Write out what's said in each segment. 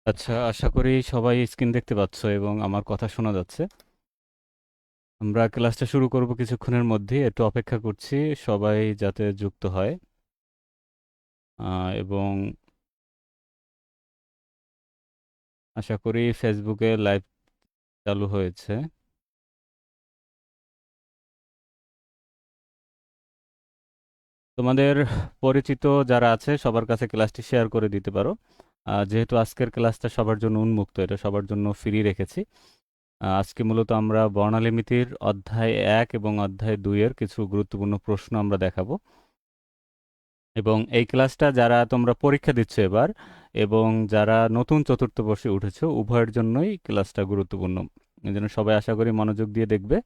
আচ্ছা, আশা করি সবাই স্ক্রিন দেখতে পাচ্ছ এবং আমার কথা শোনা যাচ্ছে। আমরা ক্লাসটা শুরু করব কিছুক্ষণের মধ্যেই। একটু অপেক্ষা করছি সবাই যাতে যুক্ত হয়। এবং আশা করি ফেসবুকে লাইভ চালু হয়েছে। তোমাদের পরিচিত যারা আছে সবার কাছে ক্লাসটি শেয়ার করে দিতে পারো। যেহেতু আজকের ক্লাসটা সবার জন্য উন্মুক্ত, এটা সবার জন্য ফ্রি রেখেছি। আজকে মূলত আমরা বর্ণালীমিতির অধ্যায় 1 এবং অধ্যায় 2 এর কিছু গুরুত্বপূর্ণ প্রশ্ন আমরা দেখাবো। এবং এই ক্লাসটা যারা তোমরা পরীক্ষা দিচ্ছ এবার এবং যারা নতুন চতুর্থ বর্ষে উঠেছো উভয়ের জন্যই ক্লাসটা গুরুত্বপূর্ণ। এই জন্য সবাই আশা করি মনোযোগ দিয়ে দেখবে।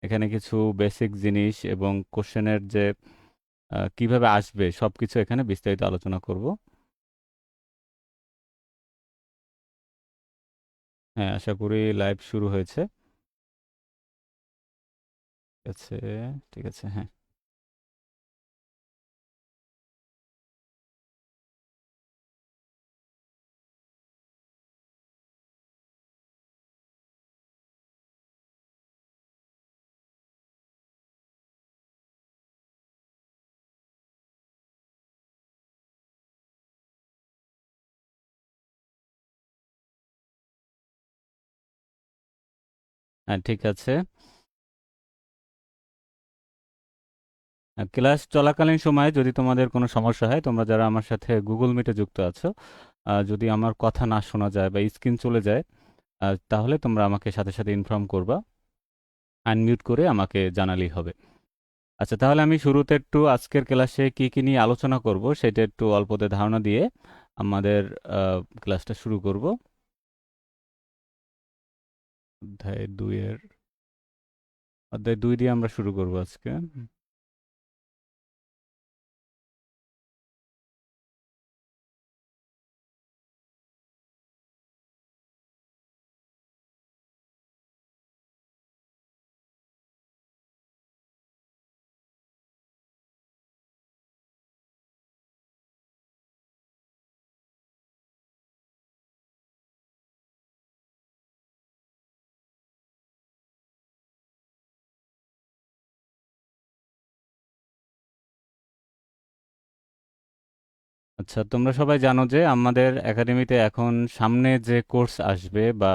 এখানে কিছু বেসিক জিনিস এবং কোশ্চেনের যে কিভাবে আসবে সবকিছু এখানে বিস্তারিত আলোচনা করব। হ্যাঁ, আশা করি লাইভ শুরু হয়েছে। ঠিক আছে, ঠিক আছে, হ্যাঁ। হ্যাঁ, ঠিক আছে। ক্লাস চলাকালীন সময়ে যদি তোমাদের কোনো সমস্যা হয়, তোমরা যারা আমার সাথে গুগল মিটে যুক্ত আছো, যদি আমার কথা না শোনা যায় বা স্ক্রিন চলে যায়, তাহলে তোমরা আমাকে সাথে সাথে ইনফর্ম করবা। আনমিউট করে আমাকে জানালেই হবে। আচ্ছা, তাহলে আমি শুরুতে একটু আজকের ক্লাসে কি কি নিয়ে আলোচনা করব সেটা একটু অল্পতে ধারণা দিয়ে আমাদের ক্লাসটা শুরু করব। অধ্যায় 2 এর অধ্যায় 2 দিয়ে আমরা শুরু করব আজকে। আচ্ছা, তোমরা সবাই জানো যে আমাদের একাডেমিতে এখন সামনে যে কোর্স আসবে বা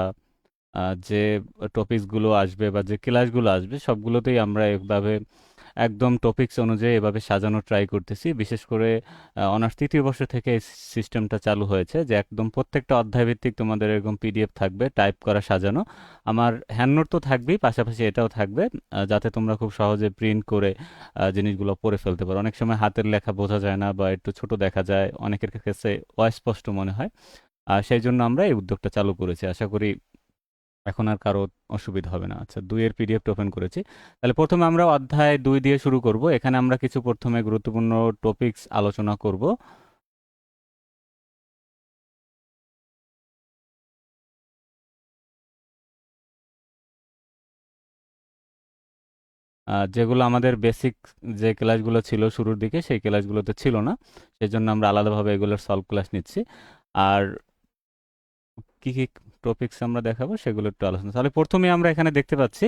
যে টপিকসগুলো আসবে বা যে ক্লাসগুলো আসবে সবগুলোতেই আমরা এভাবে একদম টপিকস অনুযায়ী এভাবে সাজানো ট্রাই করতেছি। বিশেষ করে অনার্স তৃতীয় বর্ষ থেকে এই সিস্টেমটা চালু হয়েছে যে একদম প্রত্যেকটা অধ্যায় ভিত্তিক তোমাদের এরকম পিডিএফ থাকবে টাইপ করা সাজানো। আমার হ্যান্ড নোট তো থাকবেই, পাশাপাশি এটাও থাকবে যাতে তোমরা খুব সহজে প্রিন্ট করে জিনিসগুলো পড়ে ফেলতে পারো। অনেক সময় হাতের লেখা বোঝা যায় না বা একটু ছোট দেখা যায়, অনেকের কাছে অস্পষ্ট মনে হয়। সেই জন্য আমরা এই উদ্যোগটা চালু করেছি। আশা করি এখন আর কারো অসুবিধা হবে না। আচ্ছা, 2 এর পিডিএফটা ওপেন করেছি। তাহলে প্রথমে আমরা অধ্যায় 2 দিয়ে শুরু করব। এখানে আমরা কিছু প্রথমে গুরুত্বপূর্ণ টপিকস আলোচনা করব, যেগুলো আমাদের বেসিক যে ক্লাসগুলো ছিল শুরুর দিকে সেই ক্লাসগুলোতে ছিল না। সেজন্য আমরা আলাদাভাবে এগুলোর সলভ ক্লাস নিচ্ছি। আর কি কি টপিকস আমরা দেখাবো সেগুলো একটু আলোচনা। তাহলে প্রথমে আমরা এখানে দেখতে পাচ্ছি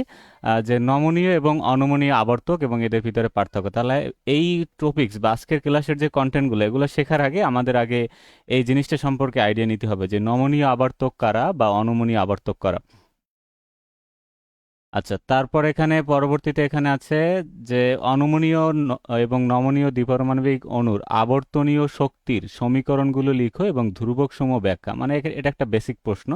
যে নমনীয় এবং অনমনীয় আবর্তক এবং এদের ভিতরে পার্থক্য। তাহলে এই টপিকস বা আজকের ক্লাসের যে কন্টেন্টগুলো এগুলো শেখার আগে আমাদের আগে এই জিনিসটা সম্পর্কে আইডিয়া নিতে হবে যে নমনীয় আবর্তক কারা বা অনমনীয় আবর্তক কারা। আচ্ছা, তারপর এখানে পরবর্তীতে এখানে আছে যে অনমনীয় এবং নমনীয় দ্বিপারমাণবিক অণুর আবর্তনীয় শক্তির সমীকরণগুলো লিখো এবং ধ্রুবক সমূহ ব্যাখ্যা। মানে এটা একটা বেসিক প্রশ্ন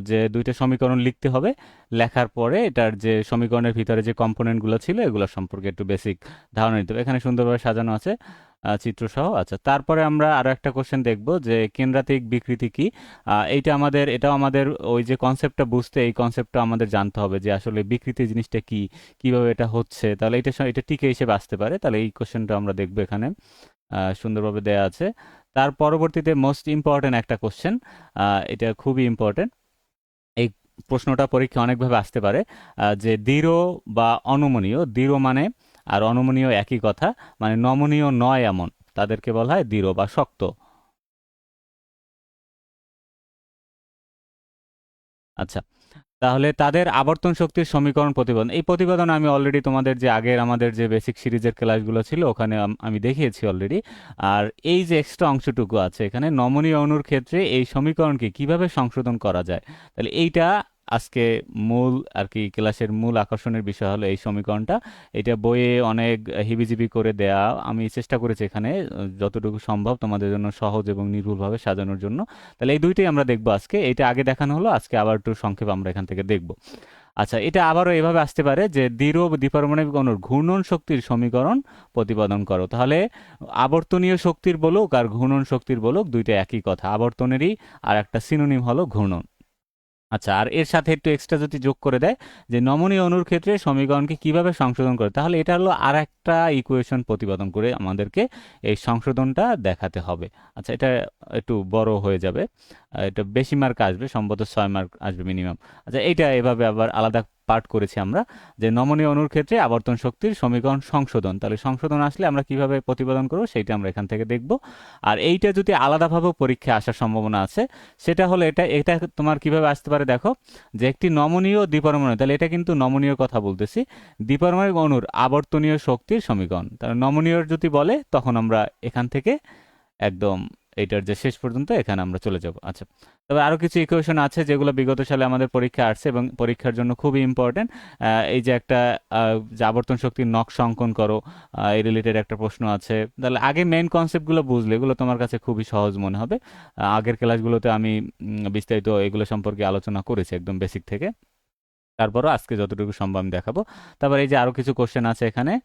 যে দুইটা সমীকরণ লিখতে হবে, লেখার পরে এটার যে সমীকরণের ভিতরে যে কম্পোনেন্টগুলো ছিল এগুলো সম্পর্কে একটু বেসিক ধারণা নিতে হবে। এখানে সুন্দরভাবে সাজানো আছে চিত্রসহ। আচ্ছা, তারপরে আমরা আরো একটা কোশ্চেন দেখব যে কেন্দ্রাতিক বিকৃতি কি। এটাও আমাদের ওই যে কনসেপ্টটা বুঝতে এই কনসেপ্টটা আমাদের জানতে হবে যে আসলে বিকৃতি জিনিসটা কি, কিভাবে এটা হচ্ছে, তাহলে এটা টিকে হিসেবে আসতে পারে। তাহলে এই কোশ্চেনটা আমরা দেখবো এখানে সুন্দরভাবে দেয়া আছে। তার পরবর্তীতে মোস্ট ইম্পর্টেন্ট একটা কোশ্চেন, এটা খুবই ইম্পর্টেন্ট। এই প্রশ্নটা পরীক্ষা অনেকভাবে আসতে পারে যে দৃঢ় বা অনমনীয়, দৃঢ় মানে আর অনমনীয় একই কথা, মানে নমনীয় নয় এমন তাদেরকে বলা হয় দৃঢ় বা শক্ত। আচ্ছা, তাহলে তাদের আবর্তন শক্তির সমীকরণ প্রতিপাদন, এই প্রতিপাদন আমি অলরেডি তোমাদের যে আগের আমাদের যে বেসিক সিরিজের ক্লাসগুলো ছিল ওখানে আমি দেখিয়েছি অলরেডি। আর এই যে এক্সট্রা অংশটুকু আছে এখানে, নমনীয় অণুর ক্ষেত্রে এই সমীকরণকে কিভাবে সংশোধন করা যায়, তাহলে এইটা আজকে মূল আর কি ক্লাসের মূল আকর্ষণের বিষয় হলো এই সমীকরণটা। এটা বইয়ে অনেক হিবিজিবি করে দেয়া, আমি চেষ্টা করেছি এখানে যতটুকু সম্ভব তোমাদের জন্য সহজ এবং নির্ভুলভাবে সাজানোর জন্য। তাহলে এই দুইটাই আমরা দেখবো আজকে, এটা আগে দেখানো হলো, আজকে আবার একটু সংক্ষেপ আমরা এখান থেকে দেখব। আচ্ছা, এটা আবারও এভাবে আসতে পারে যে দৃঢ় দ্বিপারমাণবিক অণুর ঘূর্ণন শক্তির সমীকরণ প্রতিপাদন করো। তাহলে আবর্তনীয় শক্তির বলুক আর ঘূর্ণন শক্তির বলুক, দুইটা একই কথা, আবর্তনেরই আর একটা সিনোনিম হলো ঘূর্ণন। আচ্ছা, আর এর সাথে একটু এক্সট্রা যদি যোগ করে দেয় যে নমনীয় অণুর ক্ষেত্রে সমীকরণকে কিভাবে সংশোধন করে, তাহলে এটা হলো আর একটা ইকুয়েশন প্রতিপাদন করে আমাদেরকে এই সংশোধনটা দেখাতে হবে। আচ্ছা, এটা একটু বড় হয়ে যাবে, এটা বেশি মার্ক আসবে, সম্ভবত 6 মার্ক আসবে মিনিমাম। আচ্ছা, এইটা এভাবে আবার আলাদা পার্ট করেছি আমরা, যে নমনীয় অণুর ক্ষেত্রে আবর্তন শক্তির সমীকরণ সংশোধন, তাহলে সংশোধন আসলে আমরা কিভাবে প্রতিপাদন করবো সেইটা আমরা এখান থেকে দেখব। আর এইটা যদি আলাদাভাবে পরীক্ষায় আসার সম্ভাবনা আছে, সেটা হলো এটা এটা তোমার কিভাবে আসতে পারে দেখো, যে একটি নমনীয় দ্বিপরমাণু, তাহলে এটা কিন্তু নমনীয় কথা বলতেছি, দ্বিপরমাণবিক অণুর আবর্তনীয় শক্তির সমীকরণ, তাহলে নমনীয় যদি বলে তখন আমরা এখান থেকে একদম এইটার যে শেষ পর্যন্ত এখানে আমরা চলে যাব। আচ্ছা, তবে আরো কিছু ইকুয়েশন আছে যেগুলো বিগত সালে আমাদের পরীক্ষা আসছে এবং পরীক্ষার জন্য খুবই ইম্পর্টেন্ট। এই যে একটা যে আবর্তন শক্তির নকশা অঙ্কন করো, এই রিলেটেড একটা প্রশ্ন আছে। তাহলে আগে মেইন কনসেপ্টগুলো বুঝলে এগুলো তোমার কাছে খুবই সহজ মনে হবে। আগের ক্লাসগুলোতে আমি বিস্তারিত এগুলো সম্পর্কে আলোচনা করেছি একদম বেসিক থেকে, তারপরও আজকে যতটুকু সম্ভব আমি দেখাবো। তারপর এই যে আরো কিছু কোশ্চেন আছে এখানে,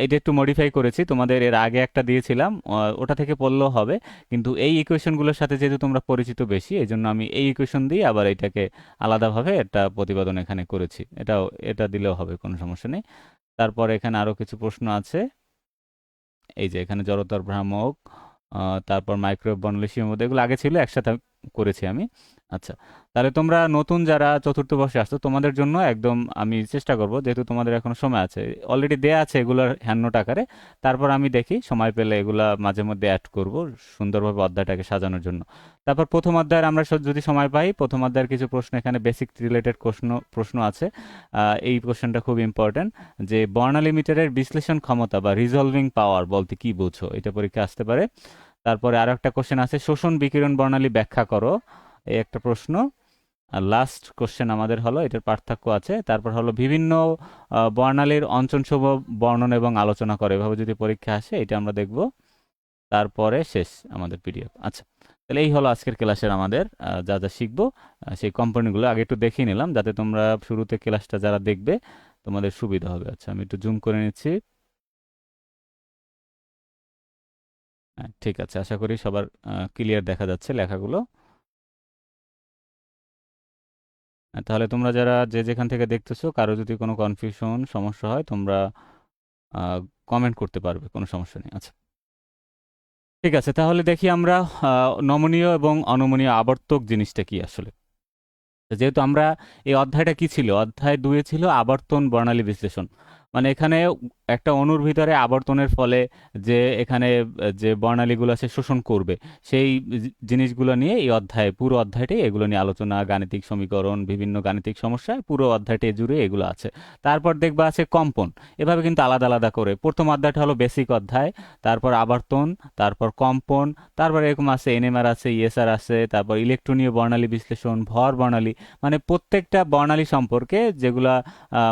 এটা একটু মডিফাই করেছি, তোমাদের এর আগে একটা দিয়েছিলাম, ওটা থেকে পড়লেও হবে, কিন্তু এই ইকুয়েশনগুলোর সাথে যেহেতু তোমরা পরিচিত বেশি, এই জন্য আমি এই ইকুয়েশন দিয়ে আবার এটাকে আলাদাভাবে একটা প্রতিপাদন এখানে করেছি, এটা দিলেও হবে, কোনো সমস্যা নেই। তারপর এখানে আরো কিছু প্রশ্ন আছে, এই যে এখানে জড়তার ভ্রামক, তারপর মাইক্রোওয়েভ বর্ণালী সীমাবদ্ধ, এগুলো আগে ছিল, একসাথে করেছি আমি। আচ্ছা, তাহলে তোমরা নতুন যারা চতুর্থ বর্ষে আসছো তোমাদের জন্য একদম আমি চেষ্টা করব, যেহেতু তোমাদের এখনো সময় আছে, অলরেডি দেয়া আছে এগুলোর হ্যান্ডনোট আকারে, তারপর আমি দেখি সময় পেলে এগুলা মাঝে মধ্যে অ্যাড করব সুন্দরভাবে অধ্যায়টাকে সাজানোর জন্য। তারপর প্রথম অধ্যায়ের আমরা যদি সময় পাই, প্রথম অধ্যায়ের কিছু প্রশ্ন এখানে বেসিক রিলেটেড প্রশ্ন আছে। এই কোশ্চেনটা খুব ইম্পর্টেন্ট, যে বর্ণালী মিটারের বিশ্লেষণ ক্ষমতা বা রিজলভিং পাওয়ার বলতে কি বোঝো, এটা পরীক্ষা আসতে পারে। তারপরে আরো একটা কোশ্চেন আছে, শোষণ বিকিরণ বর্ণালী ব্যাখ্যা করো, এই একটা প্রশ্ন। আর লাস্ট কোশ্চেন আমাদের হলো, এটার পার্থক্য আছে। তারপর হলো বিভিন্ন বর্ণালীর অঞ্চলসমূহ বর্ণন এবং আলোচনা করে, এভাবে যদি পরীক্ষা আসে এটা আমরা দেখব। তারপরে শেষ আমাদের পিডিএফ। আচ্ছা, তাহলে এই হলো আজকের ক্লাসের আমাদের যা যা শিখবো, সেই কম্পোনেন্টগুলো আগে একটু দেখিয়ে নিলাম যাতে তোমরা শুরুতে ক্লাসটা যারা দেখবে তোমাদের সুবিধা হবে। আচ্ছা, আমি একটু জুম করে নিচ্ছি। হ্যাঁ, ঠিক আছে, আশা করি সবার ক্লিয়ার দেখা যাচ্ছে লেখাগুলো। তাহলে তোমরা যারা যে যেখান থেকে দেখতেছো, কারো যদি কোনো কনফিউশন সমস্যা হয় তোমরা কমেন্ট করতে পারবে, কোনো সমস্যা নেই। আচ্ছা, ঠিক আছে, তাহলে দেখি আমরা নমনীয় এবং অনমনীয় আবর্তক জিনিসটা কি আসলে। যেহেতু আমরা এই অধ্যায়টা কি ছিল, অধ্যায় 2 ছিল আবর্তন বর্ণালী বিশ্লেষণ, মানে এখানে একটা অণুর ভিতরে আবর্তনের ফলে যে এখানে যে বর্ণালীগুলো আছে শোষণ করবে, সেই জিনিসগুলো নিয়ে এই অধ্যায়, পুরো অধ্যায়টাই এগুলো নিয়ে আলোচনা, গাণিতিক সমীকরণ, বিভিন্ন গাণিতিক সমস্যা, পুরো অধ্যায়টা জুড়ে এগুলো আছে। তারপর দেখবা আছে কম্পন, এভাবে কিন্তু আলাদা আলাদা করে। প্রথম অধ্যায়টা হলো বেসিক অধ্যায়, তারপর আবর্তন, তারপর কম্পন, তারপর এরকম আছে এনএমআর আছে, ইএসআর আছে, তারপর ইলেকট্রনীয় বর্ণালী বিশ্লেষণ, ভর বর্ণালী, মানে প্রত্যেকটা বর্ণালী সম্পর্কে যেগুলা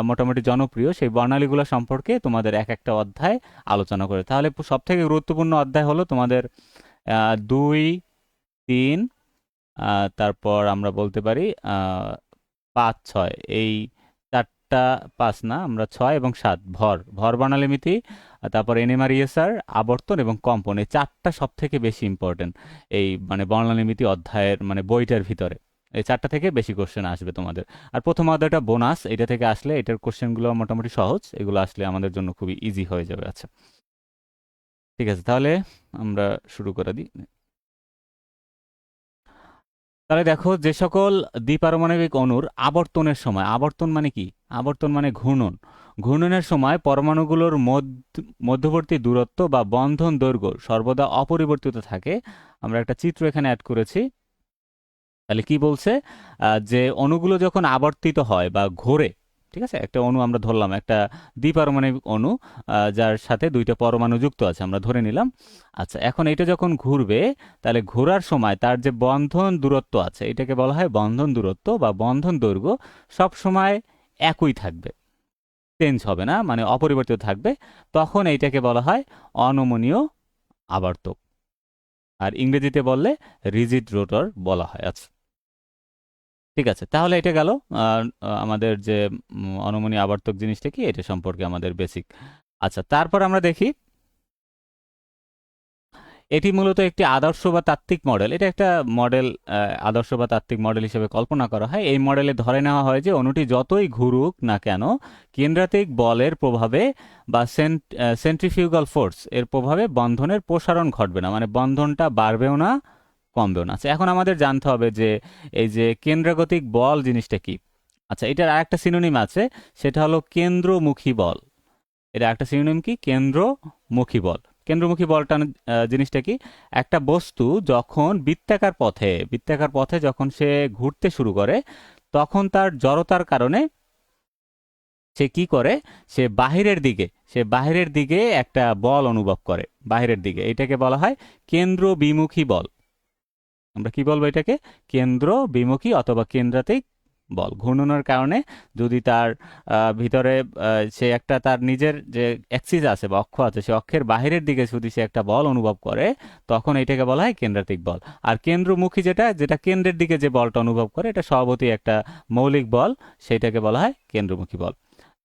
মোটামুটি জনপ্রিয় সেই বর্ণালীগুলো সম্পর্কে তোমাদের এক একটা অধ্যায় আলোচনা করে। তাহলে সব থেকে গুরুত্বপূর্ণ অধ্যায় হলো তোমাদের 2, 3, তারপর আমরা বলতে পারি 5, 6, এই চারটা, 5 না, আমরা 6 এবং 7, ভর ভর বর্ণালী মিতি, তারপর এনএমআর ইএসআর, আবর্তন এবং কম্পন, এই চারটা সব থেকে বেশি ইম্পর্টেন্ট এই মানে বর্ণালী মিতি অধ্যায়ের মানে বইটার ভিতরে। এই চারটা থেকে বেশি কোশ্চেন আসবে তোমাদের। আর প্রথম অধ্যায়টা বোনাস, এটা থেকে আসলে এটার কোশ্চেনগুলো মোটামুটি সহজ, এগুলো আসলে আমাদের জন্য খুবই ইজি হয়ে যাবে। আচ্ছা, ঠিক আছে, তাহলে আমরা শুরু করে দিই। তাহলে দেখো, যে সকল দ্বিপারমাণবিক অণুর আবর্তনের সময়, আবর্তন মানে কি, আবর্তন মানে ঘূর্ণন, ঘূর্ণনের সময় পরমাণুগুলোর মধ্যবর্তী দূরত্ব বা বন্ধন দৈর্ঘ্য সর্বদা অপরিবর্তিত থাকে। আমরা একটা চিত্র এখানে অ্যাড করেছি, তাহলে কি বলছে, যে অণুগুলো যখন আবর্তিত হয় বা ঘোরে, ঠিক আছে, একটা অণু আমরা ধরলাম, একটা দ্বিপারমাণবিক অণু, যার সাথে দুইটা পরমাণু যুক্ত আছে আমরা ধরে নিলাম। আচ্ছা, এখন এটা যখন ঘুরবে, তাহলে ঘোরার সময় তার যে বন্ধন দূরত্ব আছে, এটাকে বলা হয় বন্ধন দূরত্ব বা বন্ধন দৈর্ঘ্য, সব সময় একই থাকবে, চেঞ্জ হবে না, মানে অপরিবর্তিত থাকবে। তখন এইটাকে বলা হয় অনমনীয় আবর্তক, আর ইংরেজিতে বললে রিজিড রোটর বলা হয়। আচ্ছা, ঠিক আছে, তাহলে এটা গেল আমাদের যে অনমনীয় আবর্তক জিনিসটা কি, এটা সম্পর্কে আমাদের বেসিক। আচ্ছা, তারপর আমরা দেখি, এটি মূলত একটি আদর্শ বা তাত্ত্বিক মডেল। এটা একটা মডেল, আদর্শ বা তাত্ত্বিক মডেল হিসেবে কল্পনা করা হয়। এই মডেলে ধরে নেওয়া হয় যে অণুটি যতই ঘুরুক না কেন, কেন্দ্রাতিক বলের প্রভাবে বা সেন্ট্রিফিউগাল ফোর্স এর প্রভাবে বন্ধনের প্রসারণ ঘটবে না, মানে বন্ধনটা বাড়বেও না, কমবেও না। আচ্ছা, এখন আমাদের জানতে হবে যে এই যে কেন্দ্রাগতিক বল জিনিসটা কি। আচ্ছা, এটার আরেকটা সিনোনিম আছে, সেটা হলো কেন্দ্রমুখী বল। এটা একটা সিনোনিম কি, কেন্দ্রমুখী বল। কেন্দ্রমুখী বলটা জিনিসটা কি, একটা বস্তু যখন বৃত্তাকার পথে যখন সে ঘুরতে শুরু করে, তখন তার জড়তার কারণে সে কি করে, সে বাহিরের দিকে একটা বল অনুভব করে, বাহিরের দিকে। এটাকে বলা হয় কেন্দ্র বিমুখী বল। আমরা কি বলবো এটাকে, কেন্দ্র বিমুখী অথবা কেন্দ্রাতিক বল। ঘূর্ণনের কারণে যদি তার ভিতরে সে একটা তার নিজের যে অ্যাক্সিস আছে বা অক্ষ আছে, সে অক্ষের বাহিরের দিকে যদি সে একটা বল অনুভব করে, তখন এটাকে বলা হয় কেন্দ্রাতিক বল। আর কেন্দ্রমুখী যেটা যেটা কেন্দ্রের দিকে যে বলটা অনুভব করে, এটা স্বভাবতই একটা মৌলিক বল, সেটাকে বলা হয় কেন্দ্রমুখী বল।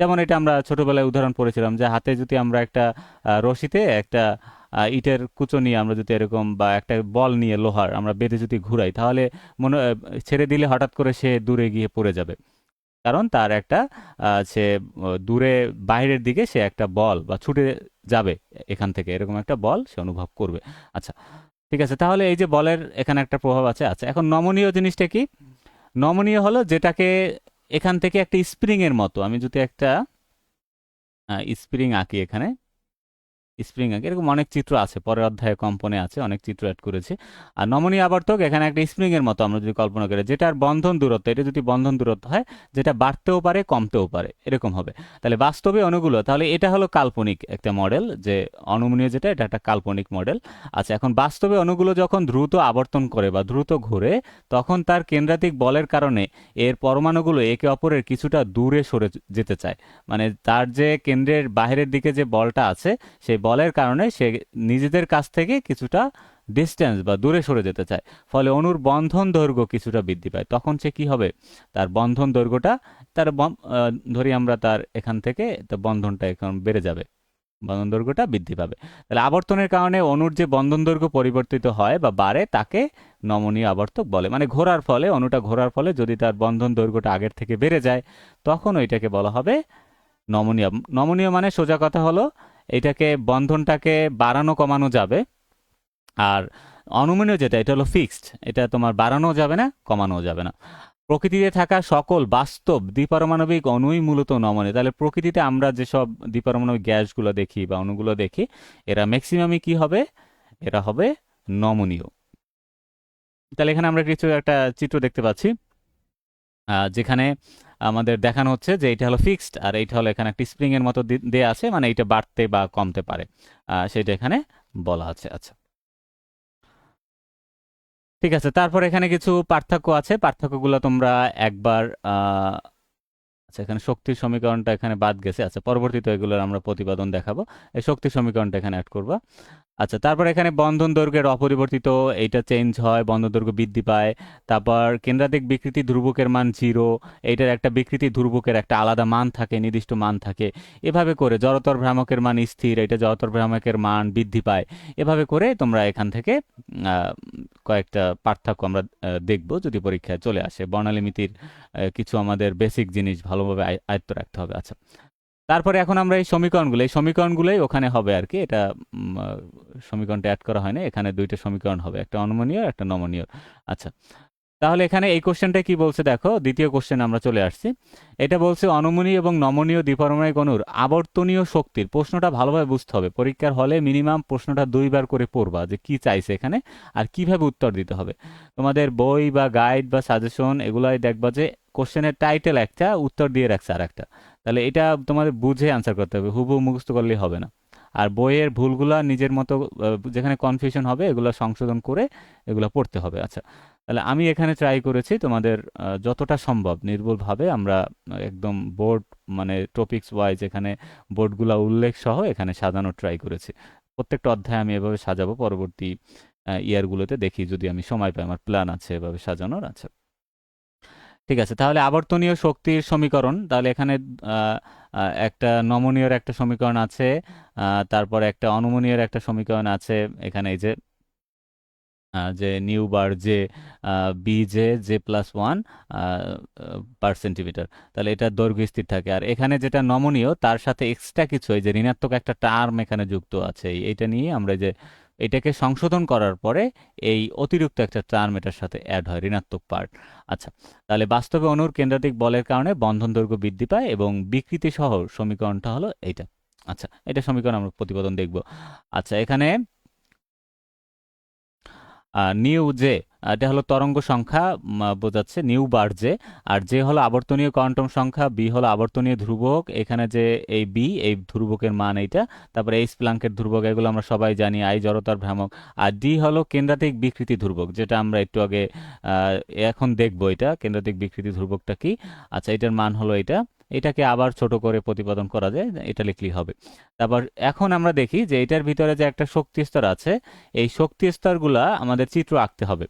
যেমন এটা আমরা ছোটবেলায় উদাহরণ পড়েছিলাম, যে হাতে যদি আমরা একটা রশিতে একটা ইটের কুচো নিয়ে আমরা যদি এরকম, বা একটা বল নিয়ে লোহার আমরা বেঁধে যদি ঘুরাই, তাহলে ছেড়ে দিলে হঠাৎ করে সে দূরে গিয়ে পড়ে যাবে, কারণ তার একটা সে দূরে বাইরের দিকে সে একটা বল বা ছুটে যাবে এখান থেকে, এরকম একটা বল সে অনুভব করবে। আচ্ছা, ঠিক আছে, তাহলে এই যে বলের এখানে একটা প্রভাব আছে। আচ্ছা, এখন নমনীয় জিনিসটা কি, নমনীয় হলো যেটাকে এখান থেকে একটা স্প্রিং এর মতো, আমি যদি একটা স্প্রিং আঁকি এখানে, স্প্রিং আঁকি, এরকম অনেক চিত্র আছে, পরের অধ্যায়ে কম্পনে আছে, অনেক চিত্র অ্যাড করেছে। আর নমনীয় আবর্তক এখানে একটা স্প্রিং এর মতো আমরা যদি কল্পনা করি, যেটার বন্ধন দূরত্ব, এটা যদি বন্ধন দূরত্ব হয়, যেটা বাড়তেও পারে কমতেও পারে, এরকম হবে। তাহলে বাস্তবে অণুগুলো, তাহলে এটা হলো কাল্পনিক একটা মডেল, যে অনমনীয় যেটা, এটা একটা কাল্পনিক মডেল। আচ্ছা, এখন বাস্তবে অণুগুলো যখন দ্রুত আবর্তন করে বা দ্রুত ঘোরে, তখন তার কেন্দ্রাতিক বলের কারণে এর পরমাণুগুলো একে অপরের কিছুটা দূরে সরে যেতে চায়, মানে তার যে কেন্দ্রের বাইরের দিকে যে বলটা আছে, সেই বলের কারণে সে নিজেদের কাছ থেকে কিছুটা ডিস্টেন্স বা দূরে সরে যেতে চায়। ফলে অণুর বন্ধন দৈর্ঘ্য কিছুটা বৃদ্ধি পায়। তখন সে কি হবে, তার বন্ধন দৈর্ঘ্যটা, তার ধরি আমরা তার এখান থেকে বন্ধনটা এখন বেড়ে যাবে, বন্ধন দৈর্ঘ্যটা বৃদ্ধি পাবে। তাহলে আবর্তনের কারণে অণুর যে বন্ধন দৈর্ঘ্য পরিবর্তিত হয় বা বাড়ে, তাকে নমনীয় আবর্তক বলে। মানে ঘোরার ফলে, অণুটা ঘোরার ফলে যদি তার বন্ধন দৈর্ঘ্যটা আগের থেকে বেড়ে যায়, তখন ওইটাকে বলা হবে নমনীয়। নমনীয় মানে সোজা কথা হলো, এটাকে বন্ধনটাকে বাড়ানো কমানো যাবে। আর অনমনীয় যেটা, এটা হলো ফিক্সড, এটা তোমার বাড়ানো যাবে না, কমানো যাবে না। প্রকৃতিতে থাকা সকল বাস্তব দ্বিপারমাণবিক অণুই মূলত নমনীয়। তাহলে প্রকৃতিতে আমরা যেসব দ্বিপারমাণবিক গ্যাসগুলো দেখি বা অণুগুলো দেখি, এরা ম্যাক্সিমামই কি হবে, এরা হবে নমনীয়। তাহলে এখানে আমরা কিছু একটা চিত্র দেখতে পাচ্ছি, যেখানে আমাদের দেখানো হচ্ছে যে এটা হলো ফিক্সড, আর এইটা হলো এখানে একটা স্প্রিং এর মতো দেয়া আছে, মানে এটা বাড়তে বা কমতে পারে, সেটা এখানে বলা আছে। আচ্ছা, ঠিক আছে, তারপর এখানে কিছু পার্থক্য আছে, পার্থক্যগুলো তোমরা একবার আচ্ছা, এখানে শক্তির সমীকরণটা এখানে বাদ গেছে। আচ্ছা, পরবর্তীতে এগুলোর আমরা প্রতিপাদন দেখাবো। এই শক্তির সমীকরণটা এখানে অ্যাড করবা। আচ্ছা, তারপর এখানে বন্ধন দৈর্ঘ্যের অপরিবর্তিত, এইটা চেঞ্জ হয়, বন্ধন দৈর্ঘ্য বৃদ্ধি পায়। তারপর কেন্দ্রাতিক বিকৃতি ধ্রুবকের মান 0, এইটার একটা বিকৃতি ধ্রুবকের একটা আলাদা মান থাকে, নির্দিষ্ট মান থাকে। এভাবে করে জড়তর ভ্রামকের মান স্থির, এটা জড়তর ভ্রামকের মান বৃদ্ধি পায়। এভাবে করে তোমরা এখান থেকে আহ, কয়েকটা পার্থক্য আমরা দেখব যদি পরীক্ষায় চলে আসে। বর্ণালীমিতির কিছু আমাদের বেসিক জিনিস ভালোভাবে আয়ত্ত রাখতে হবে। আচ্ছা, তারপরে এখন আমরা এই সমীকরণগুলোই ওখানে হবে আর কি। এটা সমীকরণটা অ্যাড করা হয় না, এখানে দুইটা সমীকরণ হবে, একটা অনমনীয় একটা নমনীয়। আচ্ছা, তাহলে এখানে এই কোশ্চেনটা কি বলছে দেখো, দ্বিতীয় কোশ্চেন আমরা চলে আসছি। এটা বলছে অনমনীয় এবং নমনীয় দ্বিপরমাণবিক অণুর আবর্তনীয় শক্তির, প্রশ্নটা ভালোভাবে বুঝতে হবে, পরীক্ষার হলে মিনিমাম প্রশ্নটা দুইবার করে পড়বা যে কি চাইছে এখানে আর কিভাবে উত্তর দিতে হবে। তোমাদের বই বা গাইড বা সাজেশন এগুলাই দেখবা যে কোশ্চেনের টাইটেল একটা, উত্তর দিয়ে রাখছে আর একটা। তাহলে এটা তোমাদের বুঝে আনসার করতে হবে, হুবহু মুখস্থ করলেই হবে না। আর বইয়ের ভুলগুলা নিজের মতো যেখানে কনফিউশন হবে এগুলো সংশোধন করে এগুলো পড়তে হবে। আচ্ছা, তাহলে আমি এখানে ট্রাই করেছি তোমাদের যতটা সম্ভব নির্ভুলভাবে আমরা একদম বোর্ড মানে টপিকস ওয়াইজ এখানে বোর্ডগুলা উল্লেখ সহ এখানে সাজানোর ট্রাই করেছি। প্রত্যেকটা অধ্যায় আমি এভাবে সাজাবো পরবর্তী ইয়ারগুলোতে, দেখি যদি আমি সময় পাই, আমার প্ল্যান আছে এভাবে সাজানোর। আচ্ছা, ঠিক আছে। তাহলে আবর্তনীয় শক্তির সমীকরণ, তাহলে এখানে আহ, একটা নমনীয়র একটা সমীকরণ আছে, তারপরে একটা অনমনীয়র একটা সমীকরণ আছে। এখানে এই যে নিউ বার যে B J plus one per centimetre, তাহলে এটা দৈর্ঘ্য স্থির থাকে। আর এখানে যেটা নমনীয় তার সাথে এক্সট্রা কিছু এই যে ঋণাত্মক একটা টার্ম এখানে যুক্ত আছে, এইটা নিয়ে আমরা যে এটাকে সংশোধন করার পরে এই অতিরিক্ত একটা টার্ম এটার সাথে অ্যাড হয়, ঋণাত্মক পার্ট। আচ্ছা, তাহলে বাস্তবে অণুর কেন্দ্রাতিক বলের কারণে বন্ধন দৈর্ঘ্য বৃদ্ধি পায় এবং বিকৃতি সহ সমীকরণটা হলো এইটা। আচ্ছা, এটা সমীকরণ আমরা প্রতিপাদন দেখব। আচ্ছা, এখানে নিউ জে, এটা হলো তরঙ্গ সংখ্যা বোঝাচ্ছে, নিউ বার জে। আর জে হলো আবর্তনীয় কোয়ান্টাম সংখ্যা, বি হলো আবর্তনীয় ধ্রুবক, এখানে যে এই বি এই ধ্রুবকের মান এইটা। তারপরে এইচ প্লাঙ্কের ধ্রুবক, এগুলো আমরা সবাই জানি, আই জড়তার ভ্রামক। আর ডি হলো কেন্দ্রাতিক বিকৃতি ধ্রুবক, যেটা আমরা একটু আগে আহ, এখন দেখবো এটা কেন্দ্রাতিক বিকৃতি ধ্রুবকটা কি। আচ্ছা, এটার মান হলো এটা, এটাকে আবার ছোট করে প্রতিপাদন করা যায়, এটা লিখলেই হবে। তারপর এখন আমরা দেখি যে এটার ভিতরে যে একটা শক্তি স্তর আছে, এই শক্তি স্তরগুলা আমাদের চিত্র আঁকতে হবে।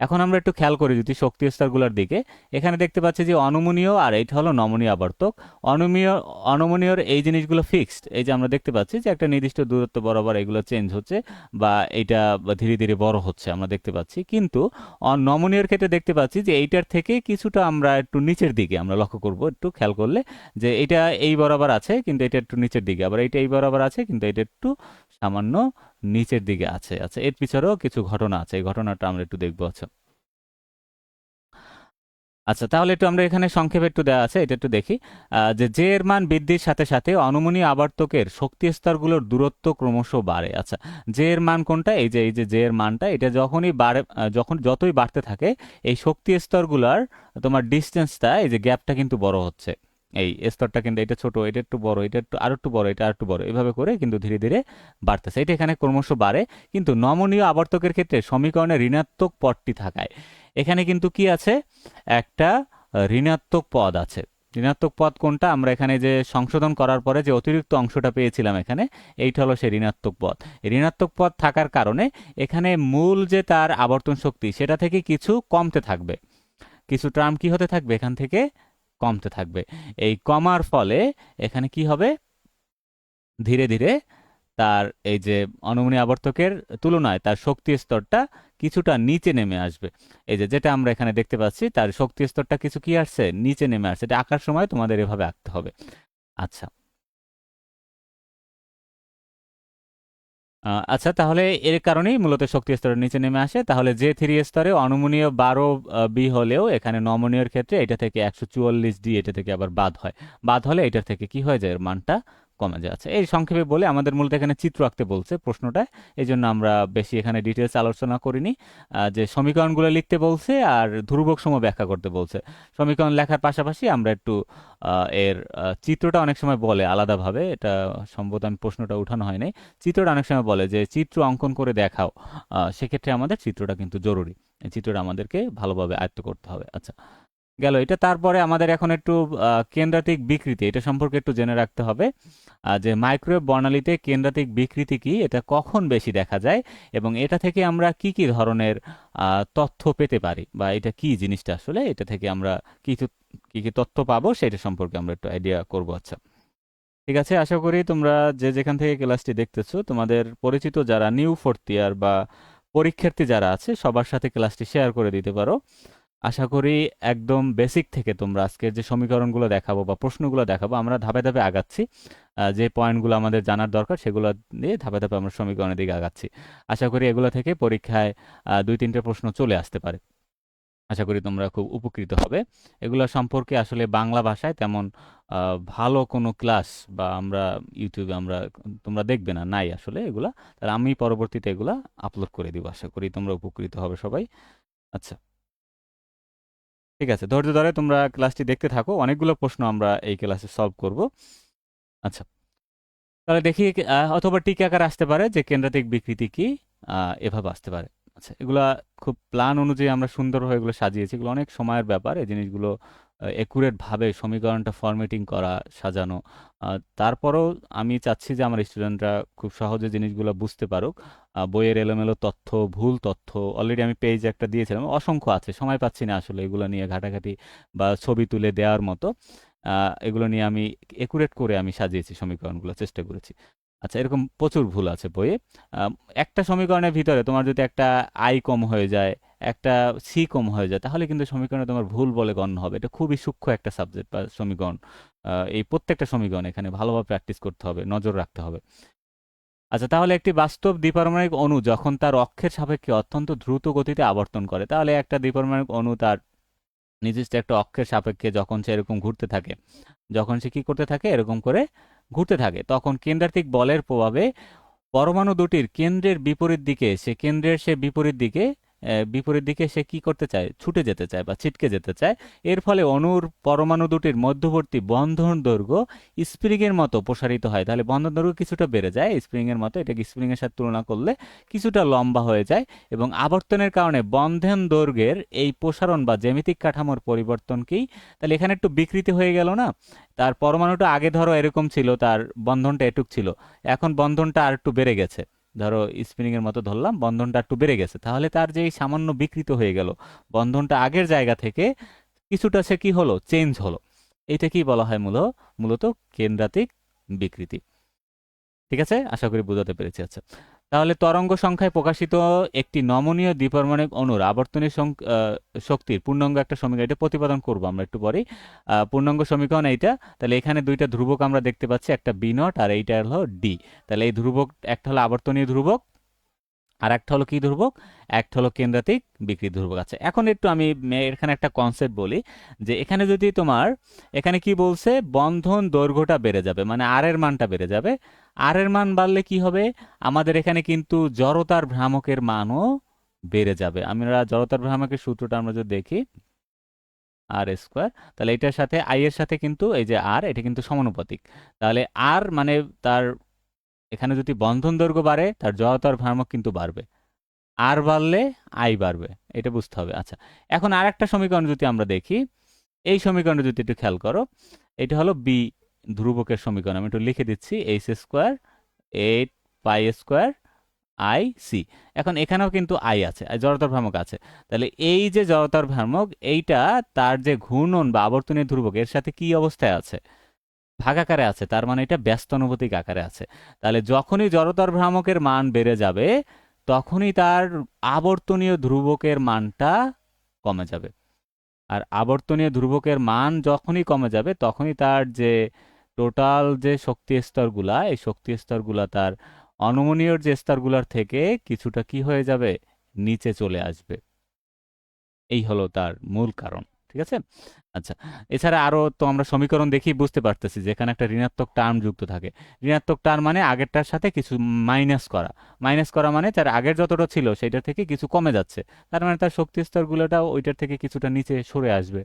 এখন আমরা একটু খেয়াল করি যদি শক্তি স্তরগুলোর দিকে, এখানে দেখতে পাচ্ছি যে অনমনীয় আর এইটা হলো নমনীয় আবর্তক। অনমীয় অনমনীয়র এই জিনিসগুলো ফিক্সড, এই যে আমরা দেখতে পাচ্ছি যে একটা নির্দিষ্ট দূরত্ব বরাবর এগুলো চেঞ্জ হচ্ছে বা এটা ধীরে ধীরে বড় হচ্ছে আমরা দেখতে পাচ্ছি। কিন্তু নমনীয়র ক্ষেত্রে দেখতে পাচ্ছি যে এইটার থেকে কিছুটা আমরা একটু নিচের দিকে আমরা লক্ষ্য করব, একটু খেয়াল করলে যে এটা এই বরাবর আছে কিন্তু এটা একটু নিচের দিকে, আবার এটা এই বরাবর আছে কিন্তু এটা একটু সামান্য নিচের দিকে আছে। আচ্ছা, এর পিছনেও কিছু ঘটনা আছে, এই ঘটনাটা আমরা একটু দেখবো। আচ্ছা, আচ্ছা, তাহলে একটু আমরা এখানে সংক্ষেপে একটু দেওয়া আছে, এটা একটু দেখি। যে জে এর মান বৃদ্ধির সাথে সাথে অনমনীয় আবর্তকের শক্তি স্তরগুলোর দূরত্ব ক্রমশ বাড়ে। আচ্ছা, জে এর মান কোনটা, এই যে জে এর মানটা, এটা যখনই বাড়ে যখন যতই বাড়তে থাকে এই শক্তি স্তরগুলোর তোমার ডিস্টেন্সটা, এই যে গ্যাপটা কিন্তু বড় হচ্ছে। এই স্তরটা কিন্তু এটা ছোট, এটা একটু বড়, এটা একটু আর একটু বড়, এটা আর একটু বড়, এভাবে করে কিন্তু ধীরে ধীরে বাড়তেছে, এটা এখানে ক্রমশ বাড়ে। কিন্তু নমনীয় আবর্তকের ক্ষেত্রে সমীকরণে ঋণাত্মক পদটি থাকায় এখানে কিন্তু কি আছে, একটা ঋণাত্মক পদ আছে। ঋণাত্মক পদ কোনটা, আমরা এখানে যে সংশোধন করার পরে যে অতিরিক্ত অংশটা পেয়েছিলাম এখানে, এইটা হলো সেই ঋণাত্মক পদ। এই ঋণাত্মক পদ থাকার কারণে এখানে মূল যে তার আবর্তন শক্তি সেটা থেকে কিছু কমতে থাকবে, কিছু টার্ম কি হতে থাকবে এখান থেকে কমতে থাকবে। এই কমার ফলে এখানে কি হবে, ধীরে ধীরে তার এই যে অনমনীয় আবর্তকের তুলনায় তার শক্তি স্তরটা কিছুটা নিচে নেমে আসবে। এই যে যেটা আমরা এখানে দেখতে পাচ্ছি তার শক্তি স্তরটা কিছু কি আসছে, নিচে নেমে আসছে। এটা আঁকার সময় তোমাদের এভাবে আঁকতে হবে। আচ্ছা, আচ্ছা, তাহলে এর কারণেই মূলত শক্তি স্তরের নিচে নেমে আসে। তাহলে যে থ্রি স্তরে অনমনীয় 12 বি হলেও এখানে নমনীয়র ক্ষেত্রে এটা থেকে 144 ডি এটা থেকে আবার বাদ হয়। বাদ হলে এটার থেকে কি হয়ে যায়, এর মানটা কমে যায়। আচ্ছা, এই সংক্ষেপে বলে আমাদের মূলত এখানে চিত্র আঁকতে বলছে প্রশ্নটায়, এই জন্য আমরা বেশি এখানে ডিটেলস আলোচনা করিনি। যে সমীকরণগুলো লিখতে বলছে আর ধ্রুবক সময় ব্যাখ্যা করতে বলছে। সমীকরণ লেখার পাশাপাশি আমরা একটু এর চিত্রটা অনেক সময় বলে আলাদাভাবে, এটা সম্ভবত আমি প্রশ্নটা উঠানো হয়নি। চিত্রটা অনেক সময় বলে যে চিত্র অঙ্কন করে দেখাও, সেক্ষেত্রে আমাদের চিত্রটা কিন্তু জরুরি, এই চিত্রটা আমাদেরকে ভালোভাবে আয়ত্ত করতে হবে। আচ্ছা, গেল এটা। তারপরে আমাদের এখন একটু কেন্দ্রাতিক বিকৃতি এটা সম্পর্কে একটু জেনে রাখতে হবে। যে মাইক্রোওয়েভ বর্ণালীতে কেন্দ্রাতিক বিকৃতি কি, এটা কখন বেশি দেখা যায় এবং এটা থেকে আমরা কি কি ধরনের তথ্য পেতে পারি, বা এটা কি জিনিসটা আসলে, এটা থেকে আমরা কিছু কি কি তথ্য পাবো সেটা সম্পর্কে আমরা একটু আইডিয়া করবো। আচ্ছা, ঠিক আছে, আশা করি তোমরা যে যেখান থেকে ক্লাসটি দেখতেছো তোমাদের পরিচিত যারা নিউ ফোর্থ ইয়ার বা পরীক্ষার্থী যারা আছে সবার সাথে ক্লাসটি শেয়ার করে দিতে পারো। আশা করি একদম বেসিক থেকে তোমরা আজকের যে সমীকরণগুলো দেখাবো বা প্রশ্নগুলো দেখাবো আমরা ধাপে ধাপে আগাচ্ছি, যে পয়েন্টগুলো আমাদের জানার দরকার সেগুলো দিয়ে ধাপে ধাপে আমরা সমীকরণের দিকে আগাচ্ছি। আশা করি এগুলো থেকে পরীক্ষায় 2-3টে প্রশ্ন চলে আসতে পারে। আশা করি তোমরা খুব উপকৃত হবে। এগুলো সম্পর্কে আসলে বাংলা ভাষায় তেমন ভালো কোনো ক্লাস বা আমরা ইউটিউবে তোমরা দেখবে না, নাই আসলে এগুলা। তাহলে আমি পরবর্তীতে এগুলা আপলোড করে দিব, আশা করি তোমরা উপকৃত হবে সবাই। আচ্ছা, ঠিক আছে, ধৈর্য ধরে তোমরা ক্লাসটি দেখতে থাকো, অনেকগুলো প্রশ্ন আমরা এই ক্লাসে সলভ করব। আচ্ছা, তাহলে দেখি অথবা টিকা আকার আসতে পারে যে কেন্দ্রাতিক বিকৃতি কি, এভাবে আসতে পারে। আচ্ছা, এগুলা খুব প্ল্যান অনুযায়ী আমরা সুন্দরভাবে এগুলো সাজিয়েছি, এগুলো অনেক সময়ের ব্যাপার এই জিনিসগুলো একুরেট ভাবে সমীকরণটা ফরম্যাটিং করা, সাজানো। তারপরেও আমি চাচ্ছি যে আমার স্টুডেন্টরা খুব সহজে জিনিসগুলো বুঝতে পারুক। বইয়ের এলোমেলো তথ্য, ভুল তথ্য অলরেডি আমি পেজ একটা দিয়েছিলাম, অসংখ্য আছে, সময় পাচ্ছি না আসলে এগুলো নিয়ে ঘাটাঘাটি বা ছবি তুলে দেওয়ার মতো। এগুলো নিয়ে আমি একুরেট করে আমি সাজিয়েছি সমীকরণগুলো, চেষ্টা করেছি। আচ্ছা, এরকম প্রচুর ভুল আছে বইয়ে। আম, একটা সমীকরণের ভিতরে তোমার যদি একটা আই কম হয়ে যায়, একটা সি কম হয়ে যায়, তাহলে কিন্তু সমীকরণে তোমার ভুল বলে গণ্য হবে। এটা খুবই সূক্ষ্ম একটা সাবজেক্ট বা সমীকরণ। এই প্রত্যেকটা সমীকরণ এখানে ভালোভাবে প্র্যাকটিস করতে হবে, নজর রাখতে হবে। আচ্ছা, তাহলে একটি বাস্তব দ্বিপারমাণবিক অণু যখন তার অক্ষের সাপেক্ষে অত্যন্ত দ্রুত গতিতে আবর্তন করে, তাহলে একটা দ্বিপারমাণবিক অণু তার নির্দিষ্ট একটা অক্ষের সাপেক্ষে যখন সে এরকম ঘুরতে থাকে, যখন সে কি করতে থাকে, এরকম করে ঘুরতে থাকে, তখন কেন্দ্রাতিক বলের প্রভাবে পরমাণু দুটির কেন্দ্রের বিপরীত দিকে, সে বিপরীত দিকে বিপরীত দিকে সে কি করতে চায়, ছুটে যেতে চায় বা ছিটকে যেতে চায়। এর ফলে অণুর পরমাণু দুটির মধ্যবর্তী বন্ধন দৈর্ঘ্য স্প্রিং এর মতো প্রসারিত হয়। তাহলে বন্ধন দৈর্ঘ্য কিছুটা বেড়ে যায় স্প্রিং এর মতো, এটাকে স্প্রিং এর সাথে তুলনা করলে কিছুটা লম্বা হয়ে যায়। এবং আবর্তনের কারণে বন্ধন দৈর্ঘ্যের এই প্রসারণ বা জ্যামিতিক কাঠামোর পরিবর্তনকেই, তাহলে এখানে একটু বিকৃতি হয়ে গেল না? তার পরমাণুটা আগে ধরো এরকম ছিল, তার বন্ধনটা এটুক ছিল, এখন বন্ধনটা আর একটু বেড়ে গেছে, ধরো স্পিনিং এর মতো ধরলাম, বন্ধনটা একটু বেড়ে গেছে, তাহলে তার যে এই সামান্য বিকৃত হয়ে গেল, বন্ধনটা আগের জায়গা থেকে কিছুটা সে কি হলো, চেঞ্জ হলো। এইটা কি বলা হয় মূলত কেন্দ্রাতিক বিকৃতি। ঠিক আছে, আশা করি বোঝাতে পেরেছি। আচ্ছা, তাহলে তরঙ্গ সংখ্যায় প্রকাশিত একটি নমনীয় দ্বিপারমাণবিক অণুর আবর্তনের শক্তির পূর্ণাঙ্গ একটা সমীকরণ, এটা প্রতিপাদন করবো আমরা একটু পরেই। পূর্ণাঙ্গ সমীকরণ এইটা। তাহলে এখানে দুইটা ধ্রুবক আমরা দেখতে পাচ্ছি, একটা বি নট আর এইটা হলো ডি। তাহলে এই ধ্রুবক, একটা হলো আবর্তনীয় ধ্রুবক আর একটা হলো কি ধ্রুবক, একটা হলো কেন্দ্রাতিক বিকৃতি ধ্রুবক। আছে, এখন একটু আমি এখানে একটা কনসেপ্ট বলি, যে এখানে যদি তোমার, এখানে কি বলছে, বন্ধন দৈর্ঘ্যটা বেড়ে যাবে, মানে আর এর মানটা বেড়ে যাবে। আর এর মান বাড়লে কি হবে, আমাদের এখানে কিন্তু জড়তার ভ্রামকের মানও বেড়ে যাবে। আমরা জড়তার ভ্রামকের সূত্রটা আমরা যদি দেখি, আর স্কোয়ার, তাহলে এটার সাথে আই এর সাথে কিন্তু এই যে আর, এটা কিন্তু সমানুপাতিক। তাহলে আর মানে তার, এখানে যদি বন্ধন দৈর্ঘ্য বাড়ে, তার জড়তার ভ্রামক কিন্তু বাড়বে, আর বাড়লে আই বাড়বে, এটা বুঝতে হবে। আচ্ছা, এখন আর একটা সমীকরণ যদি আমরা দেখি, এই সমীকরণটা যদি একটু খেয়াল করো, এটা হলো বি ধ্রুবকের সমীকরণ, আমি একটু লিখে দিচ্ছি, H square 8 pi square I C. এখন এখানেও কিন্তু আই আছে, জড়তার ভ্রামক আছে। তাহলে এই যে জড়তার ভ্রামক, এইটা তার যে ঘূর্ণন বা আবর্তনীয় ধ্রুবক, এর সাথে কি অবস্থায় আছে, ভাগাকারে আছে, তার মানে এটা ব্যস্তানুপাতিক আকারে আছে। তাহলে যখনই জড়তার ভ্রামকের মান বেড়ে যাবে, তখনই তার আবর্তনীয় ধ্রুবকের মানটা কমে যাবে। আর আবর্তনীয় ধ্রুবকের মান যখনই কমে যাবে, তখনই তার যে টোটাল যে শক্তি স্তরগুলা, এই শক্তি স্তরগুলা তার অনমনীয় যে স্তরগুলার থেকে কিছুটা কি হয়ে যাবে, নিচে চলে আসবে। এই হলো তার মূল কারণ। ঠিক আছে। আচ্ছা, এছাড়া আরো তো আমরা সমীকরণ দেখি বুঝতে পারতেছি যে এখানে একটা ঋণাত্মক টার্ম যুক্ত থাকে। ঋণাত্মক টার্ম মানে আগেরটার সাথে কিছু মাইনাস করা, মাইনাস করা মানে তার আগের যতটা ছিল সেটা থেকে কিছু কমে যাচ্ছে, তার মানে তার শক্তি স্তরগুলোটাও ওইটার থেকে কিছুটা নিচে সরে আসবে।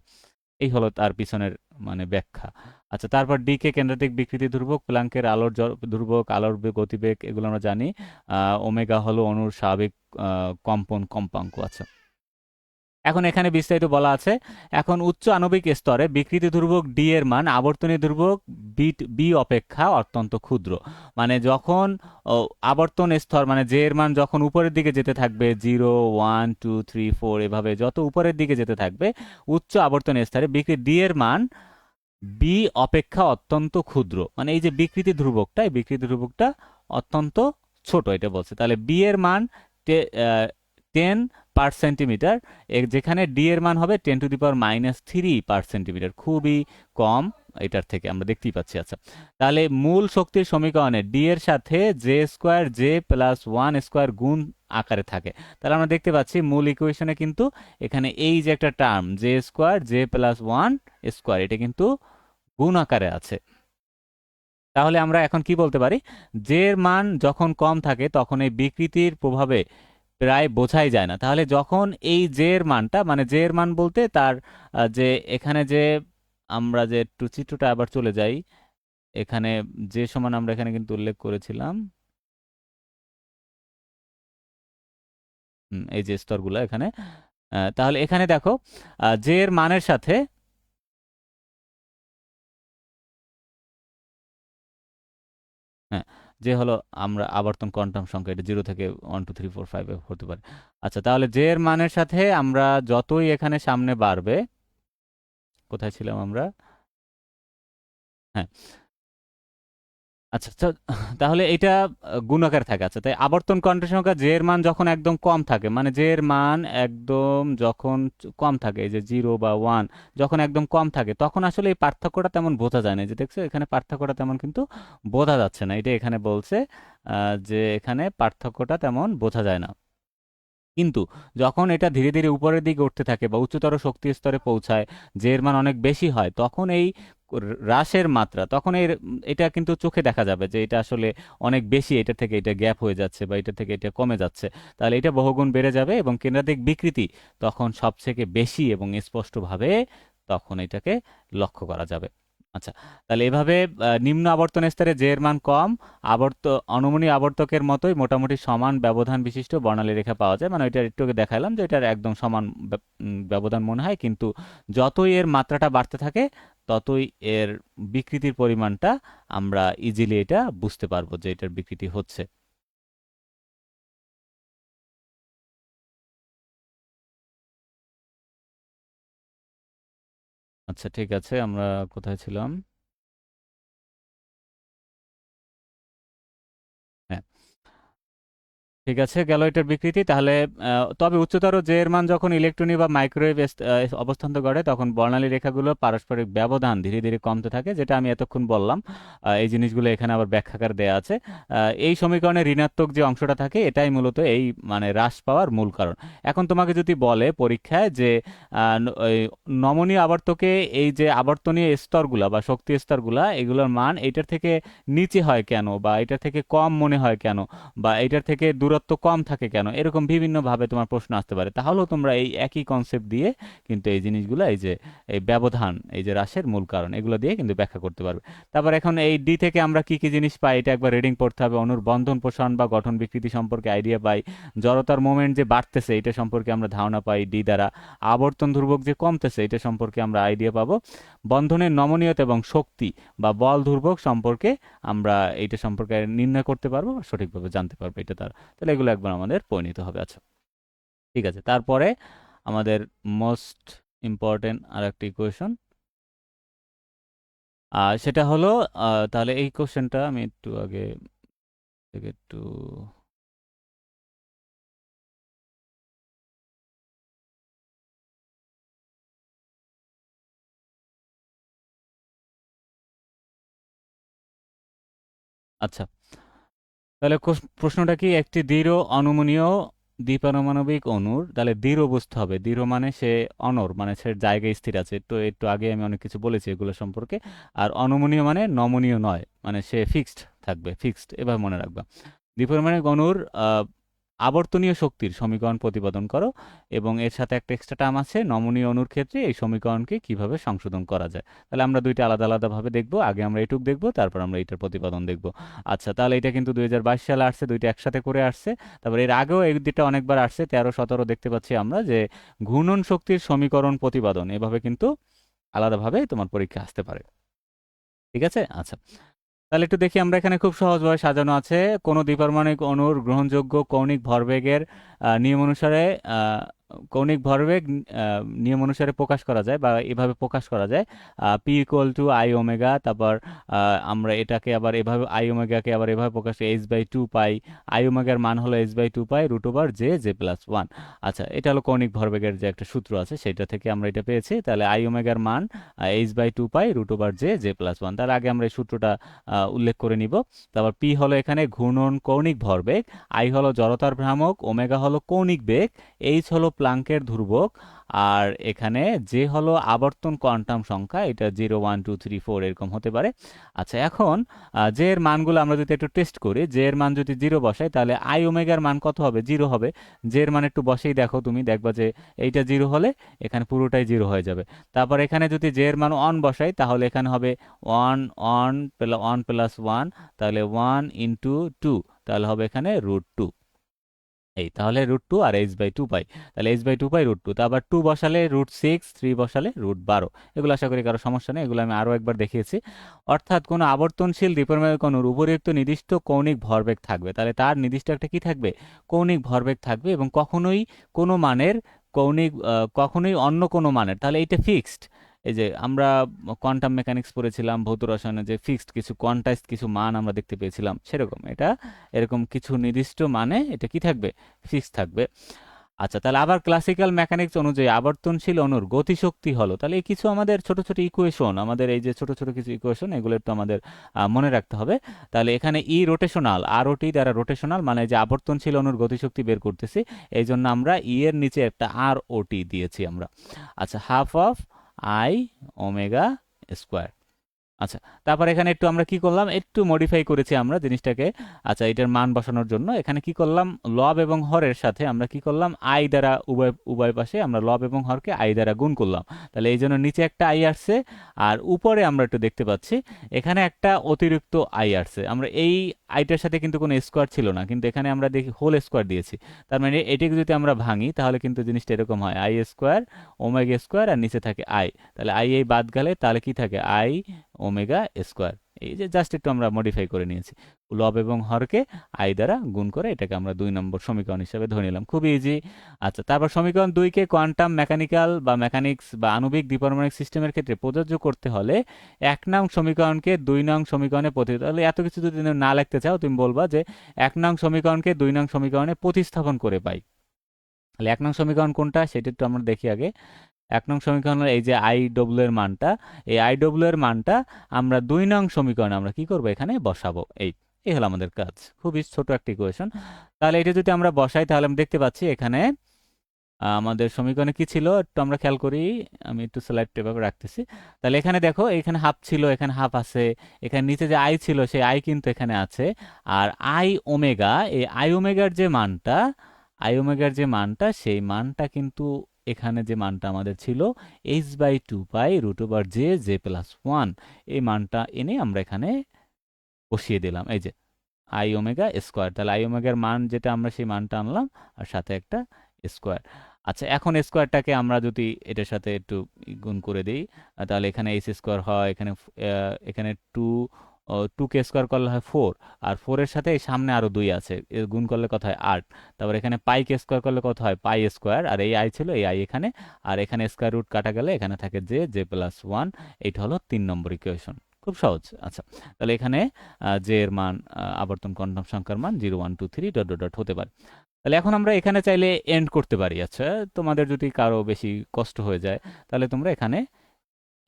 এই হলো তার পিছনের মানে ব্যাখ্যা। আচ্ছা, তারপর ডি কে কেন্দ্রাতিক বিকৃতি ধ্রুবক, প্লাঙ্কের আলোর ধ্রুবক, আলোর গতিবেগ, এগুলো আমরা জানি। ওমেগা হলো অণুর স্বাভাবিক কম্পন কম্পাঙ্ক। আচ্ছা, এখন এখানে বিস্তারিত বলা আছে, এখন উচ্চ আণবিক স্তরে বিকৃতি ধ্রুবক ডি এর মান আবর্তনী ধ্রুবক বি অপেক্ষা অত্যন্ত ক্ষুদ্র। মানে যখন আবর্তন স্তর মানে জে এর মান যখন উপরের দিকে যেতে থাকবে, 0 1 2 3 4 এভাবে যত উপরের দিকে যেতে থাকবে, উচ্চ আবর্তন স্তরে বিকৃতি ডি এর মান বি অপেক্ষা অত্যন্ত ক্ষুদ্র। মানে এই যে বিকৃতি ধ্রুবকটা, এই বিকৃতি ধ্রুবকটা অত্যন্ত ছোট, এটা বলছে। তাহলে বি এর মান 10 পার সেন্টিমিটার, যেখানে ডি এর মান হবে 10⁻³ খুবই কম এটার থেকে, আমরা দেখতেই পাচ্ছি। আচ্ছা, তাহলে মূল শক্তির সমীকরণে ডি এর সাথে J square J plus 1 square গুণ আকারে থাকে। তাহলে আমরা দেখতে পাচ্ছি মূল ইকুয়েশনে কিন্তু এখানে এই যে একটা term J square J plus one square, এটা কিন্তু গুণ আকারে আছে। তাহলে আমরা এখন কি বলতে পারি, জে এর মান যখন কম থাকে তখন এই বিকৃতির প্রভাবে প্রায় বোঝাই যায় না। তাহলে যখন এই জে এর মানটা, মানে জে এর মান বলতে তার যে এখানে যে আমরা যে একটু চিত্রটা আবার চলে যাই, এখানে যে সমান আমরা এখানে কিন্তু উল্লেখ করেছিলাম, এই যে স্তরগুলো এখানে, তাহলে এখানে দেখো জে এর মানের সাথে, হ্যাঁ, যে হলো আমরা আবর্তন কোয়ান্টাম সংখ্যা, এটা 0 থেকে 1 2 3 4 5 হতে পারে। আচ্ছা, তাহলে জে এর মানের সাথে আমরা যতই এখানে সামনে বাড়বে, কোথায় ছিলাম আমরা, হ্যাঁ, আচ্ছা, তাহলে এটা গুণাকার থাকে। আচ্ছা, তাই আবর্তন কোয়ান্টাম সংখ্যা জে এর মান যখন একদম কম থাকে, মানে জে এর মান একদম যখন কম থাকে, এই যে 0 বা 1 যখন একদম কম থাকে, তখন আসলে এই পার্থক্যটা তেমন বোঝা যায় না। এই যে দেখছো এখানে পার্থক্যটা তেমন কিন্তু বোঝা যাচ্ছে না, এটা এখানে বলছে যে এখানে পার্থক্যটা তেমন বোঝা যায় না। কিন্তু যখন এটা ধীরে ধীরে উপরের দিকে উঠতে থাকে বা উচ্চতর শক্তি স্তরে পৌঁছায়, যে এর মান অনেক বেশি হয়, তখন এই হ্রাসের মাত্রা, তখন এটা কিন্তু চোখে দেখা যাবে যে এটা আসলে অনেক বেশি, এটা থেকে এটা গ্যাপ হয়ে যাচ্ছে বা এটা থেকে এটা কমে যাচ্ছে। তাহলে এটা বহুগুণ বেড়ে যাবে এবং কেন্দ্রাতিক বিকৃতি তখন সবথেকে বেশি এবং স্পষ্টভাবে তখন এটাকে লক্ষ্য করা যাবে। আচ্ছা, তাহলে এভাবে নিম্ন আবর্তন স্তরে যে এর মান কম, অনুমনি আবর্তকের মতোই মোটামুটি সমান ব্যবধান বিশিষ্ট বর্ণালী রেখা পাওয়া যায়। মানে এটা একটু আগে দেখালাম যে এটার একদম সমান ব্যবধান মনে হয়, কিন্তু যতই এর মাত্রাটা বাড়তে থাকে ততই এর বিকৃতির পরিমাণটা আমরা ইজিলি এটা বুঝতে পারবো যে এটার বিকৃতি হচ্ছে। আচ্ছা, ঠিক আছে, আমরা কোথায় ছিলাম, হ্যাঁ, ঠিক আছে, গেল এটার বিকৃতি। তাহলে তবে উচ্চতর জে এর মান যখন ইলেকট্রনিক বা মাইক্রোওয়েভ অবস্থান করে, তখন বর্ণালী রেখাগুলোর পারস্পরিক ব্যবধান ধীরে ধীরে কমতে থাকে, যেটা আমি এতক্ষণ বললাম। এই জিনিসগুলো এখানে আবার ব্যাখ্যাকার দেয়া আছে। এই সমীকরণে ঋণাত্মক যে অংশটা থাকে, এটাই মূলত এই মানে হ্রাস পাওয়ার মূল কারণ। এখন তোমাকে যদি বলে পরীক্ষায় যে ওই নমনীয় আবর্তকে এই যে আবর্তনীয় স্তরগুলা বা শক্তি স্তরগুলা, এগুলোর মান এইটার থেকে নিচে হয় কেন, বা এটার থেকে কম মনে হয় কেন, বা এটার থেকে দূরত্ব কম থাকে কেন, এরকম বিভিন্নভাবে তোমার প্রশ্ন আসতে পারে। তাহলেও তোমরা এই একই কনসেপ্ট দিয়ে কিন্তু এই জিনিসগুলো, এই যে এই ব্যবধান, এই যে হ্রাসের মূল কারণ, এগুলো দিয়ে কিন্তু ব্যাখ্যা করতে পারবে। তারপর এখন এই ডি থেকে আমরা কি কি জিনিস পাই, এটা একবার রিডিং পড়তে হবে। অনুর বন্ধন পোষণ বা গঠন বিকৃতি সম্পর্কে আইডিয়া পাই। জড়তার মোমেন্ট যে বাড়তেছে, এটা সম্পর্কে আমরা ধারণা পাই ডি দ্বারা। আবর্তন ধ্রুবক যে কমতেছে, এটা সম্পর্কে আমরা আইডিয়া পাবো। বন্ধনের নমনীয়তা এবং শক্তি বা বল ধ্রুবক সম্পর্কে আমরা এইটা সম্পর্কে নির্ণয় করতে পারবো, সঠিকভাবে জানতে পারবো এটা তার। তাহলে এগুলো একবার আমাদের পরিণত হবে। আচ্ছা, ঠিক আছে, তারপরে আমাদের মোস্ট ইম্পর্টেন্ট আর একটা ইকুয়েশন, সেটা হলো তাহলে এই কোশ্চেনটা আমি একটু আগে থেকে একটু, আচ্ছা, তাহলে প্রশ্নটা কি, একটি দৃঢ় অনুমনীয় দ্বিপারমাণবিক অণুর, তাহলে দৃঢ় বুঝতে হবে, দৃঢ় মানে সে অনড়, মানে সে জায়গায় স্থির আছে। তো একটু আগে আমি অনেক কিছু বলেছি এগুলো সম্পর্কে। আর অনমনীয় মানে নমনীয় নয়, মানে সে ফিক্সড থাকবে, ফিক্সড, এভাবে মনে রাখবা। দ্বিপারমাণবিক অণুর আবর্তনীয় শক্তির সমীকরণ প্রতিপাদন করো, এবং এর সাথে একটা এক্সট্রা টার্ম আছে, নমনীয় অণুর ক্ষেত্রে এই সমীকরণকে কিভাবে সংশোধন করা যায়। তাহলে আমরা দুইটা আলাদা আলাদাভাবে দেখবো, আগে আমরা এটুক দেখবো, তারপর আমরা এটার প্রতিপাদন দেখবো। আচ্ছা, তাহলে এটা কিন্তু 2022 সালে আসছে, দুইটা একসাথে করে আসছে। তারপর এর আগেও এই দুইটা অনেকবার আসছে, 13 17 দেখতে পাচ্ছি আমরা যে ঘূর্ণন শক্তির সমীকরণ প্রতিপাদন, এভাবে কিন্তু আলাদাভাবে তোমার পরীক্ষা আসতে পারে। ঠিক আছে, আচ্ছা, তাহলে একটু দেখি আমরা, এখানে খুব সহজভাবে সাজানো আছে। কোনো দ্বিপারমাণবিক অণুর গ্রহণযোগ্য কৌণিক ভরবেগের নিয়ম অনুসারে কৌণিক ভরবেগ নিয়ম অনুসারে প্রকাশ করা যায় বা এভাবে প্রকাশ করা যায়, P equal to I omega, তারপর আমরা এটাকে আবার এভাবে আই ওমেগাকে আবার এভাবে প্রকাশ করি h/2 পাই, আই ওমেগার মান হলো h/2 pi root over J J plus one. আচ্ছা, এটা হলো কৌণিক ভরবেগের যে একটা সূত্র আছে সেটা থেকে আমরা এটা পেয়েছি। তাহলে আই ওমেগার মান h/2 pi root over J J plus one. তার আগে আমরা এই সূত্রটা উল্লেখ করে নিব। তারপর পি হলো এখানে ঘূর্ণন কৌণিক ভরবেগ, আই হলো জড়তার ভ্রামক, ওমেগা হলো কৌণিক বেগ, এইচ হলো প্লাঙ্কের ধ্রুবক, আর এখানে যে হলো আবর্তন কোয়ান্টাম সংখ্যা, এটা 0 1 2 3 4 এরকম হতে পারে। আচ্ছা, এখন জে এর মানগুলো আমরা যদি একটু টেস্ট করি, জে এর মান যদি 0 বসাই তাহলে আই ওমেগার মান কত হবে? 0 হবে। জে এর মান একটু বসেই দেখো, তুমি দেখবা যে এইটা 0 হলে এখানে পুরোটাই 0 হয়ে যাবে। তারপর এখানে যদি জে এর মান 1 বসাই তাহলে এখানে হবে 1 প্লাস 1, তাহলে 1 × 2, তাহলে হবে এখানে √2। এই তাহলে √2 আর h/2 পাই, তাহলে h/2 পাই √2, তারপর 2 বসালে √6, 3 বসালে √12। এগুলো আশা করি কারো সমস্যা নেই, এগুলো আমি আরও একবার দেখিয়েছি। অর্থাৎ কোনো আবর্তনশীল দ্বিপরিমাণিক অণুর উপরিউক্ত নির্দিষ্ট কৌণিক ভরবেগ থাকবে, তাহলে তার নির্দিষ্ট একটা কি থাকবে? কৌণিক ভরবেগ থাকবে, এবং কখনোই কোনো মানের কখনোই অন্য কোনো মানের, তাহলে এইটা ফিক্সড। এই যে আমরা কোয়ান্টাম মেকানিক্স পড়েছিলাম, ভৌত রসায়নে, যে ফিক্সড কিছু কোয়ান্টাইজড কিছু মান আমরা দেখতে পেয়েছিলাম, সেরকম এটা এরকম কিছু নির্দিষ্ট মানে এটা কি থাকবে? ফিক্সড থাকবে। আচ্ছা, তাহলে আবার ক্লাসিক্যাল মেকানিক্স অনুযায়ী আবর্তনশীল অণুর গতিশক্তি হলো, তাহলে এই কিছু আমাদের ছোট ছোট ইকুয়েশন, আমাদের এই যে ছোট ছোট কিছু ইকুয়েশন, এগুলো একটু আমাদের মনে রাখতে হবে। তাহলে এখানে ই রোটেশনাল, আর ও টি দ্বারা রোটেশনাল, মানে যে আবর্তনশীল অণুর গতিশক্তি বের করতেছি, এই জন্য আমরা ই এর নিচে একটা আর ও টি দিয়েছি আমরা। আচ্ছা, half of I omega square. আচ্ছা, তারপর এখানে একটু আমরা কি করলাম, একটু মডিফাই করেছি আমরা জিনিসটাকে। আচ্ছা, এটার মান বসানোর জন্য এখানে কি করলাম, লব এবং হরের সাথে আমরা কি করলাম, আই দ্বারা উভয় উভয় পাশে আমরা লব এবং হরকে আই দ্বারা গুণ করলাম। তাহলে এই জন্য নিচে একটা আই আসছে, আর উপরে আমরা একটু দেখতে পাচ্ছি এখানে একটা অতিরিক্ত আই আসছে। আমরা এই আইটার সাথে কিন্তু কোনো স্কোয়ার ছিল না, কিন্তু এখানে আমরা দেখি হোল স্কোয়ার দিয়েছি। তার মানে এটিকে যদি আমরা ভাঙি তাহলে কিন্তু জিনিসটা এরকম হয়, আই স্কোয়ার ওমেগা স্কোয়ার, আর নিচে থাকে আই। তাহলে আই এই বাদ গেলে তাহলে কি থাকে, আই ওমেগা স্কোয়ার। এই যে জাস্ট একটু আমরা মডিফাই করে নিয়েছি, লব এবং হরকে আই দ্বারা গুণ করে এটাকে আমরা 2 নম্বর সমীকরণ হিসেবে ধরে নিলাম, খুবই ইজি। আচ্ছা, তারপর সমীকরণ 2কে কোয়ান্টাম মেকানিক্যাল বা মেকানিক্স বা আণবিক দ্বিপারমাণবিক সিস্টেমের ক্ষেত্রে প্রযোজ্য করতে হলে 1 নং সমীকরণকে 2 নং সমীকরণে তাহলে এত কিছু যদি না লিখতে চাও তুমি বলবা যে 1 নং সমীকরণকে 2 নং সমীকরণে প্রতিস্থাপন করে পাই। তাহলে 1 নং সমীকরণ কোনটা সেটা একটু আমরা দেখি আগে। 1 নং সমীকরণের এই যে আই ডব্লিউ এর মানটা, এই আই ডব্লিউ এর মানটা আমরা 2 নং সমীকরণে আমরা কি করব, এখানে বসাবো। এই হলো আমাদের কাজ, খুবই ছোট একটা ইকুয়েশন। তাহলে এটা যদি আমরা বসাই তাহলে আমরা দেখতে পাচ্ছি এখানে আমাদের সমীকরণে কি ছিল একটু আমরা খেয়াল করি, আমি একটু স্লাইড টেপাকে রাখতেছি। তাহলে এখানে দেখো, এখানে হাফ ছিল, এখানে হাফ আছে, এখানে নিচে যে আই ছিল সেই আই কিন্তু এখানে আছে, আর আই ওমেগা, এই আই ওমেগার যে মানটা, সেই মানটা কিন্তু এখানে যে মানটা আমাদের ছিল h/2 pi root over J J plus one, এই মানটা এনে আমরা এখানে বসিয়ে দিলাম, এই যে আই ওমেগা স্কোয়ার। তাহলে আই ওমেগার মান যেটা আমরা সেই মানটা আনলাম, আর সাথে একটা স্কোয়ার। আচ্ছা, এখন স্কোয়ারটাকে আমরা যদি এটার সাথে একটু গুণ করে দিই, তাহলে এখানে এইচ স্কোয়ার হয়, এখানে 2কে স্কোয়ার করলে হয় 4, আর 4-এর সাথে এই সামনে আরো 2 আছে, এর গুণ করলে কত হয় 8। তারপর এখানে পাইকে স্কোয়ার করলে কত হয়, পাই স্কোয়ার, আর এই আই ছিল, এই আই এখানে, আর এখানে স্কোয়ার রুট কাটা গেলে এখানে থাকে জে জে প্লাস ওয়ান। এইটা হলো 3 নম্বর ইকুয়েশন, খুব সহজ। আচ্ছা, তাহলে এখানে জে এর মান, আবর্তন কোয়ান্টাম সংখ্যার মান 0 1 2 3 ডট ডট ডট হতে পারে। তাহলে এখন আমরা এখানে চাইলে এন্ড করতে পারি। আচ্ছা, তোমাদের যদি কারো বেশি কষ্ট হয়ে যায় তাহলে তোমরা এখানে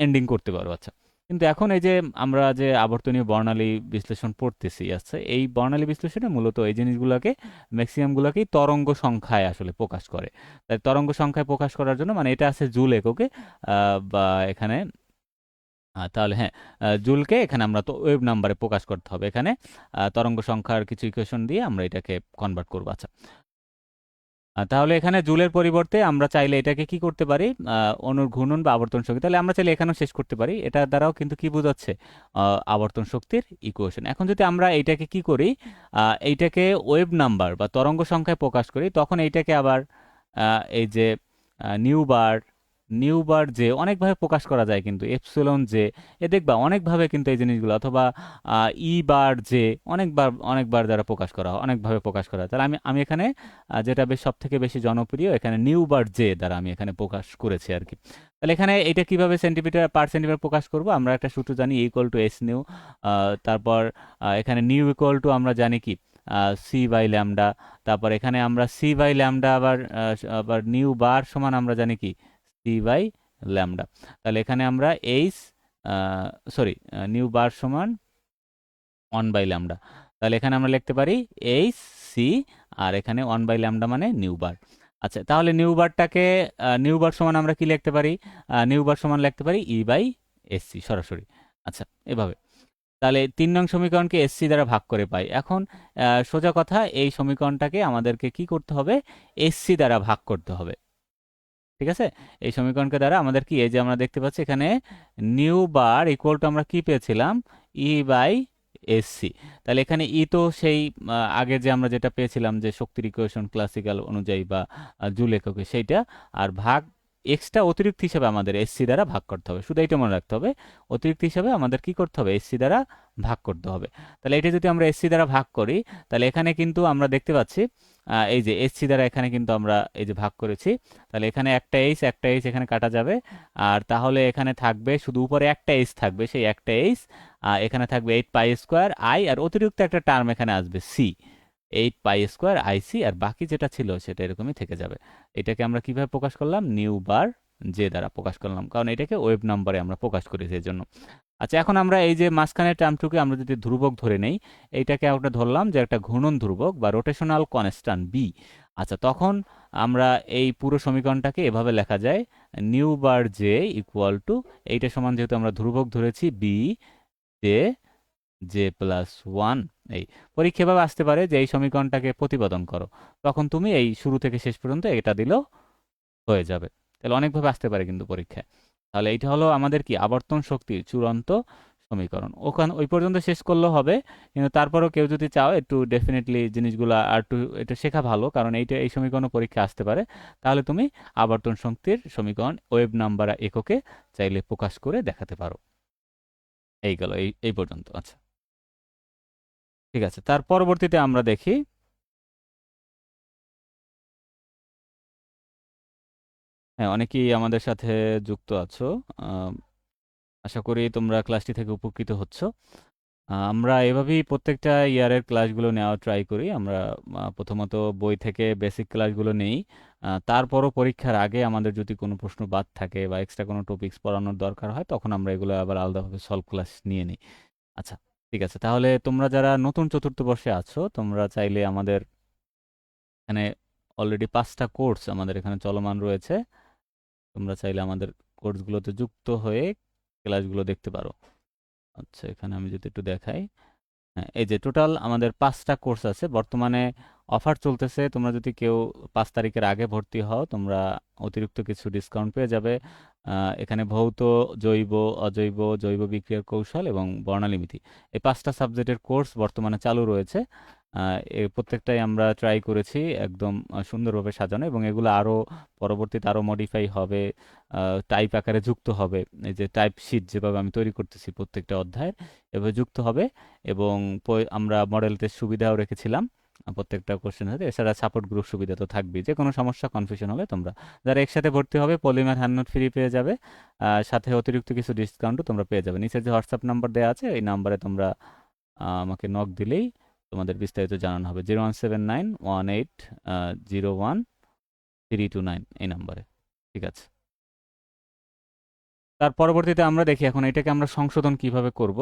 এন্ডিং করতে পারো। আচ্ছা, কিন্তু এখন এই যে আমরা যে আবর্তনীয় বর্ণালী বিশ্লেষণ পড়তেছি, আচ্ছা এই বর্ণালী বিশ্লেষণে মূলত এই জিনিসগুলোকে ম্যাক্সিমামগুলোকেই তরঙ্গ সংখ্যায় আসলে প্রকাশ করে। তাই তরঙ্গ সংখ্যায় প্রকাশ করার জন্য, মানে এটা আছে জুল এককে, বা এখানে তাহলে হ্যাঁ, জুলকে এখানে আমরা তো ওয়েভ নাম্বারে প্রকাশ করতে হবে, এখানে তরঙ্গ সংখ্যার কিছু ইকুয়েশন দিয়ে আমরা এটাকে কনভার্ট করবো। আচ্ছা, তাহলে এখানে জুলের পরিবর্তে আমরা চাইলে এটাকে কি করতে পারি, অণুর ঘূর্ণন বা আবর্তন শক্তি, তাহলে আমরা চাইলে এখানেও শেষ করতে পারি। এটার দ্বারাও কিন্তু কি বোঝাচ্ছে, আবর্তন শক্তির ইকুয়েশন। এখন যদি আমরা এইটাকে কি করি, এইটাকে ওয়েভ নাম্বার বা তরঙ্গ সংখ্যায় প্রকাশ করি, তখন এইটাকে আবার এই যে নিউ বার নিউবার জে অনেকভাবে প্রকাশ করা যায়, কিন্তু এপসিলন জে এ দেখবা অনেকভাবে কিন্তু এই জিনিসগুলো, অথবা ই বার জে অনেকবার দ্বারা প্রকাশ করা হয়, অনেকভাবে প্রকাশ করা হয়। তাহলে আমি আমি এখানে যেটা বেশ সব থেকে বেশি জনপ্রিয়, এখানে নিউবার জে দ্বারা আমি এখানে প্রকাশ করেছি আর কি। তাহলে এখানে এটা কিভাবে সেন্টিমিটার পার সেন্টিমিটার প্রকাশ করব, আমরা একটা সূত্র জানি ইকুয়াল টু এস নিউ, তারপর এখানে নিউ ইকুয়াল টু আমরা জানি কি সি বাই ল্যামডা, তারপর এখানে আমরা সি বাই ল্যামডা আবার নিউ বার সমান আমরা জানি কি সি বাই ল্যামডা। তাহলে এখানে আমরা এইচ সরি নিউ বার সমান 1/λ। তাহলে এখানে আমরা লিখতে পারি এইচ সি, আর এখানে 1/λ মানে নিউ বার। আচ্ছা, তাহলে নিউ বারটাকে নিউ বার সমান আমরা কি লিখতে পারি, নিউ বার সমান লিখতে পারি ই বাই এস সি সরাসরি। আচ্ছা, এভাবে। তাহলে 3 নং সমীকরণকে এসসি দ্বারা ভাগ করে পাই। এখন সোজা কথা, এই সমীকরণটাকে আমাদেরকে কি করতে হবে, এসসি দ্বারা ভাগ করতে হবে। ঠিক আছে, এই সমীকরণকে দ্বারা আমাদের কি, এই যে আমরা দেখতে পাচ্ছি এখানে নিউ বার ইকুয়াল টু আমরা কি পেয়েছিলাম, ই বাই এসসি। তাহলে এখানে ই তো সেই আগে যে আমরা যেটা পেয়েছিলাম যে শক্তির ইকুয়েশন ক্লাসিক্যাল অনুযায়ী বা জুল এককে সেইটা, আর ভাগ এক্সট্রা অতিরিক্ত হিসাবে আমাদের এসসি দ্বারা ভাগ করতে হবে। শুধু এটা মনে রাখতে হবে, অতিরিক্ত হিসাবে আমাদের কি করতে হবে, এসসি দ্বারা ভাগ করতে হবে। তাহলে এটা যদি আমরা এসসি দ্বারা ভাগ করি, তাহলে এখানে কিন্তু আমরা দেখতে পাচ্ছি এই যে এসসি দ্বারা এখানে কিন্তু আমরা এই যে ভাগ করেছি, তাহলে এখানে একটা এইচ এখানে কাটা যাবে, আর তাহলে এখানে থাকবে শুধু উপরে একটা এইচ থাকবে, সেই একটা এইচ এখানে থাকবে 8 পাই স্কোয়ার আই, আর অতিরিক্ত একটা টার্ম এখানে আসবে C, 8 pi square I C, আর বাকি যেটা ছিল সেটা এরকমই থেকে যাবে। এটাকে আমরা কিভাবে প্রকাশ করলাম, নিউ বার জে দ্বারা প্রকাশ করলাম, কারণ এটাকে ওয়েভ নাম্বারে আমরা প্রকাশ করেছি এই জন্য। আচ্ছা, এখন আমরা এই যে মাঝখানের টার্মটুকু আমরা যদি ধ্রুবক ধরে নেই, এইটাকে আমরা ধরলাম যে একটা ঘূর্ণন ধ্রুবক বা রোটেশনাল কনস্ট্যান্ট বি। আচ্ছা, তখন আমরা এই পুরো সমীকরণটাকে এভাবে লেখা যায়, nu bar J equal to, এইটা সমান যেহেতু আমরা ধ্রুবক ধরেছি B J J plus one. এই পরীক্ষা এভাবে আসতে পারে যে এই সমীকরণটাকে প্রতিপাদন করো, তখন তুমি এই শুরু থেকে শেষ পর্যন্ত এটা দিলেও হয়ে যাবে। তাহলে অনেকভাবে আসতে পারে কিন্তু পরীক্ষায়। তাহলে এইটা হলো আমাদের কি আবর্তন শক্তির চূড়ান্ত সমীকরণ। ওই পর্যন্ত শেষ করলেও হবে, কিন্তু তারপরও কেউ যদি চাও একটু ডেফিনেটলি জিনিসগুলো আর একটু এটা শেখা ভালো, কারণ এই সমীকরণ পরীক্ষা আসতে পারে। তাহলে তুমি আবর্তন শক্তির সমীকরণ ওয়েভ নাম্বার এককে চাইলে প্রকাশ করে দেখাতে পারো। এই গেল এই এই পর্যন্ত। আচ্ছা, ঠিক আছে, তার পরবর্তীতে আমরা দেখি হ্যাঁ, অনেকেই আমাদের সাথে যুক্ত আছো। আশা করি তোমরা ক্লাসটি থেকে উপকৃত হচ্ছ। আমরা এভাবেই প্রত্যেকটা ইয়ারের ক্লাসগুলো নেওয়ার ট্রাই করি। আমরা প্রথমত বই থেকে বেসিক ক্লাসগুলো নেই, তারপরও পরীক্ষার আগে আমাদের যদি কোনো প্রশ্ন বাদ থাকে বা এক্সট্রা কোনো টপিকস পড়ানোর দরকার হয়, তখন আমরা এগুলো আবার আলাদাভাবে সলভ ক্লাস নিয়ে নিই। আচ্ছা, ঠিক আছে, তাহলে তোমরা যারা নতুন চতুর্থ বর্ষে আছো, তোমরা চাইলে আমাদের এখানে অলরেডি 5টা কোর্স আমাদের এখানে চলমান রয়েছে। তোমরা চাইলে আমাদের কোর্সগুলোতে যুক্ত হয়ে ক্লাসগুলো দেখতে পারো। আচ্ছা, এখানে আমি যদি একটু দেখাই, হ্যাঁ, এই যে টোটাল আমাদের 5টা কোর্স আছে বর্তমানে। অফার চলতেছে, তোমরা যদি কেউ 5 তারিখের আগে ভর্তি হও, তোমরা অতিরিক্ত কিছু ডিসকাউন্ট পেয়ে যাবে। এখানে ভৌত, জৈব, অজৈব, জৈব বিক্রিয়ার কৌশল এবং বর্ণালিমিতি, এই 5টা সাবজেক্টের কোর্স বর্তমানে চালু রয়েছে। এই প্রত্যেকটাই আমরা ট্রাই করেছি একদম সুন্দরভাবে সাজানো, এবং এগুলো আরও পরবর্তীতে আরও মডিফাই হবে, টাইপ আকারে যুক্ত হবে। এই যে টাইপ শিট যেভাবে আমি তৈরি করতেছি প্রত্যেকটা অধ্যায়ের, এভাবে যুক্ত হবে। এবং আমরা মডেল টেস্ট সুবিধাও রেখেছিলাম প্রত্যেকটা কোশ্চেন সাথে। এছাড়া সাপোর্ট গ্রুপ সুবিধা তো থাকবেই, যে কোনো সমস্যা কনফিউশন হলে তোমরা যারা একসাথে ভর্তি হবে পলিমার হ্যান্ড নোট ফ্রি পেয়ে যাবে, সাথে অতিরিক্ত কিছু ডিসকাউন্টও তোমরা পেয়ে যাবে। নিচে যে হোয়াটসঅ্যাপ নাম্বার দেওয়া আছে, এই নাম্বারে তোমরা আমাকে নক দিলেই তোমাদের বিস্তারিত জানানো হবে, 01791801 329 এই নাম্বারে। ঠিক আছে, তার পরবর্তীতে আমরা দেখি এখন এটাকে আমরা সংশোধন কিভাবে করব।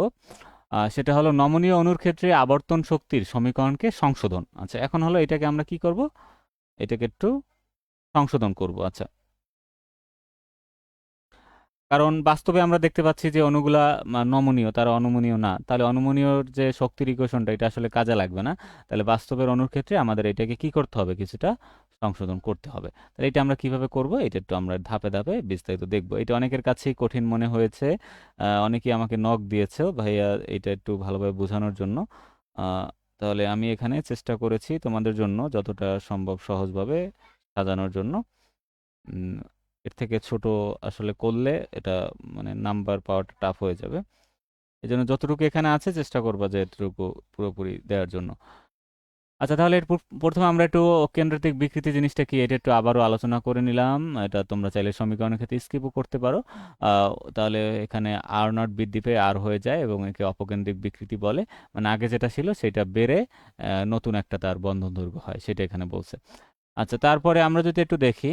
সেটা হলো নমনীয় অণুর ক্ষেত্রে আবর্তন শক্তির সমীকরণকে সংশোধন। আচ্ছা, এখন হলো এটাকে আমরা কি করব, এটাকে একটু সংশোধন করব। আচ্ছা, কারণ বাস্তবে আমরা দেখতে পাচ্ছি যে অণুগুলা নমনীয়, তারা অনমনীয় না। তাহলে অনমনীয়র যে শক্তির ইকুয়েশনটা, এটা আসলে কাজে লাগবে না। তাহলে বাস্তবের অণুর ক্ষেত্রে আমাদের এটাকে কি করতে হবে, কিছুটা সংশোধন করতে হবে। তাহলে এটা আমরা কিভাবে করব, এটা একটু আমরা ধাপে ধাপে বিস্তারিত দেখব। এটা অনেকের কাছেই কঠিন মনে হয়েছে, অনেকেই আমাকে নক দিয়েছে ভাইয়া এটা একটু ভালোভাবে বোঝানোর জন্য। আহ, তাহলে আমি এখানে চেষ্টা করেছি তোমাদের জন্য যতটা সম্ভব সহজভাবে সাজানোর জন্য। এর থেকে ছোট আসলে করলে এটা মানে নাম্বার পাওয়াটা টাফ হয়ে যাবে। এজন্য যতটুকু এখানে আছে চেষ্টা করবা যে এতটুকু পুরোপুরি দেওয়ার জন্য। আচ্ছা, তাহলে প্রথমে আমরা একটু কেন্দ্রাতিক বিকৃতি জিনিসটা কি এটা একটু আবারও আলোচনা করে নিলাম। এটা তোমরা চাইলে সমীকরণের ক্ষেত্রে স্কিপও করতে পারো। তাহলে এখানে আর নট বৃদ্ধি পেয়ে আর হয়ে যায় এবং একে অপকেন্দ্রিক বিকৃতি বলে। মানে আগে যেটা ছিল সেটা বেড়ে নতুন একটা তার বন্ধন দৈর্ঘ্য হয়, সেটা এখানে বলছে। আচ্ছা, তারপরে আমরা যদি একটু দেখি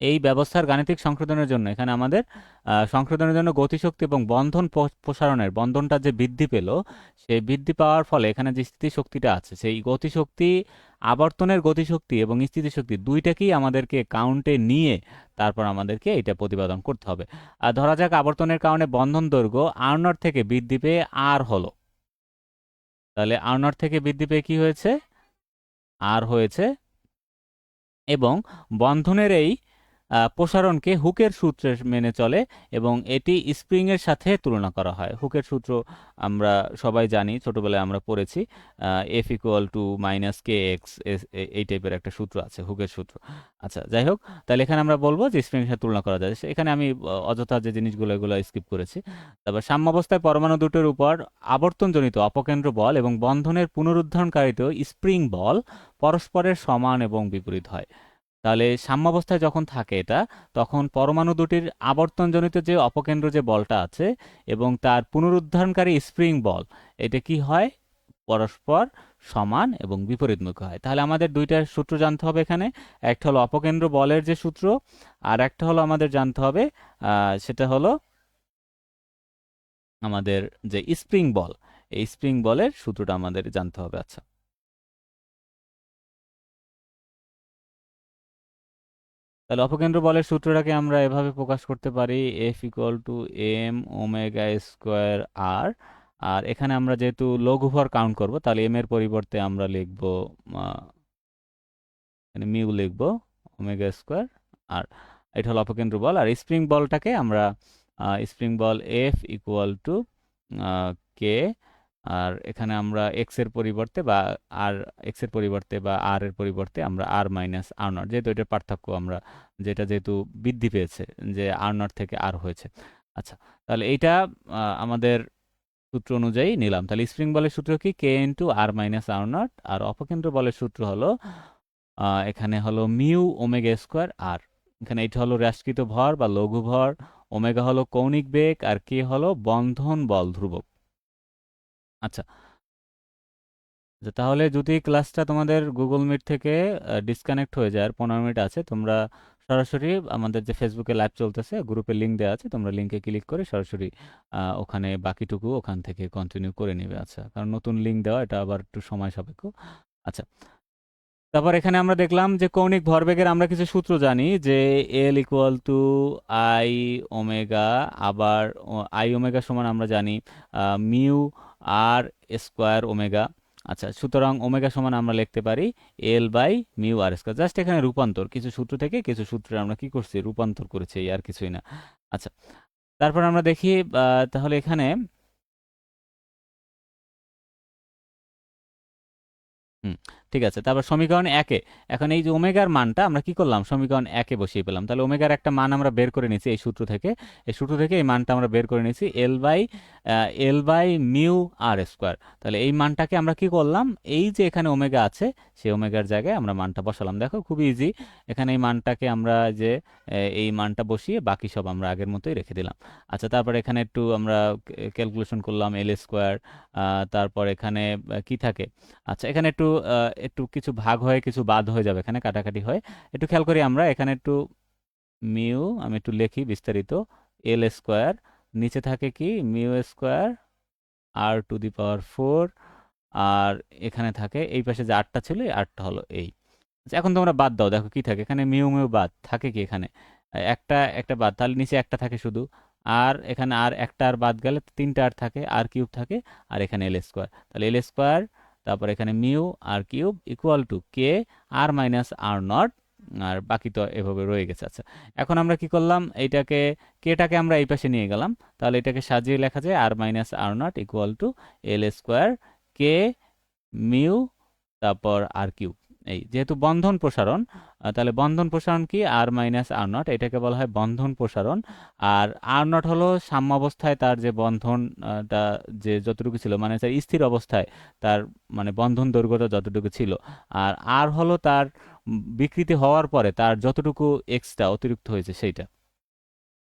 এই ব্যবস্থার গাণিতিক সংশোধনের জন্য এখানে আমাদের সংশোধনের জন্য গতিশক্তি এবং বন্ধন প্রসারণের বন্ধনটা যে বৃদ্ধি পেল, সেই বৃদ্ধি পাওয়ার ফলে এখানে যে স্থিতিশক্তিটা আছে সেই গতিশক্তি, আবর্তনের গতিশক্তি এবং স্থিতিশক্তি দুইটাকেই আমাদেরকে কাউন্টে নিয়ে তারপর আমাদেরকে এটা প্রতিপাদন করতে হবে। আর ধরা যাক আবর্তনের কারণে বন্ধন দৈর্ঘ্য আর নট থেকে বৃদ্ধি পেয়ে আর হলো, তাহলে আর নট থেকে বৃদ্ধি পেয়ে কি হয়েছে, আর হয়েছে। এবং বন্ধনের এই প্রসারণকে হুকের সূত্রে মেনে চলে এবং এটি স্প্রিংয়ের সাথে তুলনা করা হয়। হুকের সূত্র আমরা সবাই জানি, ছোটবেলায় আমরা পড়েছি, এফ ইকুয়াল টু মাইনাস কে এক্স, এই টাইপের একটা সূত্র আছে হুকের সূত্র। আচ্ছা, যাই হোক, তাহলে এখানে আমরা বলবো যে স্প্রিংয়ের সাথে তুলনা করা যায়। এখানে আমি অযথা যে জিনিসগুলো এগুলো স্কিপ করেছি। তারপর সাম্যাবস্থায় পরমাণু দুটোর উপর আবর্তনজনিত অপকেন্দ্র বল এবং বন্ধনের পুনরুদ্ধারণকারীতে স্প্রিং বল পরস্পরের সমান এবং বিপরীত হয়। তাহলে সাম্যাবস্থায় যখন থাকে এটা, তখন পরমাণু দুটির আবর্তনজনিত যে অপকেন্দ্র যে বলটা আছে এবং তার পুনরুদ্ধারণকারী স্প্রিং বল, এটা কি হয়, পরস্পর সমান এবং বিপরীতমুখী হয়। তাহলে আমাদের দুইটা সূত্র জানতে হবে এখানে। একটা হলো অপকেন্দ্র বলের যে সূত্র, আর একটা হলো আমাদের জানতে হবে সেটা হলো আমাদের যে স্প্রিং বল, এই স্প্রিং বলের সূত্রটা আমাদের জানতে হবে। আচ্ছা, তাহলে অপকেন্দ্র বলের সূত্রটাকে আমরা এভাবে প্রকাশ করতে পারি, F equal to M omega square R. আর এখানে আমরা যেহেতু লঘুভর কাউন্ট করব, তাহলে এম এর পরিবর্তে আমরা লিখব এখানে মিউ লিখব ওমেগা স্কোয়ার আর। এটা হলো অপকেন্দ্র বল। আর স্প্রিং বলটাকে আমরা স্প্রিং বল এফ ইকুয়াল টু কে, আর এখানে আমরা এক্স এর পরিবর্তে বা আর এক্স এর পরিবর্তে বা আর এর পরিবর্তে আমরা আর মাইনাস আর নট, যেহেতু এটার পার্থক্য আমরা যেটা যেহেতু বৃদ্ধি পেয়েছে যে আর নট থেকে আর হয়েছে। আচ্ছা, তাহলে এইটা আমাদের সূত্র অনুযায়ী নিলাম। তাহলে স্প্রিং বলের সূত্র কি, কে ইন্টু আর মাইনাস আর নট। আর অপকেন্দ্র বলের সূত্র হলো এখানে হলো মিউ ওমেগা স্কোয়ার আর। এখানে এটা হলো হ্রাসকৃত ভর বা লঘু ভর, ওমেগা হলো কৌণিক বেগ, আর কে হলো বন্ধন বল ধ্রুবক। আচ্ছা, তাহলে যদি ক্লাসটা তোমাদের গুগল মিট থেকে ডিসকানেক্ট হয়ে যায়, আর 15 মিনিট আছে, তোমরা সরাসরি আমাদের যে ফেসবুকে লাইভ চলতেছে গ্রুপে লিঙ্ক দেওয়া আছে, তোমরা লিঙ্কে ক্লিক করে সরাসরি ওখানে বাকিটুকু ওখান থেকে কন্টিনিউ করে নেবে। আচ্ছা, কারণ নতুন লিঙ্ক দেওয়া এটা আবার একটু সময় সাপেক্ষ। আচ্ছা, তারপর এখানে আমরা দেখলাম যে কৌণিক ভরবেগের আমরা কিছু সূত্র জানি, যে এল ইকুয়াল টু আই ওমেগা, আবার আই ওমেগা সমান আমরা জানি মিউ আর স্কোয়ার ওমেগা। আচ্ছা, সুতরাং ওমেগা সমান আমরা লিখতে পারি L by mu R square. Just এখানে রূপান্তর, কিছু সূত্র থেকে কিছু সূত্রে আমরা কি করছি, রূপান্তর করেছি, এই আর কিছুই না। আচ্ছা, তারপর আমরা দেখি তাহলে এখানে হুম, ঠিক আছে। তারপর সমীকরণ একে, এখন এই যে ওমেগার মানটা আমরা কি করলাম, সমীকরণ একে বসিয়ে পেলাম। তাহলে ওমেগার একটা মান আমরা বের করে নিয়েছি এই সূত্র থেকে, এই সূত্র থেকে এই মানটা আমরা বের করে নিয়েছি L by mu R square. তাহলে এই মানটাকে আমরা কি করলাম, এই যে এখানে ওমেগা আছে সেই ওমেগার জায়গায় আমরা মানটা বসালাম। দেখো খুবই ইজি, এখানে এই মানটাকে আমরা যে এই মানটা বসিয়ে বাকি সব আমরা আগের মতোই রেখে দিলাম। আচ্ছা, তারপর এখানে একটু আমরা ক্যালকুলেশন করলাম এল স্কোয়ার। তারপর এখানে কি থাকে, আচ্ছা এখানে একটু একটু কিছু ভাগ হয়ে কিছু বাদ হয়ে যাবে, এখানে কাটাকাটি হয়, একটু খেয়াল করি আমরা। এখানে একটু মিউ আমি একটু লিখি বিস্তারিত, এল স্কোয়ার, নিচে থাকে কি mu square R to the power 4, আর এখানে থাকে এই পাশে যে আটটা ছিল এই আটটা হলো এই। আচ্ছা, এখন তোমরা বাদ দাও, দেখো কি থাকে এখানে, মিউ মিউ বাদ থাকে কি এখানে একটা একটা বাদ, তাহলে নিচে একটা থাকে শুধু। আর এখানে আর একটা আর বাদ গেলে তিনটা আর থাকে, আর কিউব থাকে, আর এখানে এল স্কোয়ার। তাহলে এল স্কোয়ার, তারপর এখানে mu R cube equal to K R minus R nought, আর বাকি তো এভাবে রয়ে গেছে। আচ্ছা, এখন আমরা কি করলাম, এইটাকে কেটাকে আমরা এই পাশে নিয়ে গেলাম, তাহলে এটাকে সাজিয়ে লেখা যায় R minus R nought equal to L square K mu তারপর আর কিউব। এই যেহেতু বন্ধন প্রসারণ, তাহলে বন্ধন প্রসারণ কি আর মাইনাস আর নট, এটাকে বলা হয় বন্ধন প্রসারণ। আর আর নট হলো সাম্যাবস্থায় তার যে বন্ধনটা যে যতটুকু ছিল, মানে তার স্থির অবস্থায় তার মানে বন্ধন দৈর্ঘ্যটা যতটুকু ছিল। আর আর হলো তার বিকৃতি হওয়ার পরে তার যতটুকু এক্সট্রা অতিরিক্ত হয়েছে সেইটা।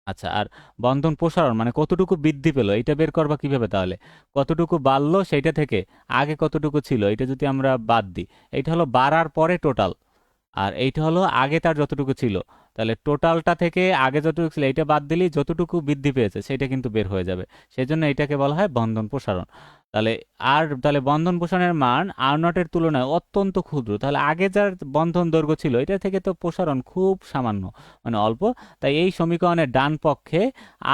আচ্ছা, আর বন্ধন প্রসারণ মানে কতটুকু বৃদ্ধি পেল, এটা বের করবা কিভাবে? তাহলে কতটুকু বাড়লো সেইটা থেকে আগে কতটুকু ছিল এটা যদি আমরা বাদ দিই, এইটা হলো বাড়ার পরে টোটাল, আর এইটা হলো আগে তার যতটুকু ছিল। তাহলে টোটালটা থেকে আগে যতটুকু ছিল এইটা বাদ দিলেই যতটুকু বৃদ্ধি পেয়েছে সেটা কিন্তু বের হয়ে যাবে। সেই জন্য এটাকে বলা হয় বন্ধন প্রসারণ। তাহলে তাহলে বন্ধন প্রসারণের মান আর নটের তুলনায় অত্যন্ত ক্ষুদ্র। তাহলে আগে যার বন্ধন দৈর্ঘ্য ছিল এটা থেকে তো প্রসারণ খুব সামান্য, মানে অল্প। তাই এই সমীকরণের ডান পক্ষে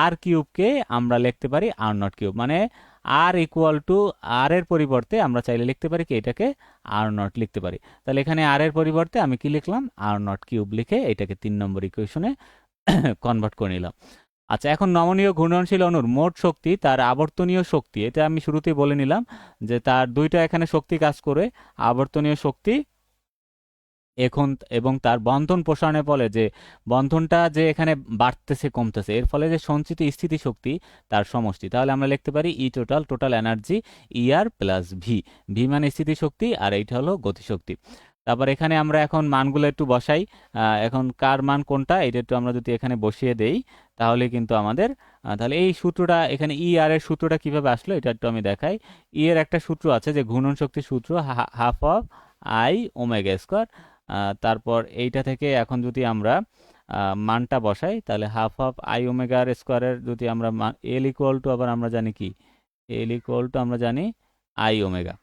আর কিউবকে আমরা লিখতে পারি আর নট কিউব, মানে আর ইকুয়াল টু আর এর পরিবর্তে আমরা চাইলে লিখতে পারি কি এটাকে আর নট লিখতে পারি। তাহলে এখানে আর এর পরিবর্তে আমি কি লিখলাম, আর নট কিউব লিখে এটাকে 3 নম্বর ইকুয়েশনে কনভার্ট করে নিলাম। আচ্ছা, এখন নমনীয় ঘূর্ণনশীল অণুর মোট শক্তি তার আবর্তনীয় শক্তি, এটা আমি শুরুতেই বলে নিলাম যে তার দুইটা এখানে শক্তি কাজ করে, আবর্তনীয় শক্তি এখন এবং তার বন্ধন প্রসারণের ফলে যে বন্ধনটা যে এখানে বাড়তেছে কমতেছে, এর ফলে যে সঞ্চিত স্থিতিশক্তি তার সমষ্টি। তাহলে আমরা লিখতে পারি E total, total energy ER plus V. V মানে স্থিতিশক্তি আর এইটা হলো গতিশক্তি। তারপর এখানে আমরা এখন মানগুলো একটু বসাই। এখন কার মান কোনটা এটা একটু আমরা যদি এখানে বসিয়ে দেই তাহলে কিন্তু আমাদের তাহলে এই সূত্রটা এখানে ই আর এর সূত্রটা কিভাবে আসলো এটা একটু আমি দেখাই। ই এর একটা সূত্র আছে যে ঘূর্ণন শক্তির সূত্র, half of I omega square. তারপর এইটা থেকে এখন যদি আমরা মানটা বসাই তাহলে হাফ অফ আই ওমেগার স্কোয়ারের যদি আমরা এল ইকুয়াল টু আবার আমরা জানি কি, এল ইকুয়াল টু আমরা জানি আই ওমেগা।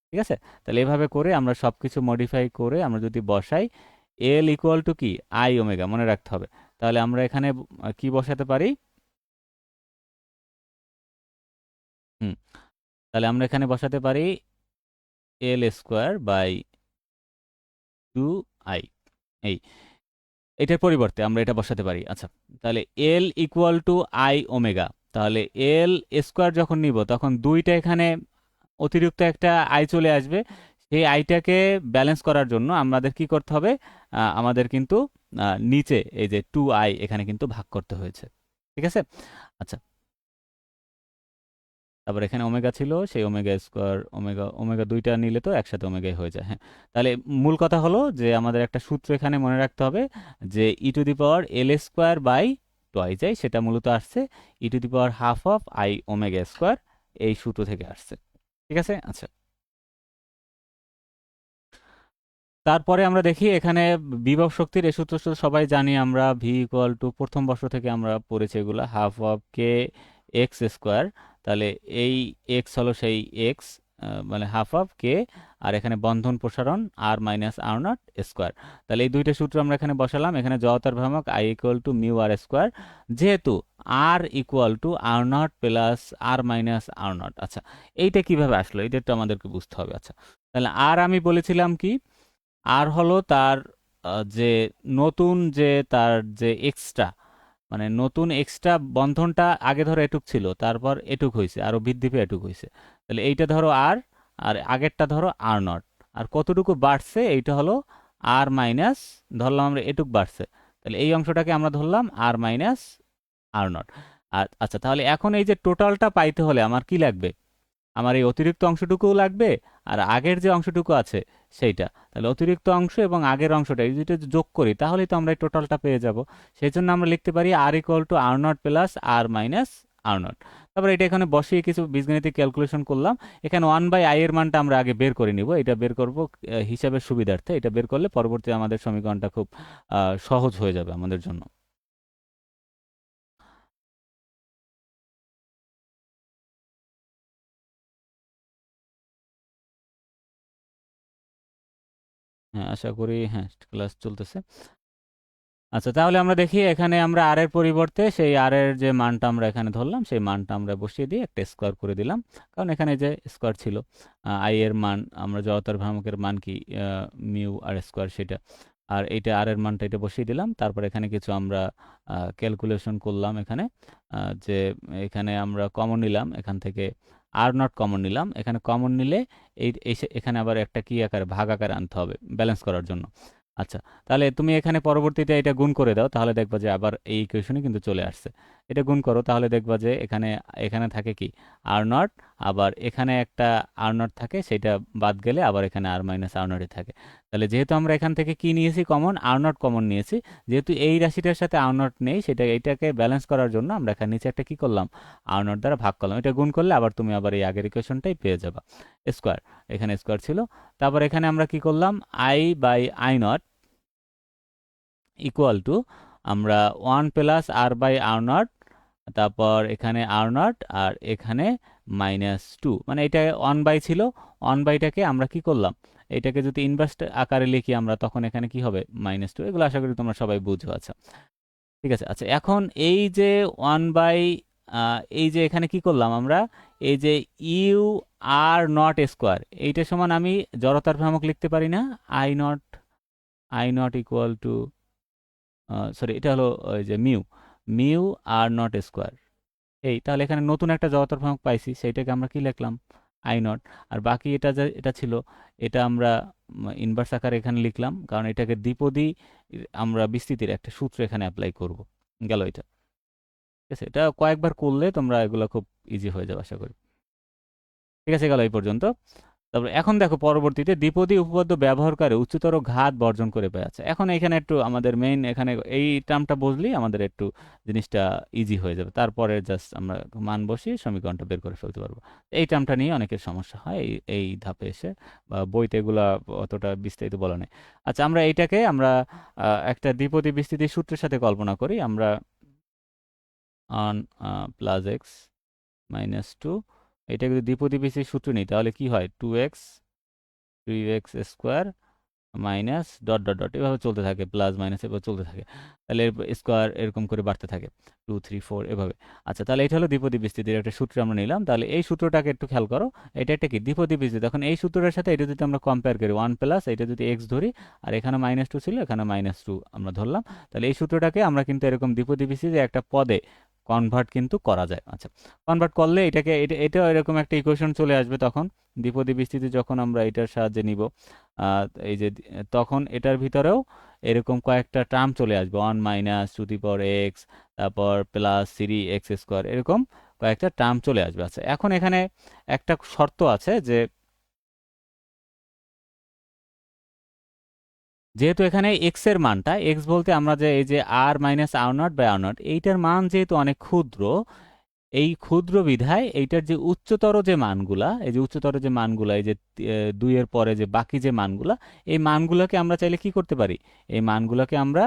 ঠিক আছে, তাহলে এভাবে করে আমরা সব কিছু মডিফাই করে আমরা যদি বসাই এল ইকুয়াল টু কি আই ওমেগা, মনে রাখতে হবে। তাহলে আমরা এখানে কি বসাতে পারি, হুম, তাহলে আমরা এখানে বসাতে পারি এল স্কোয়ার বাই 2 আই, এই এটার পরিবর্তে আমরা এটা বসাতে পারি। আচ্ছা, তাহলে এল ইকুয়াল টু আই ওমেগা, তাহলে এল স্কোয়ার যখন নিব তখন দুইটা এখানে অতিরিক্ত একটা আই চলে আসবে। সেই আইটাকে ব্যালেন্স করার জন্য আমাদের কি করতে হবে, আমাদের কিন্তু নিচে এই যে 2 আই এখানে কিন্তু ভাগ করতে হয়েছে। ঠিক আছে, আচ্ছা, তারপর এখানে ওমেগা ছিল, সেই ওমেগা স্কোয়ার ওমেগা ওমেগা দুইটা নিলে তো একসাথে ওমেগাই হয়ে যায়। হ্যাঁ, তাহলে মূল কথা হলো যে আমাদের একটা সূত্র এখানে মনে রাখতে হবে যে E to the power L square by two I যায়, সেটা মূলত আসছে E to the power half of I omega square, এই সূত্র থেকে আসছে। ঠিক আছে, আচ্ছা, তারপরে আমরা দেখি এখানে বিভব শক্তির এই সূত্র তো সবাই জানি আমরা, ভি ইকুয়াল টু প্রথম বর্ষ থেকে আমরা পড়েছি এগুলো, half of K x square. তাহলে এই এক্স হলো সেই এক্স, মানে হাফ অফ কে, আর এখানে বন্ধন প্রসারণ আর মাইনাস আর নট স্কোয়ার। তাহলে এই দুইটা সূত্র আমরা এখানে বসালাম। এখানে জড়তার ভ্রামক I equal to mu R square, যেহেতু R equal to are not plus R minus R nought. আচ্ছা, এইটা কিভাবে আসলো এটা একটু আমাদেরকে বুঝতে হবে। আচ্ছা, তাহলে আর আমি বলেছিলাম কি, আর হলো তার যে নতুন যে তার যে এক্সট্রা, মানে নতুন এক্সট্রা বন্ধনটা আগে ধরো এটুক ছিল, তারপর এটুক হয়েছে, আরো বৃদ্ধি পেয়ে এটুক হয়েছে। তাহলে এইটা ধরো আর, আর আগেরটা ধরো আর নট, আর কতটুকু বাড়ছে এইটা হলো আর মাইনাস, ধরলাম আমরা এটুক বাড়ছে, তাহলে এই অংশটাকে আমরা ধরলাম আর মাইনাস আর নট। আর আচ্ছা, তাহলে এখন এই যে টোটালটা পাইতে হলে আমার কি লাগবে, আমার এই অতিরিক্ত অংশটুকুও লাগবে আর আগের যে অংশটুকু আছে সেইটা। তাহলে অতিরিক্ত অংশ এবং আগের অংশটা এই দুটো যোগ করি তাহলেই তো আমরা এই টোটালটা পেয়ে যাব। সেই জন্য আমরা লিখতে পারি r equal to are not plus R minus R naught. তারপরে এটা এখানে বসিয়ে কিছু বীজগণিতিক ক্যালকুলেশন করলাম। এখানে 1/i এর মানটা আমরা আগে বের করে নিব, এটা বের করব হিসাবের সুবিধার্থে। এটা বের করলে পরবর্তী আমাদের সমীকরণটা খুব সহজ হয়ে যাবে আমাদের জন্য। হ্যাঁ, আশা করি হ্যাঁ ক্লাস চলতেছে। আচ্ছা, তাহলে আমরা দেখি এখানে আমরা আর এর পরিবর্তে সেই আর এর যে মানটা আমরা এখানে ধরলাম সেই মানটা আমরা বসিয়ে দিয়ে একটা স্কোয়ার করে দিলাম, কারণ এখানে যে স্কোয়ার ছিল। আই এর মান আমরা জড়তার ভ্রামকের মান কি মিউ আর স্কোয়ার সেটা, আর এইটা আর এর মানটা এটা বসিয়ে দিলাম। তারপর এখানে কিছু আমরা ক্যালকুলেশন করলাম এখানে, যে এখানে আমরা কমন নিলাম এখান থেকে আর নট কমন নিলাম, এখানে কমন নিলে এখানে আবার একটা কি আকারে ভাগ আকারে আনতে হবে ব্যালেন্স করার জন্য। আচ্ছা, তাহলে তুমি এখানে পরবর্তীতে এটা গুণ করে দাও, তাহলে দেখবা যে আবার এই ইকুয়েশনে কিন্তু চলে আসছে। এটা গুণ করো, তাহলে দেখবা যে এখানে এখানে থাকে কি আর নট, আবার এখানে একটা আর নট থাকে, সেটা বাদ গেলে আবার এখানে আর মাইনাস আর নটই থাকে। তাহলে যেহেতু আমরা এখান থেকে কি নিয়েছি কমন, আর নট কমন নিয়েছি, যেহেতু এই রাশিটার সাথে আর নট নেই, সেটা এটাকে ব্যালেন্স করার জন্য আমরা এখানে নিচে একটা কি করলাম, আর নট দ্বারা ভাগ করলাম। এটা গুণ করলে আবার তুমি আবার এই আগের ইকুয়েশনটাই পেয়ে যাবা, স্কোয়ার, এখানে স্কোয়ার ছিল। তারপর এখানে আমরা কি করলাম, I by I not equal to আমরা 1 plus R by R not, তারপর এখানে আর নট, আর এখানে -2, মানে এটা 1 বাই ছিল, 1 বাইটাকে আমরা কি করলাম, এটাকে যদি ইনভার্স আকারে লিখি আমরা, তখন এখানে কি হবে -2। এগুলো আশা করি তোমরা সবাই বুঝো। আচ্ছা, ঠিক আছে। আচ্ছা, এখন এই যে 1 বাই এই যে এখানে কি করলাম আমরা, এই যে ইউ আর নট স্কোয়ার, এইটা সমান আমি জড়তার ভ্রামক লিখতে পারি না, I not equal two, sorry এটা হলো ওই যে মিউ আর নট স্কোয়ার। এই তাহলে এখানে নতুন একটা জড়তার ভ্রামক পাইছি, সেইটাকে আমরা কি লিখলাম, আই নট। আর বাকি এটা এটা ছিল, এটা আমরা ইনভার্স আকারে এখানে লিখলাম, কারণ এটাকে দ্বিপদী আমরা বিস্তৃতির একটা সূত্র এখানে অ্যাপ্লাই করব। গেল এটা, ঠিক আছে। এটা কয়েকবার করলে তোমরা এগুলো খুব ইজি হয়ে যাবে আশা করি। ঠিক আছে, গেল এই পর্যন্ত। তারপর এখন দেখো পরবর্তীতে দ্বিপদী উপপাদ্য ব্যবহার করে উচ্চতর ঘাত বর্জন করে পেয়েছে। এখন এখানে একটু আমাদের মেইন এখানে এই টার্মটা বুঝলেই আমাদের একটু জিনিসটা ইজি হয়ে যাবে, তারপরে জাস্ট আমরা মান বসিয়ে সমীকরণটা বের করে ফেলতে পারবো। এই টার্মটা নিয়ে অনেকের সমস্যা হয় এই ধাপে এসে, বা বইতে এগুলা অতটা বিস্তারিত বলা নেই। আচ্ছা, আমরা এইটাকে আমরা একটা দ্বিপদী বিস্তৃতির সূত্রের সাথে কল্পনা করি। আমরা অন প্লাস এক্স মাইনাস টু, এটা যদি দ্বিপদী বিস্তৃতির সূত্র নিই, তাহলে কি হয়, 3x square minus dot dot dot, এভাবে চলতে থাকে, প্লাস মাইনাস এভাবে চলতে থাকে। তাহলে স্কোয়ার এরকম করে বাড়তে থাকে, 2 3 4 এভাবে। আচ্ছা, তাহলে এটা হলো দ্বিপদী বিস্তৃতির একটা সূত্র আমরা নিলাম। তাহলে এই সূত্রটাকে একটু খেয়াল করো, এটা একটা কি দ্বিপদী বিস্তৃতি। এখন এই সূত্রটার সাথে এটা যদি আমরা কম্পেয়ার করি, 1 প্লাস এটা যদি এক্স ধরি, আর এখানে -2 ছিল, এখানে -2 আমরা ধরলাম, তাহলে এই সূত্রটাকে আমরা কিন্তু এরকম দ্বিপদী বিস্তৃতি একটা পদে কনভার্ট কিন্তু করা যায়। আচ্ছা, কনভার্ট করলে এটাকে এটাও এরকম একটা ইকুয়েশন চলে আসবে তখন, দ্বিপদী বিস্তৃতি যখন আমরা এটার সাহায্যে নিব, এই যে তখন এটার ভিতরেও এরকম কয়েকটা টার্ম চলে আসবে, 1 minus two the power x, তারপর প্লাস 3x স্কোয়ার, এরকম কয়েকটা টার্ম চলে আসবে। আচ্ছা, এখন এখানে একটা শর্ত আছে যে যেহেতু এখানে এক্স এর মানটা, এক্স বলতে আমরা যে এই যে r minus R naught by R naught, এইটার মান যেহেতু অনেক ক্ষুদ্র, এই ক্ষুদ্র বিধায় এইটার যে উচ্চতর যে মানগুলা, এই যে উচ্চতর যে মানগুলা, এই যে 2 এর পরে যে বাকি যে মানগুলা, এই মানগুলোকে আমরা চাইলে কি করতে পারি, এই মানগুলোকে আমরা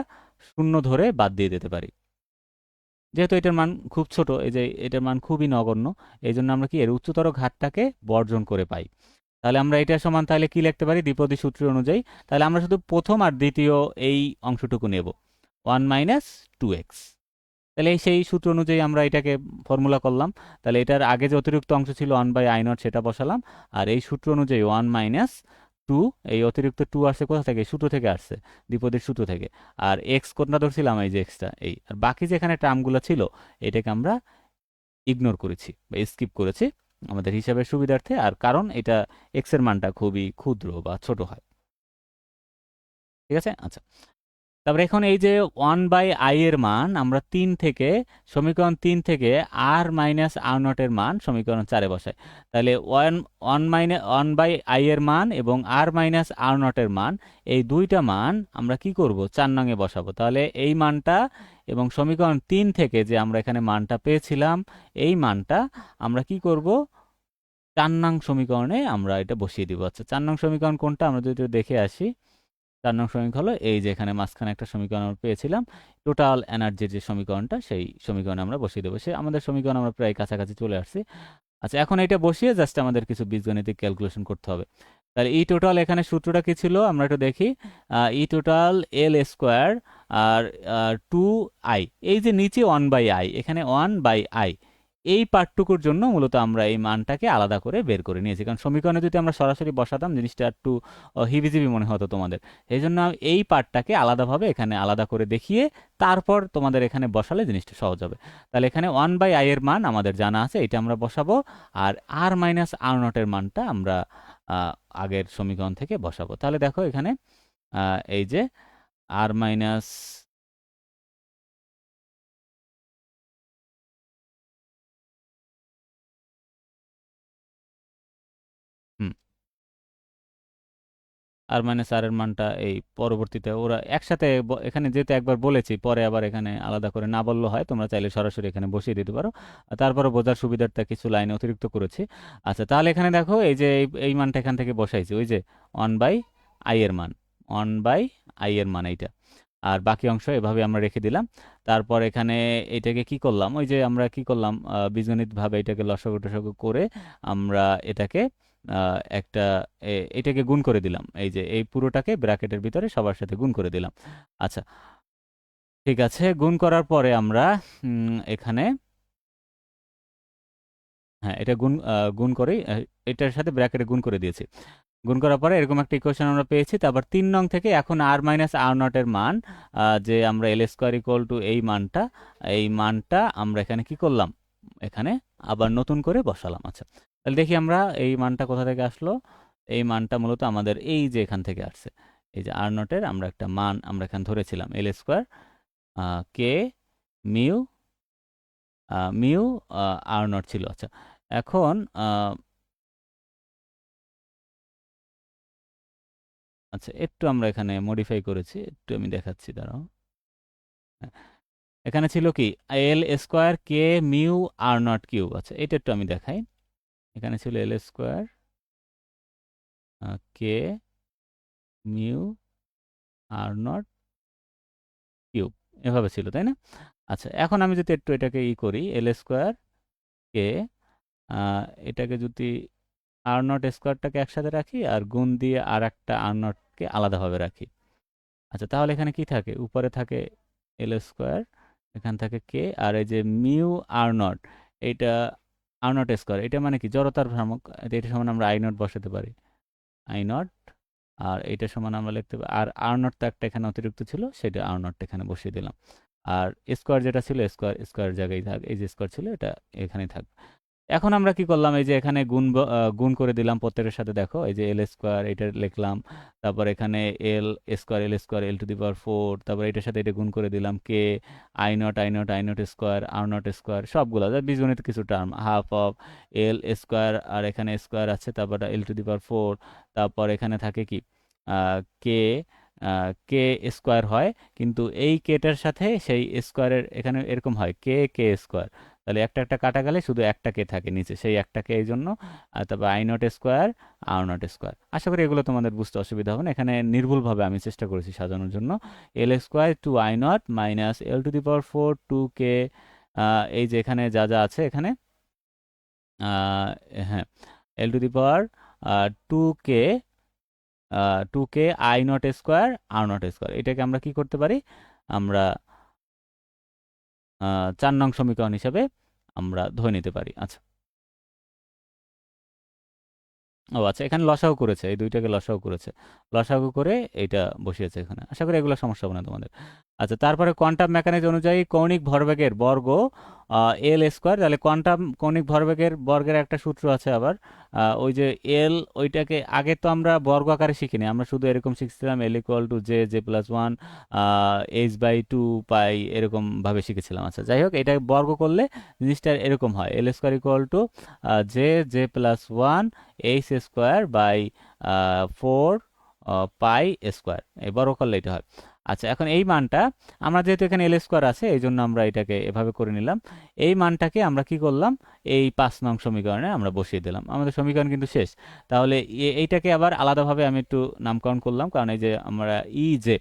শূন্য ধরে বাদ দিয়ে দিতে পারি। যেহেতু এটার মান খুব ছোট, এই যে এটার মান খুবই নগণ্য, এই জন্য আমরা কি এর উচ্চতর ঘাতটাকে বর্জন করে পাই। তাহলে আমরা এটা সমান তাহলে কি লিখতে পারি দ্বিপদী সূত্র অনুযায়ী, তাহলে আমরা শুধু প্রথম আর দ্বিতীয় এই অংশটুকু নেব, 1 মাইনাস 2x। তাহলে সেই সূত্র অনুযায়ী আমরা এটাকে ফর্মুলা করলাম। তাহলে এটার আগে যে অতিরিক্ত অংশ ছিল 1 বাই আই নট, সেটা বসালাম, আর এই সূত্র অনুযায়ী 1 মাইনাস 2, এই অতিরিক্ত 2 আসছে কোথা থেকে, সূত্র থেকে আসছে, দ্বিপদীর সূত্র থেকে। আর এক্স কোনটা ধরছিলাম, এই যে এক্সটা, এই আর বাকি যেখানে টার্মগুলো ছিল এটাকে আমরা ইগনোর করেছি বা স্কিপ করেছি আমাদের হিসাবের সুবিধার্থে, আর কারণ এটা এক্স এর মানটা খুবই ক্ষুদ্র বা ছোট হয়। ঠিক আছে। আচ্ছা, তারপরে এখন এই যে 1 বাই আই এর মান আমরা সমীকরণ 3 থেকে আর মাইনাস আর নট এর মান সমীকরণ 4-এ বসাই। তাহলে 1 বাই আই এর মান এবং আর মাইনাস আর নট এর মান, এই দুইটা মান আমরা কি করব, 4 নং-এ বসাবো। তাহলে এই মানটা এবং সমীকরণ 3 থেকে যে আমরা এখানে মানটা পেয়েছিলাম, এই মানটা আমরা কি করব, 4 নং সমীকরণে আমরা এটা বসিয়ে দিব। আচ্ছা, 4 নং সমীকরণ কোনটা আমরা যদি দেখে আসি, 4 নং সমীকরণ হলো এই যে এখানে মাঝখানে একটা সমীকরণ আমরা পেয়েছিলাম, টোটাল এনার্জির যে সমীকরণটা, সেই সমীকরণে আমরা বসিয়ে দেবো। সে আমাদের সমীকরণ আমরা প্রায় কাছাকাছি চলে আসছি। আচ্ছা, এখন এটা বসিয়ে জাস্ট আমাদের কিছু বীজগণিতিক ক্যালকুলেশন করতে হবে। তাহলে ই টোটাল, এখানে সূত্রটা কি ছিল আমরা একটু দেখি, ই টোটাল এল স্কোয়ার আর 2 আই, এই যে নিচে 1 বাই আই, এখানে 1 বাই আই, এই পার্টটুকুর জন্য মূলত আমরা এই মানটাকে আলাদা করে বের করে নিয়েছি, কারণ সমীকরণে যদি আমরা সরাসরি বসাতাম জিনিসটা একটু হিবিজিবি মনে হতো তোমাদের। এই জন্য এই পার্টটাকে আলাদাভাবে এখানে আলাদা করে দেখিয়ে তারপর তোমাদের এখানে বসালে জিনিসটা সহজ হবে। তাহলে এখানে 1/i এর মান আমাদের জানা আছে, এটা আমরা বসাবো। আর r মাইনাস r নটের মানটা আমরা আহ, আগের সমীকরণ থেকে বসাবো। তাহলে দেখো এখানে এই যে r মাইনাস আর মাইনাস আর এর মানটা এই পরবর্তীতে ওরা একসাথে এখানে যেহেতু একবার বলেছি, পরে আবার এখানে আলাদা করে না বললে হয়, তোমরা চাইলে সরাসরি এখানে বসিয়ে দিতে পারো। আর তারপরে বোঝার সুবিধার্থে কিছু লাইন অতিরিক্ত করেছি। আচ্ছা, তাহলে এখানে দেখো এই যে এই মানটা এখান থেকে বসাইছি, ওই যে 1/i এর মান, 1/i এর মান এইটা। আর বাকি অংশ এভাবে আমরা রেখে দিলাম। তারপর এখানে এটাকে কি করলাম, ওই যে আমরা কি করলাম, বীজগণিতভাবে এটাকে লসাগু টসাগু করে আমরা এটাকে একটা এটাকে গুণ করে দিলাম, এই যে এই পুরোটাকে ব্র্যাকেটের ভিতরে সবার সাথে গুণ করে দিলাম। আচ্ছা, ঠিক আছে, গুণ করার পরে আমরা এখানে হ্যাঁ এটা গুণ করেই এটার সাথে ব্র্যাকেটে গুণ করে দিয়েছি। গুণ করার পরে এরকম একটা ইকুয়েশন আমরা পেয়েছি। তারপর 3 নং থেকে এখন r মাইনাস r নটের মান, যে আমরা এল স্কোয়ার ইকুয়াল টু এই মানটা আমরা এখানে কি করলাম, এখানে আবার নতুন করে বসালাম। আচ্ছা, তাহলে দেখি আমরা এই মানটা কোথা থেকে আসলো। এই মানটা মূলত আমাদের এই যে এখান থেকে আসছে, এই যে r নটের আমরা একটা মান আমরা এখানে ধরেছিলাম এল স্কোয়ার কে মিউ মিউ r নট ছিল। আচ্ছা, এখন আচ্ছা একটু আমরা এখানে মডিফাই করেছি, একটু আমি দেখাচ্ছি, দাঁড়াও। হ্যাঁ, এখানে ছিল কি এল স্কোয়ার কে মিউ আর নট কিউব। আচ্ছা, এটা একটু আমি দেখাই। এখানে ছিল এল স্কোয়ার কে মিউ আর নট কিউব, এভাবে ছিল, তাই না? আচ্ছা, এখন আমি যদি একটু এটাকে করি, এল স্কোয়ার কে এটাকে যদি আর নট স্কোয়ারটাকে একসাথে রাখি আর গুণ দিয়ে আর একটা আর নটকে আলাদাভাবে রাখি। আচ্ছা, তাহলে এখানে কি থাকে, উপরে থাকে এল স্কোয়ার, এখান থেকে কে, আর এই যে মিউ আর নট, এইটা আর নট স্কোয়ার, এটা মানে কি জড়তার ভ্রামক, এটা সমান আমরা আই নট বসাতে পারি, আই নট। আর এইটা সমান আমরা লিখতে পারি, আর আর নট তো একটা এখানে অতিরিক্ত ছিল, সেটা আর নট এখানে বসিয়ে দিলাম। আর স্কোয়ার যেটা ছিল স্কোয়ার স্কোয়ার জায়গায় থাক, এই যে স্কোয়ার ছিল এটা এখানেই থাকবে। এখন আমরা কি করলাম, এই যে এখানে গুণ করে দিলাম প্রত্যেকের সাথে। দেখো এই যে এল স্কোয়ার এটা লিখলাম, তারপর এখানে এল square L to the power 4, তারপর এটার সাথে এটা গুণ করে দিলাম k I naught square r naught square, সবগুলো বীজগণিত কিছু term, half of L square, আর এখানে স্কোয়ার আছে, তারপর এল টু দি পাওয়ার 4, তারপর এখানে থাকে কি কে কে স্কোয়ার হয়, কিন্তু এই কেটার সাথে সেই স্কোয়ারের এখানে এরকম হয় কে কে স্কোয়ার, তাহলে একটা একটা কাটা গেলে শুধু একটা কে থাকে নিচে, সেই একটা কে এই জন্য। আর তারপর I naught square r naught square. আশা করি এগুলো তোমাদের বুঝতে অসুবিধা হবে না, এখানে নির্ভুলভাবে আমি চেষ্টা করেছি সাজানোর জন্য। L square two I naught minus L to the power 4 two k, এই যে এখানে যা যা আছে এখানে, হ্যাঁ, L to the power two k I naught square r naught square, এটাকে আমরা কি করতে পারি, আমরা 4 নং সমীকরণ হিসাবে আমরা ধরে নিতে পারি। আচ্ছা, ও আচ্ছা, এখানে লসাগু করেছে, এই দুইটাকে লসাগু করেছে, লসাগু করে এইটা বসিয়েছে এখানে। আশা করি এগুলো সমস্যা হবে না তোমাদের। আচ্ছা, তারপরে কোয়ান্টাম মেকানিক্স অনুযায়ী কৌণিক ভরবেগের বর্গ এল স্কোয়ার। তাহলে কৌণিক ভরবেগের বর্গের একটা সূত্র আছে আবার, ওই যে এল, ওইটাকে আগে তো আমরা বর্গ আকারে শিখিনি, আমরা শুধু এরকম শিখছিলাম L equal to J J plus one h/2 pi, এরকম ভাবে শিখেছিলাম। আচ্ছা, যাই হোক, এটা বর্গ করলে জিনিসটা এরকম হয়, L square equal to J J plus one h square by 4 pi square, এই বড় করলে এটা হয়। আচ্ছা, এখন এই মানটা আমরা যেহেতু এখানে এল স্কোয়ার আছে এই জন্য আমরা এটাকে এভাবে করে নিলাম। এই মানটাকে আমরা কি করলাম, এই 5 নং সমীকরণে আমরা বসিয়ে দিলাম, আমাদের সমীকরণ কিন্তু শেষ। তাহলে এইটাকে আবার আলাদাভাবে আমি একটু নামকরণ করলাম, কারণ এই যে আমরা যে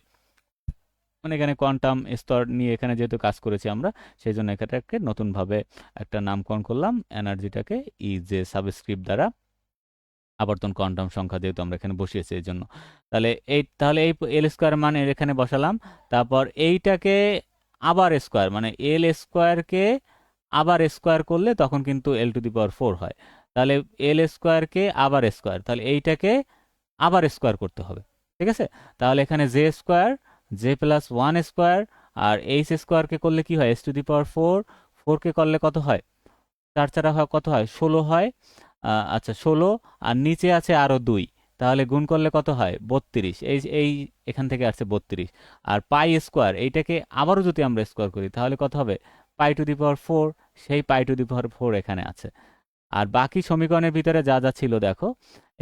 মানে এখানে কোয়ান্টাম স্তর নিয়ে এখানে যেহেতু কাজ করেছি আমরা, সেই জন্য এটাকে নতুনভাবে একটা নামকরণ করলাম, এনার্জিটাকে যে সাবস্ক্রিপ্ট দ্বারা আবর্তন কোয়ান্টাম সংখ্যা যেহেতু আমরা এখানে বসিয়েছি এই জন্য। তাহলে এই এল স্কোয়ার মান এর এখানে বসালাম, তারপর এইটাকে আবার স্কোয়ার, মানে এল স্কোয়ারকে আবার স্কোয়ার করলে তখন কিন্তু এল টু দি পাওয়ার 4 হয়। তাহলে এল স্কোয়ারকে আবার স্কোয়ার, তাহলে এইটাকে আবার স্কোয়ার করতে হবে। ঠিক আছে, তাহলে এখানে J square, J plus 1 square, আর এইচ স্কোয়ারকে করলে কি হয়, এস টু দি পাওয়ার 4, 4কে করলে কত হয়, 4 4 হয় কত হয়, 16 হয়। আচ্ছা 16, আর নিচে আছে আরো 2, তাহলে গুণ করলে কত হয়, 32। এই এখান থেকে আসছে 32। আর পাই স্কোয়ার এইটাকে আবারও যদি আমরা স্কোয়ার করি তাহলে কত হবে, পাই টু দি পাওয়ার 4, সেই পাই টু দি পাওয়ার 4 এখানে আছে। আর বাকি সমীকরণের ভিতরে যা যা ছিল দেখো,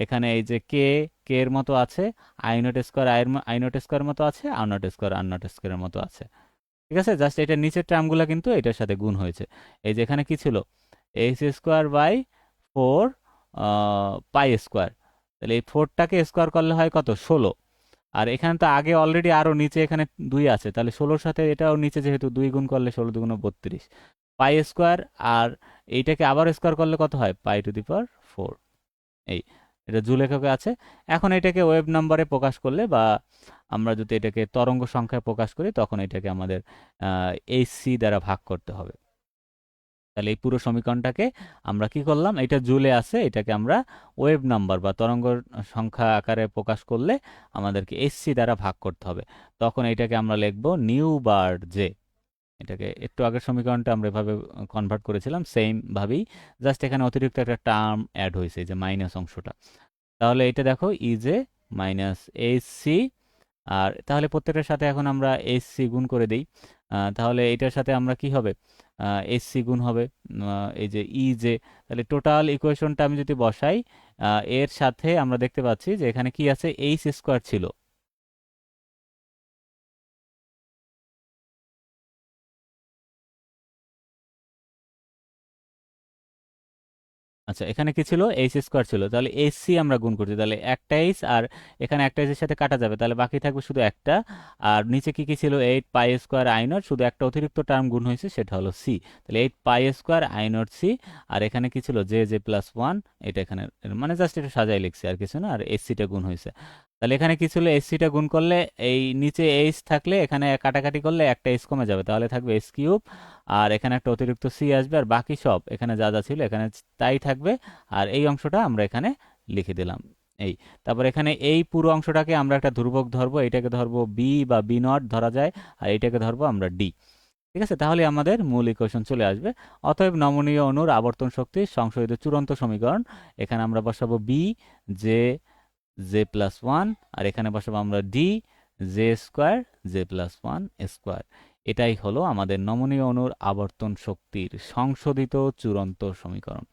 এখানে এই যে কে, কে এর মতো আছে, I naught square I naught square মতো আছে, আর নট স্কোয়ার আর নট স্কোয়ারের মতো আছে। ঠিক আছে, জাস্ট এটা নিচের টার্মগুলো কিন্তু এটার সাথে গুণ হয়েছে। এই যে এখানে কি ছিল, H square by 4 pi square, তাহলে এই 4টাকে স্কোয়ার করলে হয় কত, 16। আর এখানে তো আগে অলরেডি আরো নিচে এখানে 2 আছে, তাহলে 16-র সাথে এটাও নিচে যেহেতু 2 গুণ করলে 16 দুগুণ 32 পাই স্কোয়ার। আর এইটাকে আবার স্কোয়ার করলে কত হয়, পাই টু দি পাওয়ার 4। এই এটা জুল এককে আছে। এখন এটাকে ওয়েভ নাম্বারে প্রকাশ করলে, বা আমরা যদি এটাকে তরঙ্গ সংখ্যায় প্রকাশ করি, তখন এটাকে আমাদের এইচ সি দ্বারা ভাগ করতে হবে। তাহলে এই পুরো সমীকরণটাকে আমরা কি করলাম, এটা জুলে আছে, এটাকে আমরা ওয়েভ নাম্বার বা তরঙ্গ সংখ্যা আকারে প্রকাশ করলে আমাদেরকে এসসি দ্বারা ভাগ করতে হবে। তখন এটাকে আমরা লিখব নিউ বার জে। এটাকে একটু আগের সমীকরণটা আমরা এভাবে কনভার্ট করেছিলাম, সেম ভাবেই, জাস্ট এখানে অতিরিক্ত একটা টার্ম অ্যাড হয়েছে, যে মাইনাস অংশটা। তাহলে এটা দেখো ইজে মাইনাস এসসি, আর তাহলে প্রত্যেকটার সাথে এখন আমরা এসসি গুণ করে দিই। তাহলে এটার সাথে আমরা কি হবে, এসসি গুণ হবে এই যে ই যে, তাহলে টোটাল ইকুয়েশনটা আমি যদি বসাই, এর সাথে আমরা দেখতে পাচ্ছি যে এখানে কি আছে, এইচ স্কোয়ার ছিল। আচ্ছা এখানে কি ছিল, এইচ স্কোয়ার ছিল, তাহলে এইচ সি আমরা গুণ করছি, তাহলে একটা এইচ, আর এখানে একটা এইচের সাথে কাটা যাবে, তাহলে বাকি থাকবে শুধু একটা। আর নিচে কি কি ছিল, 8 পাই স্কোয়ার আই নট, শুধু একটা অতিরিক্ত টার্ম গুণ হয়েছে, সেটা হলো সি। তাহলে 8 pi square I naught C. আর এখানে কি ছিল, জে জে প্লাস 1, এটা এখানে মানে জাস্ট এটা সাজাই লিখছি আর কিছু না, আর এস সিটা গুণ হয়েছে। তাহলে এখানে কি ছিল, এস সিটা গুণ করলে এই নিচে এইচ থাকলে এখানে কাটাকাটি করলে একটা এইচ কমে যাবে, তাহলে থাকবে এস কিউব। আর এখানে একটা অতিরিক্ত সি আসবে, আর বাকি সব এখানে যা যা ছিল এখানে তাই থাকবে। আর এই অংশটা আমরা এখানে লিখে দিলাম। এই তারপর এখানে এই পুরো অংশটাকে আমরা একটা ধ্রুবক ধরবো, এটাকে ধরবো বি বা বি নট ধরা যায়, আর এটাকে ধরবো আমরা ডি। ঠিক আছে, তাহলে আমাদের মূল ইকুয়েশন চলে আসবে। অতএব নমনীয় অণুর আবর্তন শক্তির সংশোধিত চূড়ান্ত সমীকরণ, এখানে আমরা বসাবো বি, জে জে প্লাস 1, আর এখানে বসাবো আমরা D, J square J plus 1 square. এটাই হলো আমাদের নমনীয় অণুর আবর্তন শক্তির সংশোধিত চূড়ান্ত সমীকরণ।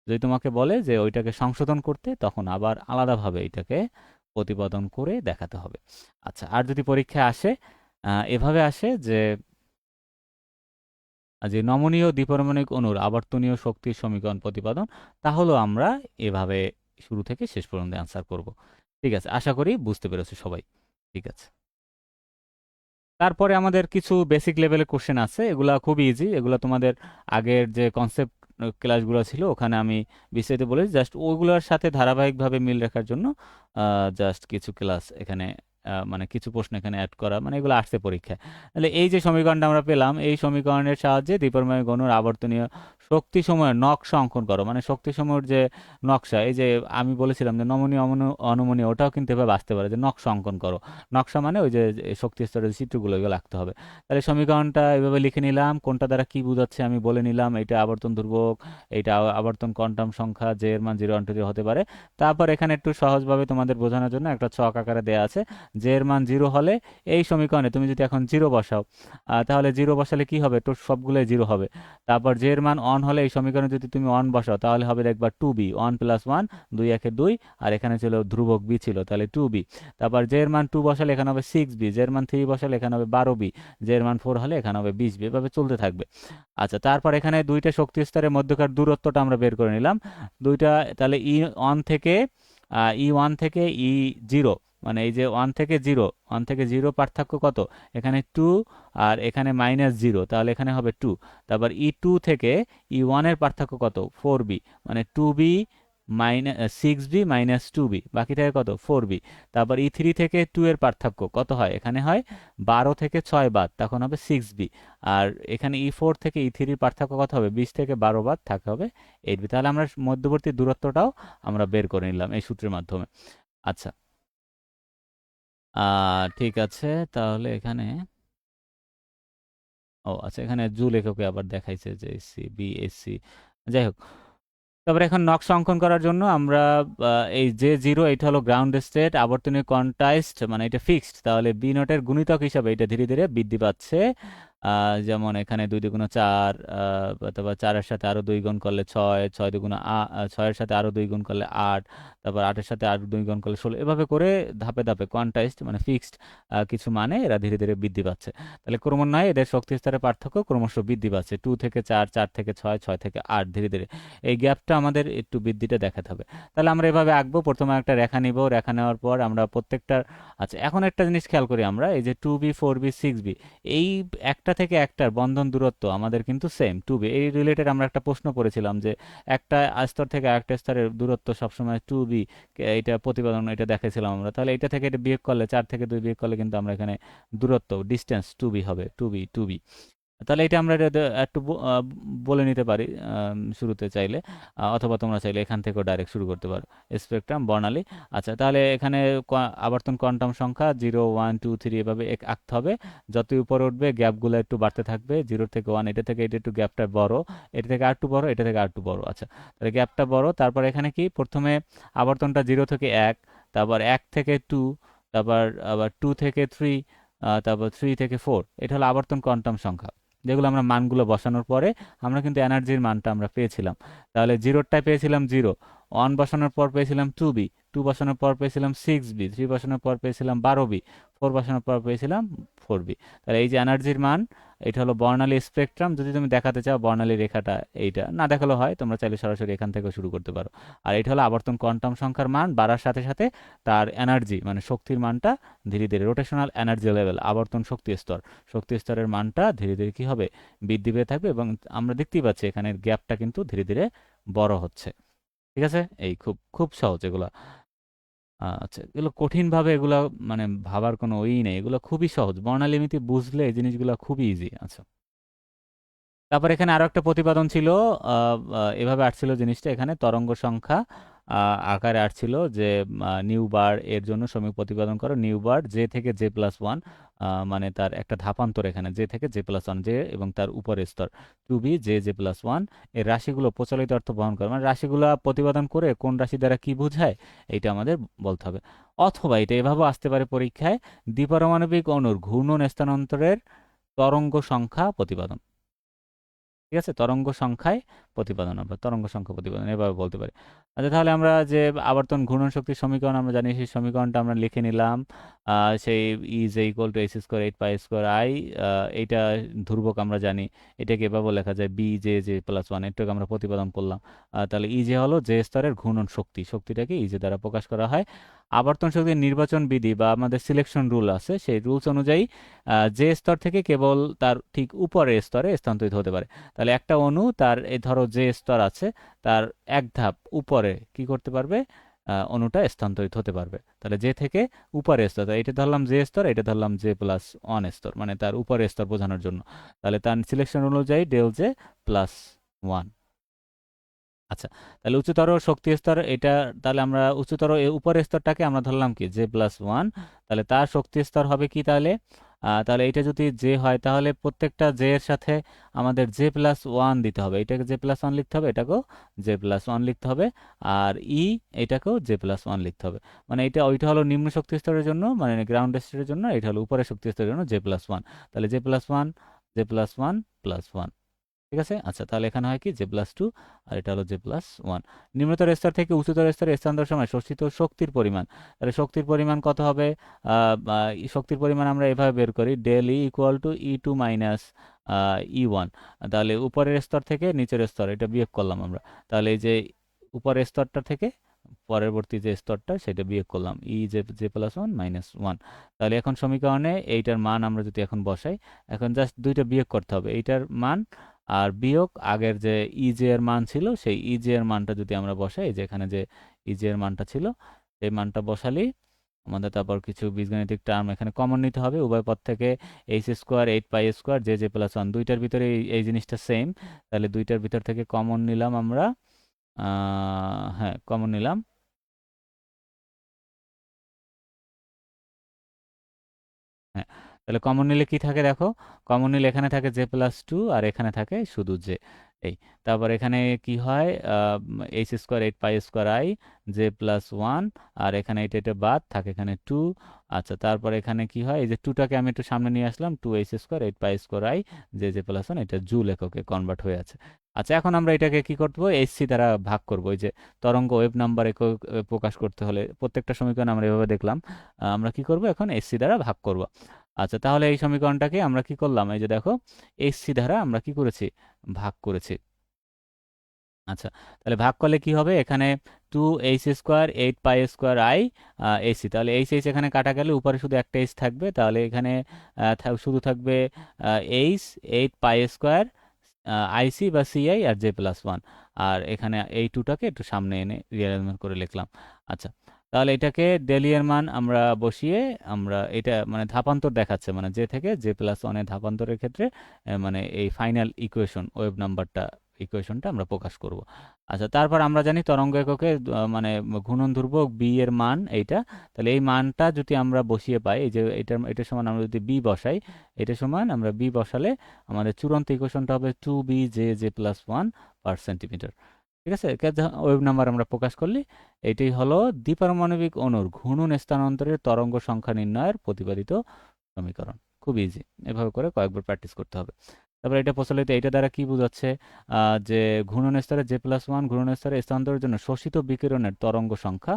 যদি তোমাকে বলে যে ওইটাকে সংশোধন করতে, তখন আবার আলাদাভাবে এটাকে প্রতিপাদন করে দেখাতে হবে। আচ্ছা, আর যদি পরীক্ষায় আসে, এভাবে আসে যে যে নমনীয় দ্বিপারমাণবিক অণুর আবর্তনীয় শক্তির সমীকরণ প্রতিপাদন, তাহলেও আমরা এভাবে শুরু থেকে শেষ পর্যন্ত অ্যান্সার করব। ঠিক আছে, আশা করি বুঝতে পেরেছো সবাই। ঠিক আছে, তারপরে আমাদের কিছু বেসিক লেভেলের কোশ্চেন আছে, এগুলা খুব ইজি, এগুলা তোমাদের আগের যে কনসেপ্ট ক্লাসগুলো ছিল ওখানে আমি বিস্তারিত বলেছি, জাস্ট ওইগুলোর সাথে ধারাবাহিকভাবে মিল রাখার জন্য জাস্ট কিছু ক্লাস এখানে, মানে কিছু প্রশ্ন এখানে অ্যাড করা, মানে এগুলো আসছে পরীক্ষায়। তাহলে এই যে সমীকরণটা আমরা পেলাম, এই সমীকরণের সাহায্যে দ্বিপরমাণবিক অণুর আবর্তনীয় শক্তি সময়ের নকশা অঙ্কন করো, মানে শক্তি সময়ের যে নকশা, এই যে আমি বলেছিলাম যে নমনীয় অনমনীয়, ওটাও কিন্তু এভাবে আসতে পারে, যে নকশা অঙ্কন করো। নকশা মানে ওই যে শক্তি স্তরের চিত্রগুলো, এগুলো আঁকতে হবে। তাহলে সমীকরণটা এভাবে লিখে নিলাম, কোনটা দ্বারা কি বোঝাচ্ছে আমি বলে নিলাম, এটা আবর্তন ধ্রুবক, এটা আবর্তন কোয়ান্টাম সংখ্যা, যে এর মান 0 1 2 3 হতে পারে। তারপর এখানে একটু সহজভাবে তোমাদের বোঝানোর জন্য একটা ছক আকারে দেয়া আছে, যে এর মান 0 হলে এই সমীকরণে তুমি যদি এখন 0 বসাও, তাহলে 0 বসালে কি হবে, তো সবগুলোই 0 হবে। তারপর যে এর মান 1 হলে এই সমীকরণে যদি তুমি 1 বসাও, তাহলে হবে দেখবা 2b, 1 প্লাস 1, 2 1 2, আর এখানে ছিল ধ্রুবক b ছিল, তাহলে 2b। তারপর যে এর মান 2 বসালে এখানে হবে 6b, যে এর মান 3 বসালে এখানে হবে 12b, যে এর মান 4 হলে এখানে হবে 20b, এভাবে চলতে থাকবে। আচ্ছা, তারপর এখানে দুইটা শক্তি স্তরের মধ্যকার দূরত্বটা আমরা বের করে নিলাম, দুইটা, তাহলে ই1 থেকে ই1 থেকে ই0, মানে এই যে 1 থেকে 0, 1 থেকে 0 পার্থক্য কত, এখানে 2, আর এখানে -0, তাহলে এখানে হবে 2। তারপর ই2 থেকে ই1 এর পার্থক্য কত, 4b, মানে 2b 6b-2b, বাকি থাকে কত 4b। তারপর E3 থেকে 2 এর পার্থক্য কত হয়, এখানে হয় 12 থেকে 6 বাদ, তখন হবে 6b। আর এখানে E4 থেকে E3 এর পার্থক্য কত হবে, 20 থেকে 12 বাদ, থাকে হবে 8b। তাহলে আমরা মধ্যবর্তী দূরত্বটাও আমরা বের করে নিলাম এই সূত্রের মাধ্যমে। আচ্ছা, ঠিক আছে, তাহলে এখানে আচ্ছা, এখানে জুল এককে আবার দেখাইছে যে এসসি বিএসসি, যাই হোক। তারপরে এখন নকশা অঙ্কন করার জন্য আমরা এই যে জিরো, এটা হলো গ্রাউন্ড স্টেট, আবর্তনীয় কোয়ান্টাইজড, মানে এটা ফিক্সড, তাহলে বি নটের গুণিতক হিসাবে এটা ধীরে ধীরে বৃদ্ধি পাচ্ছে। যেমন এখানে 2 × 2 = 4, অথবা 4-এর সাথে আরো 2 গুণ করলে 6, 6 × 2 = 6-এর সাথে আরো 2 গুণ করলে 8, তারপর 8-এর সাথে আরো 2 গুণ করলে 16, এভাবে করে ধাপে ধাপে কোয়ান্টাইজড মানে ফিক্সড কিছু মানে এরা ধীরে ধীরে বৃদ্ধি পাচ্ছে। তাহলে ক্রমান্বয়ে এদের শক্তি স্তরের পার্থক্য ক্রমশ বৃদ্ধি পাচ্ছে, 2 থেকে 4, 4 থেকে 6, 6 থেকে 8, ধীরে ধীরে এই গ্যাপটা আমাদের একটু বৃদ্ধিটা দেখাতে হবে। তাহলে আমরা এভাবে আঁকবো, প্রথমে একটা রেখা নিব, রেখা নেওয়ার পর আমরা প্রত্যেকটার, আচ্ছা এখন একটা জিনিস খেয়াল করি আমরা, এই যে 2b 4b 6b, এই একটা থেকে একটার বন্ধন দূরত্ব আমাদের কিন্তু সেম 2b। এই রিলেটেড আমরা একটা প্রশ্ন করেছিলাম যে একটা স্তর থেকে আরেকটা স্তরের দূরত্ব সবসময় 2b, এটা প্রতিপাদন, এটা দেখেছিলাম আমরা। তাহলে এটা থেকে এটা বিয়োগ করলে, 4 থেকে 2 বিয়োগ করলে কিন্তু আমরা এখানে দূরত্ব ডিস্টেন্স 2b হবে, 2b। তাহলে এটা আমরা একটু বলে নিতে পারি শুরুতে চাইলে, অথবা তোমরা চাইলে এখান থেকেও ডাইরেক্ট শুরু করতে পারো, স্পেকট্রাম বর্ণালী। আচ্ছা, তাহলে এখানে আবর্তন কোয়ান্টাম সংখ্যা 0 1 2 3 এভাবে আঁকতে হবে। যতই উপরে উঠবে গ্যাপগুলো একটু বাড়তে থাকবে, 0 থেকে 1, এটা থেকে এটা একটু গ্যাপটা বড়, এটা থেকে আর একটু বড়, এটা থেকে আর একটু বড়। আচ্ছা, তাহলে গ্যাপটা বড়। তারপর এখানে কি, প্রথমে আবর্তনটা 0 থেকে 1, তারপর 1 থেকে 2, তারপর আবার 2 থেকে 3, তারপর 3 থেকে 4। এটা হলো আবর্তন কোয়ান্টাম সংখ্যা, যেগুলো আমরা মানগুলো বসানোর পরে আমরা কিন্তু এনার্জির মানটা আমরা পেয়েছিলাম। তাহলে জিরোটায় পেয়েছিলাম 0, 1 বসানোর পর পেয়েছিলাম 2b, 2 বসানোর পর পেয়েছিলাম 6b, 3 বসানোর পর পেয়েছিলাম 12b, 4 বসানোর পর পেয়েছিলাম 4b। তাহলে এই যে এনার্জির মান, এটা হলো বর্ণালী স্পেকট্রাম। যদি তুমি দেখাতে চাও বর্ণালী রেখাটা, এইটা না দেখালেও হয়, তোমরা চাইলে সরাসরি এখান থেকে শুরু করতে পারো। আর এটা হলো আবর্তন কোয়ান্টাম সংখ্যার মান বাড়ার সাথে সাথে তার এনার্জি মানে শক্তির মানটা ধীরে ধীরে, রোটেশনাল এনার্জি লেভেল, আবর্তন শক্তি স্তর, শক্তি স্তরের মানটা ধীরে ধীরে কি হবে, বৃদ্ধি পেয়ে থাকবে। এবং আমরা দেখতেই পাচ্ছি এখানে গ্যাপটা কিন্তু ধীরে ধীরে বড় হচ্ছে। ঠিক আছে, এই খুব খুব সহজ এগুলা। আচ্ছা, এগুলো কঠিন ভাবে এগুলা মানে ভাবার কোনো নেই, এগুলো খুবই সহজ, বর্ণালিমিতি বুঝলে এই জিনিসগুলো খুবই ইজি। আচ্ছা, তারপর এখানে আরো একটা প্রতিপাদন ছিল, এভাবে আসছিল জিনিসটা, এখানে তরঙ্গ সংখ্যা আকারে আসছিল যে নিউ বার এর জন্য সমীক প্রতিপাদন করো, নিউ বার জে থেকে J+1, মানে তার একটা ধাপান্তর, এখানে জে থেকে J+1, জে এবং তার উপরের স্তর 2b J+1, এর রাশিগুলো প্রচলিত অর্থ বহন করে, মানে রাশিগুলো প্রতিপাদন করে কোন রাশি দ্বারা কি বোঝায় এইটা আমাদের বলতে হবে। অথবা এটা এভাবেও আসতে পারে পরীক্ষায়, দ্বিপারমাণবিক অণুর ঘূর্ণন স্থানান্তরের তরঙ্গ সংখ্যা প্রতিপাদন। ঠিক আছে, তরঙ্গ সংখ্যায় প্রতিপাদন, আমরা তরঙ্গ সংখ্যা প্রতিপাদন এভাবে বলতে পারি। আচ্ছা, তাহলে আমরা যে আবর্তন ঘূর্ণন শক্তির সমীকরণ আমরা জানি, সেই সমীকরণটা আমরা লিখে নিলাম। সেই E= h²8π²i, এইটা ধ্রুবক আমরা জানি, এটাকে এভাবে লেখা যায় BJ+1, এটাকে আমরা প্রতিপাদন করলাম। তাহলে ইজে হলো যে স্তরের ঘূর্ণন শক্তি, শক্তিটাকে ইজে দ্বারা প্রকাশ করা হয়। আবর্তন শক্তির নির্বাচন বিধি বা আমাদের সিলেকশন রুল আছে, সেই রুলস অনুযায়ী যে স্তর থেকে কেবল তার ঠিক উপরের স্তরে স্থানান্তরিত হতে পারে। তাহলে একটা অণু তার এই ধরো যে স্তর আছে তার এক ধাপ উপরে কি করতে পারবে, অণুটা স্থানান্তরিত হতে পারবে। তাহলে যে থেকে উপরের স্তর, এটা ধরলাম যে স্তর, এটা ধরলাম J+1 স্তর, মানে তার উপরের স্তর বোঝানোর জন্য। তাহলে তার সিলেকশন অনুযায়ী ΔJ+1। আচ্ছা, তাহলে উচ্চতর শক্তি স্তর এটা, তাহলে আমরা উচ্চতর উপরের স্তরটাকে আমরা ধরলাম কি J+1, তাহলে তার শক্তি স্তর হবে কি তাহলে, তাহলে এটা যদি জে হয় তাহলে প্রত্যেকটা জে এর সাথে আমাদের J+1 দিতে হবে, এটাকে J+1 লিখতে হবে, এটাকেও J+1 লিখতে হবে, আর এটাকেও J+1 লিখতে হবে। মানে এটা ওইটা হলো নিম্ন শক্তি স্তরের জন্য, মানে গ্রাউন্ড স্টেটের জন্য, এটা হলো উপরের শক্তি স্তরের জন্য J+1। তাহলে J+1 J+1 +1। ঠিক আছে, আচ্ছা, তাহলে এখানে হয় কি J+2, আর এটা হলো J+1। নিম্নতর স্তর থেকে উচ্চতর স্তরে স্থানান্তর সময় শোষিত শক্তির পরিমাণ, তাহলে শক্তির পরিমাণ কত হবে, শক্তির পরিমাণ আমরা এভাবে বের করি, ডেল E = E2 - E1। তাহলে উপরের স্তর থেকে নিচের স্তর এটা বিয়োগ করলাম আমরা, তাহলে এই যে উপরের স্তরটা থেকে পরবর্তী যে স্তরটা সেটা বিয়োগ করলাম, J+1 - 1। তাহলে এখন সমীকরণে এইটার মান আমরা যদি এখন বসাই, এখন জাস্ট দুইটা বিয়োগ করতে হবে, এইটার মান আর বিয়োগ আগের যে ইজে এর মান ছিল সেই ইজে এর মানটা যদি আমরা বসাই, যে এখানে যে ইজে এর মানটা ছিল সেই মানটা বসালেই আমাদের তারপর কিছু বীজগাণিতিক টার্ম এখানে কমন নিতে হবে উভয় পদ থেকে। H square 8 pi square J J plus one, দুইটার ভিতরে এই জিনিসটা সেম, তাহলে দুইটার ভিতর থেকে কমন নিলাম আমরা। হ্যাঁ, কমন নিলাম। হ্যাঁ, তাহলে কমন নিলে কি থাকে দেখো, কমন নিলে এখানে থাকে জে প্লাস টু আর এখানে থাকে শুধু জে। এই তারপর এখানে কি হয়, h square 8 pi square I J plus one, আর এখানে এটা এটা বাদ থাকে এখানে টু। আচ্ছা, তারপর এখানে কি হয়, এই যে টুটাকে আমি একটু সামনে নিয়ে আসলাম, 2h² 8 pi square I J J plus one, এটা জুল এককে কনভার্ট হয়ে আছে। আচ্ছা, এখন আমরা এটাকে কি করবো, এইচসি দ্বারা ভাগ করবো। ওই যে তরঙ্গ ওয়েভ নাম্বার একক প্রকাশ করতে হলে প্রত্যেকটা সমীকরণ আমরা এভাবে দেখলাম, আমরা কি করব এখন এসসি দ্বারা ভাগ করব। আচ্ছা, তাহলে এই সমীকরণটাকে আমরা কি করলাম, এই যে দেখো এসসি দ্বারা আমরা কি করেছি, ভাগ করেছি। আচ্ছা, তাহলে ভাগ করলে কি হবে, এখানে 2h² 8 pi square I AC, তাহলে এইচ এইচ এখানে কাটা গেলে উপরে শুধু একটা এইচ থাকবে, তাহলে এখানে শুধু থাকবে এইচ 8 পাই স্কোয়ার আইসি বা সিআই আর জে প্লাস ওয়ান। আর এখানে এই টুটাকে একটু সামনে এনে রিঅ্যারেঞ্জমেন্ট করে লিখলাম। আচ্ছা, তাহলে এটাকে ডেলিয়ের মান আমরা বসিয়ে, আমরা এটা মানে ধাপান্তর দেখাচ্ছে, মানে জে থেকে জে প্লাস ওয়ানের ধাপান্তরের ক্ষেত্রে মানে এই ফাইনাল ইকুয়েশন ওয়েভ নাম্বারটা ইকুয়েশনটা আমরা প্রকাশ করব। আচ্ছা, তারপর আমরা জানি তরঙ্গ এককে মানে ঘূর্ণন ধ্রুবক বি এর মান এইটা, তাহলে এই মানটা যদি আমরা বসিয়ে পাই, এই যে এটার সমান আমরা যদি বি বসাই, এটা সমান আমরা বি বসালে আমাদের চূড়ান্ত ইকুয়েশনটা হবে 2b J J plus one per centimetre. ঠিক আছে, ওয়েভ নাম্বার আমরা প্রকাশ করলে এটাই হলো দ্বিপারমাণবিক অণুর ঘূর্ণন স্থানান্তরের তরঙ্গ সংখ্যা নির্ণয়ের প্রতিপাদিত সমীকরণ। খুব ইজি, এভাবে করে কয়েকবার প্র্যাকটিস করতে হবে। তারপর এটা প্রচলিত, এটা দ্বারা কি বোঝাচ্ছে, যে ঘূর্ণন স্তরে জে প্লাস ওয়ান ঘূর্ণন স্তরে স্থানান্তরের জন্য শোষিত বিকিরণের তরঙ্গ সংখ্যা,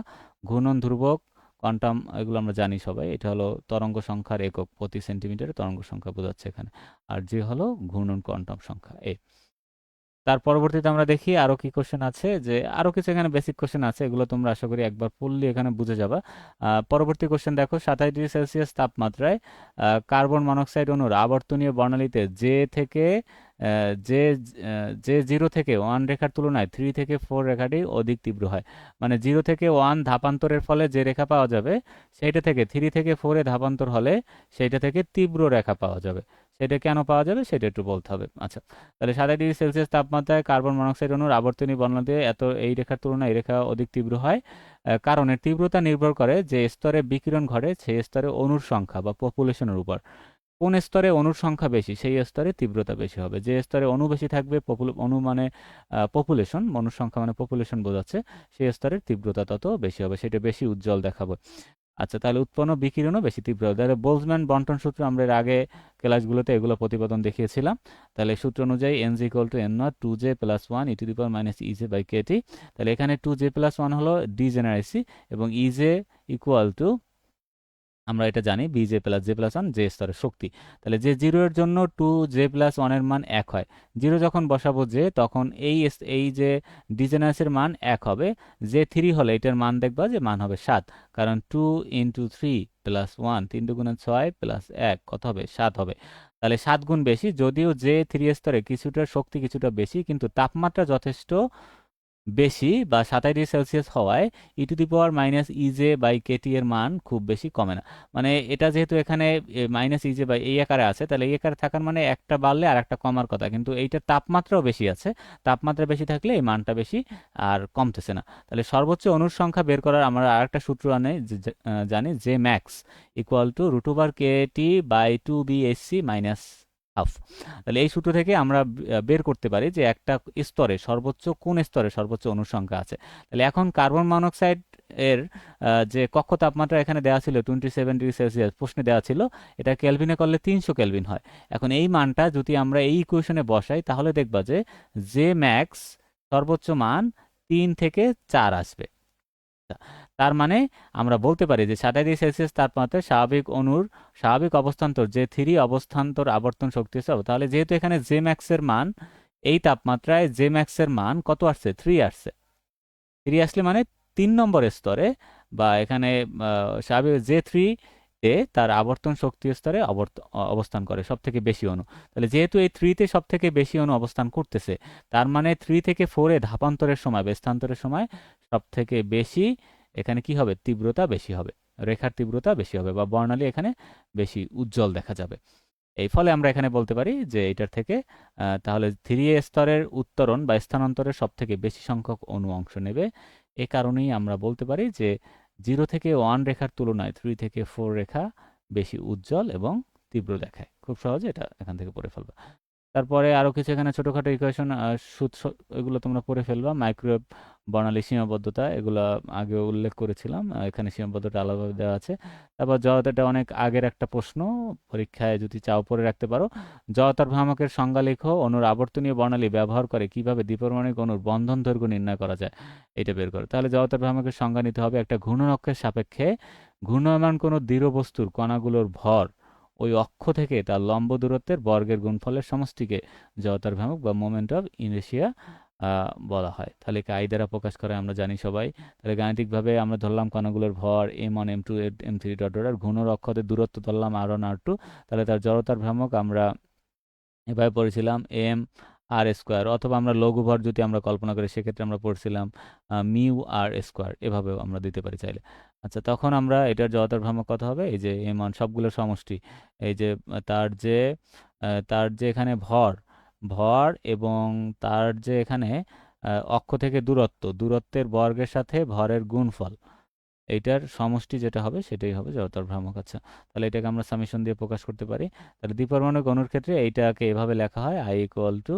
ঘূর্ণন ধ্রুবক, কোয়ান্টাম, এগুলো আমরা জানি সবাই, এটা হলো তরঙ্গ সংখ্যার একক, প্রতি সেন্টিমিটারে তরঙ্গ সংখ্যা বোঝাচ্ছে এখানে। আর যে হলো ঘূর্ণন কোয়ান্টাম সংখ্যা এ। তার পরবর্তীতে আমরা দেখি আরো কি কোশ্চেন আছে, যে আরো কিছু এখানে বেসিক কোশ্চেন আছে, এগুলো তোমরা আশা করি একবার পড়লে এখানে বুঝে যাবা। পরবর্তী কোশ্চেন দেখো, 27 ডিগ্রি সেলসিয়াস তাপমাত্রায় কার্বন মনোক্সাইড অণুর আবর্তনীয় বর্ণালীতে জে থেকে যে যে 0 থেকে 1 রেখার তুলনায় 3 থেকে 4 রেখাটি অধিক তীব্র হয়। মানে 0 থেকে 1 ধাপান্তরের ফলে যে রেখা পাওয়া যাবে, সেইটা থেকে 3 থেকে 4 ধাপান্তর হলে সেইটা থেকে তীব্র রেখা পাওয়া যাবে। সেটা কেন পাওয়া যাবে সেটা একটু বলতে হবে। আচ্ছা, তাহলে 27 ডিগ্রি সেলসিয়াস তাপমাত্রায় কার্বন মনোক্সাইড অণুর আবর্তনী বর্ণালীতে এত এই রেখার তুলনায় এই রেখা অধিক তীব্র হয়, কারণ এর তীব্রতা নির্ভর করে যে স্তরে বিকিরণ ঘটে সেই স্তরে অণুর সংখ্যা বা পপুলেশনের উপর। কোন স্তরে অণুর সংখ্যা বেশি সেই স্তরে তীব্রতা বেশি হবে। যে স্তরে অণু বেশি থাকবে, অণু মানে পপুলেশন, অণুর সংখ্যা মানে পপুলেশন বোঝাচ্ছে, সেই স্তরের তীব্রতা তত বেশি হবে, সেটা বেশি উজ্জ্বল দেখাবে। আচ্ছা, তাহলে উৎপন্ন বিকিরণও বেশি তীব্র হবে। তাহলে বোলজম্যান বন্টন সূত্র আমরা এর আগে ক্লাসগুলোতে এগুলো প্রতিপাদন দেখিয়েছিলাম। তাহলে সূত্র অনুযায়ী N G equal to N not 2j+1 E to the power minus ইজে by KT. তাহলে এখানে 2j+1 হলো ডিজেনারেসি এবং ইজে ইকুয়াল টু, আমরা এটা জানি B J plus J plus one J স্তরের শক্তি। তাহলে যে জিরো এর জন্য 2j+1 এর মান 1 হয়, জিরো যখন বসাবো যে তখন এই যে ডিজেনারেসের মান 1 হবে। যে 3 হলে এটার মান দেখবা যে মান হবে 7, কারণ 2 × 3 + 1, 3 × 6 + 1 কত হবে, 7 হবে। তাহলে 7 গুণ বেশি, যদিও যে 3 স্তরে কিছুটা শক্তি কিছুটা বেশি, কিন্তু তাপমাত্রা যথেষ্ট বেশি বা 27 ডিগ্রি সেলসিয়াস হওয়ায় e to the power minus ইজে by k T এর মান খুব বেশি কমে না। মানে এটা যেহেতু এখানে মাইনাস ইজে বাই এই আকারে আছে, তাহলে এই আকারে থাকার মানে একটা বাড়লে আর একটা কমার কথা, কিন্তু এইটা তাপমাত্রাও বেশি আছে, তাপমাত্রা বেশি থাকলে এই মানটা বেশি আর কমতেছে না। তাহলে সর্বোচ্চ অণুর সংখ্যা বের করার আমরা আরেকটা সূত্র জানি, যে max equal to √/kT/2BHC minus half. তাহলে এই সূত্র থেকে আমরা বের করতে পারি যে একটা স্তরে সর্বোচ্চ কোন স্তরে সর্বোচ্চ অণুর সংখ্যা আছে। তাহলে এখন কার্বন মনোক্সাইড এর যে কক্ষ তাপমাত্রা এখানে দেওয়া ছিল 27 ডিগ্রি সেলসিয়াস, প্রশ্নে দেওয়া ছিল, এটা কেলভিনে করলে 300 কেলভিন হয়। এখন এই মানটা যদি আমরা এই ইকুয়েশনে বসাই তাহলে দেখবা যে জে ম্যাক্স সর্বোচ্চ মান 3 থেকে 4 আসবে। তার মানে আমরা বলতে পারি যে 27 ডিগ্রি সেলসিয়াস তাপমাত্রায় স্বাভাবিক অণুর স্বাভাবিক অবস্থান্তর যে 3 অবস্থান্তর আবর্তন শক্তি হবে। তাহলে যেহেতু এখানে জে ম্যাক্স এর মান, এই তাপমাত্রায় জে ম্যাক্স এর মান কত আসছে, 3 আসছে। 3 আসলে মানে 3 নম্বর স্তরে, বা এখানে স্বাভাবিক জে 3 তার আবর্তন শক্তি স্তরে অবস্থান করে সব থেকে বেশি অণু। তাহলে যেহেতু এই 3-তে সব থেকে বেশি অণু অবস্থান করতেছে, তার মানে 3 থেকে 4-এ ধাপান্তরের সময় বা স্থানান্তরের সময় সব থেকে বেশি এখানে কি হবে, তীব্রতা বেশি হবে, রেখার তীব্রতা বেশি হবে বা বর্ণালী এখানে বেশি উজ্জ্বল দেখা যাবে। এই ফলে আমরা এখানে বলতে পারি যে এটার থেকে তাহলে 3A স্তরের উত্তরণ বা স্থানান্তরের সব থেকে বেশি সংখ্যক অণু অংশ নেবে। এ কারণেই আমরা বলতে পারি যে 0 থেকে 1 রেখার তুলনায় 3 থেকে 4 রেখা বেশি উজ্জ্বল এবং তীব্র দেখায়। খুব সহজে এটা এখান থেকে পড়ে ফেলবা। তারপরে আরো কিছু এখানে ছোটখাটো ইকুয়েশন সূত্র, এগুলো তোমরা পড়ে ফেলবা। মাইক্রোওয়েভ বর্ণালী সীমাবদ্ধতা, এগুলো আগে উল্লেখ করেছিলাম, এখানে সীমাবদ্ধতা আলাদাভাবে দেওয়া আছে। তারপর জড়তাটা অনেক আগের একটা প্রশ্ন, পরীক্ষায় যদি চাও পড়ে রাখতে পারো। জড়তার ভ্রামকের সংজ্ঞা লেখো, অণুর আবর্তনীয় বর্ণালী ব্যবহার করে কিভাবে দ্বিপরমাণিক অণুর বন্ধন দৈর্ঘ্য নির্ণয় করা যায়, এটা বের করো। তাহলে জড়তার ভ্রামকের সংজ্ঞা নিতে হবে, একটা ঘূর্ণন অক্ষের সাপেক্ষে ঘূর্ণায়মান কোনো দৃঢ় বস্তুর কণাগুলোর ভর ওই অক্ষ থেকে তার লম্ব দূরত্বের বর্গের গুণফলের সমষ্টিকে জড়তার ভ্রামক বা মোমেন্ট অফ ইনার্শিয়া বলা হয়। তাহলে একে আই দ্বারা প্রকাশ করে আমরা জানি সবাই। তাহলে গাণিতিকভাবে আমরা ধরলাম কণাগুলোর ভর m1 m2 m3 dot dot, আর ঘূর্ণন অক্ষদের দূরত্ব ধরলাম r1 r2। তাহলে তার জড়তার ভ্রামক আমরা এভাবে পড়েছিলাম এম আর স্কোয়ার, অথবা আমরা লঘু ভর যদি আমরা কল্পনা করি সেক্ষেত্রে আমরা পড়ছিলাম মিউ আর স্কোয়ার, এভাবেও আমরা দিতে পারি চাইলে। আচ্ছা, তখন আমরা এটার জড়তার ভ্রামক কত হবে, এই যে এম ওয়ান সবগুলোর সমষ্টি, এই যে তার যে এখানে ভর ভর এবং তার যে এখানে অক্ষ থেকে দূরত্বের বর্গের সাথে ভরের গুণফল, এইটার সমষ্টি যেটা হবে সেটাই হবে জড়তার ভ্রামক। আচ্ছা, তাহলে এটাকে আমরা সামেশন দিয়ে প্রকাশ করতে পারি। তাহলে দ্বিপরমাণুক অণুর ক্ষেত্রে এইটাকে এভাবে লেখা হয়, I equal to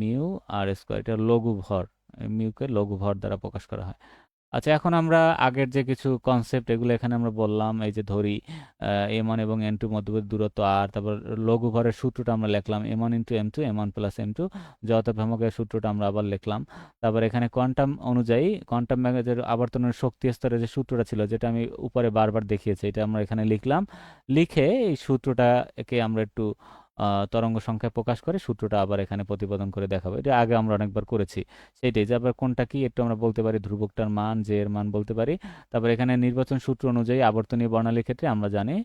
mu R square, এটা লঘু ভর, মিউকে লঘু ভর দ্বারা প্রকাশ করা হয়। আচ্ছা, এখন আমরা আগের যে কিছু কনসেপ্ট এগুলো এখানে আমরা বললাম, এই যে ধরি m1 এবং n2 মধ্যবর্তী দূরত্ব আর, তারপর লঘু ভরের সূত্রটা আমরা লিখলাম m1 into m2 m1 plus m2, জড়তা ভ্রামকের সূত্রটা আমরা আবার লিখলাম। তারপর এখানে কোয়ান্টাম অনুযায়ী কোয়ান্টাম ম্যাগনেটের আবর্তনের শক্তি স্তরের যে সূত্রটা ছিল, যেটা আমি উপরে বারবার দেখিয়েছি, এটা আমরা এখানে লিখলাম। লিখে এই সূত্রটাকে আমরা একটু তরঙ্গ সংখ্যায় প্রকাশ করে সূত্রটা আবার এখানে প্রতিপাদন করে দেখাবো। এটা আগে আমরা অনেকবার করেছি। সেইটাই যে আবার কোনটা কি একটু আমরা বলতে পারি, ধ্রুবকটার মান, জে এর মান বলতে পারি। তারপর এখানে নির্বাচন সূত্র অনুযায়ী আবর্তনীয় বর্ণালীর ক্ষেত্রে আমরা জানি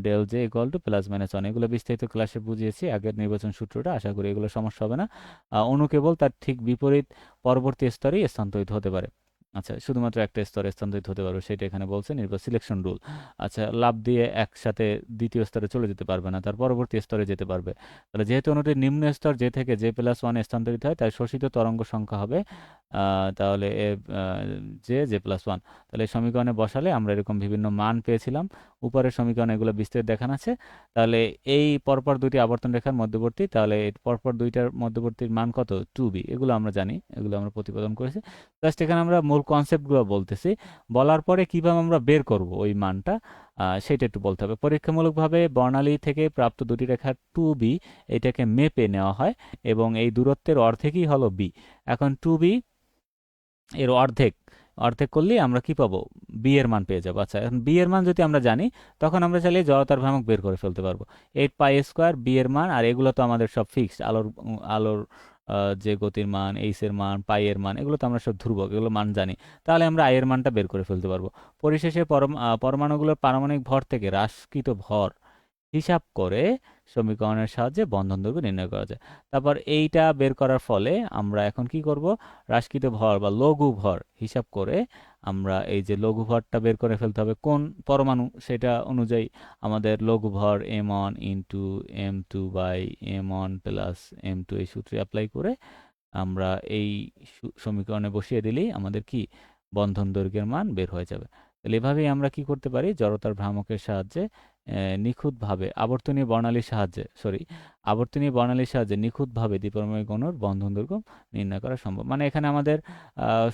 del J equal to plus minus one. এগুলো বিস্তারিত ক্লাসে বুঝিয়েছি আগের নির্বাচন সূত্রটা, আশা করি এগুলো সমস্যা হবে না। অণু কেবল তার ঠিক বিপরীত পরবর্তী স্তরেই স্থানান্তরিত হতে পারে। আচ্ছা, শুধুমাত্র একটা স্তরে স্থানান্তরিত হতে পারবে, সেটা এখানে বলছে নির্বাচন সিলেকশন রুল। আচ্ছা, লাফ দিয়ে একসাথে দ্বিতীয় স্তরে চলে যেতে পারবে না, তার পরবর্তী স্তরে যেতে পারবে। তাহলে যেহেতু অণুটির নিম্ন স্তর জে থেকে জে প্লাস ওয়ানে স্থানান্তরিত হয়, তাই শোষিত তরঙ্গ সংখ্যা হবে তাহলে জে প্লাস ওয়ান। তাহলে এই সমীকরণে বসালে আমরা এরকম বিভিন্ন মান পেয়েছিলাম। উপরের সমীকরণে এগুলো বিস্তারিত দেখানো আছে। তাহলে এই পরপর দুটি আবর্তন রেখার মধ্যবর্তী, তাহলে এই পরপর দুইটার মধ্যবর্তীর মান কত, 2b, এগুলো আমরা জানি, এগুলো আমরা প্রতিপাদন করেছি। জাস্ট এখানে আমরা মূল কনসেপ্টগুলো বলতেছি, বলার পরে কিভাবে আমরা বের করব ওই মানটা সেটা একটু বলতে হবে। পরীক্ষামূলকভাবে বর্ণালী থেকে প্রাপ্ত দুটি রেখা 2b, এটাকে মেপে নেওয়া হয় এবং এই দূরত্বের অর্ধেকই হলো b। এখন 2b এর অর্ধেক অর্ধেক করলেই আমরা কি পাবো, বি এর মান পেয়ে যাবো। আচ্ছা, এখন বি এর মান যদি আমরা জানি, তখন আমরা চাইলে জড়তার ভ্রামক বের করে ফেলতে পারবো। 8π² বি এর মান, আর এগুলো তো আমাদের সব ফিক্সড, আলোর যে গতির মান, এইচ এর মান, পাই এর মান, এগুলো তো আমরা সব ধ্রুবক, এগুলো মান জানি। তাহলে আমরা আই এর মানটা বের করে ফেলতে পারবো। পরিশেষে পরমাণুগুলোর পারমাণবিক ভর থেকে হ্রাসকৃত ভর হিসাব করে সমীকরণের সাহায্যে বন্ধন দৈর্ঘ্য নির্ণয় করা যায়। তারপর এইটা বের করার ফলে আমরা এখন কি করব, হ্রাসকৃত ভর বা লঘু ভর হিসাব করে আমরা এই যে লঘু ভরটা বের করে ফেলতে হবে কোন পরমাণু, সেটা অনুযায়ী আমাদের লঘু ভর m1 into m2 by m1 plus m2 এই সূত্রে অ্যাপ্লাই করে আমরা এই সমীকরণে বসিয়ে দিলেই আমাদের কি বন্ধন দৈর্ঘ্যের মান বের হয়ে যাবে। তাহলে এভাবেই আমরা কি করতে পারি, জড়তার ভ্রামকের সাহায্যে নিখুঁতভাবে আবর্তনীয় বর্ণালীর সাহায্যে নিখুঁতভাবে দ্বিপরমাণিক অণুর বন্ধন দৈর্ঘ্য নির্ণয় করা সম্ভব। মানে এখানে আমাদের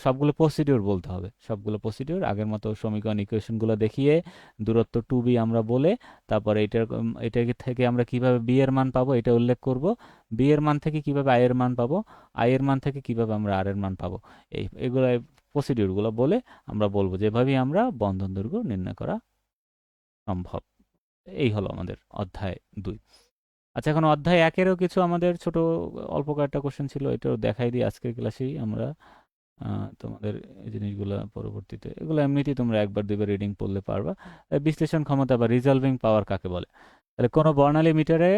সবগুলো প্রসিডিওর বলতে হবে, সবগুলো প্রসিডিওর আগের মতো সমীকরণ ইকুয়েশনগুলো দেখিয়ে দূরত্ব 2b আমরা বলে, তারপরে এটা থেকে আমরা কিভাবে বি এর মান পাবো এটা উল্লেখ করব, বি এর মান থেকে কিভাবে আই এর মান পাবো, আই এর মান থেকে কিভাবে আমরা আর এর মান পাবো, এগুলো প্রসিডিওরগুলো বলে আমরা বলবো যেভাবেই আমরা বন্ধন দৈর্ঘ্য নির্ণয় করা সম্ভব। এই হলো আমাদের অধ্যায় 2। আচ্ছা, এখন অধ্যায় 1-এরও কিছু আমাদের ছোট অল্প কয়েকটা কোশ্চেন ছিল, এটাও দেখাই দিই আজকের ক্লাসেই আমরা। তোমাদের এই জিনিসগুলো পরবর্তীতে এগুলো এমনিতেই তোমরা একবার দুইবার রিডিং পড়লে পারবা। বিশ্লেষণ ক্ষমতা বা রিজলভিং পাওয়ার কাকে বলে? তাহলে কোনো বর্ণালী মিটারে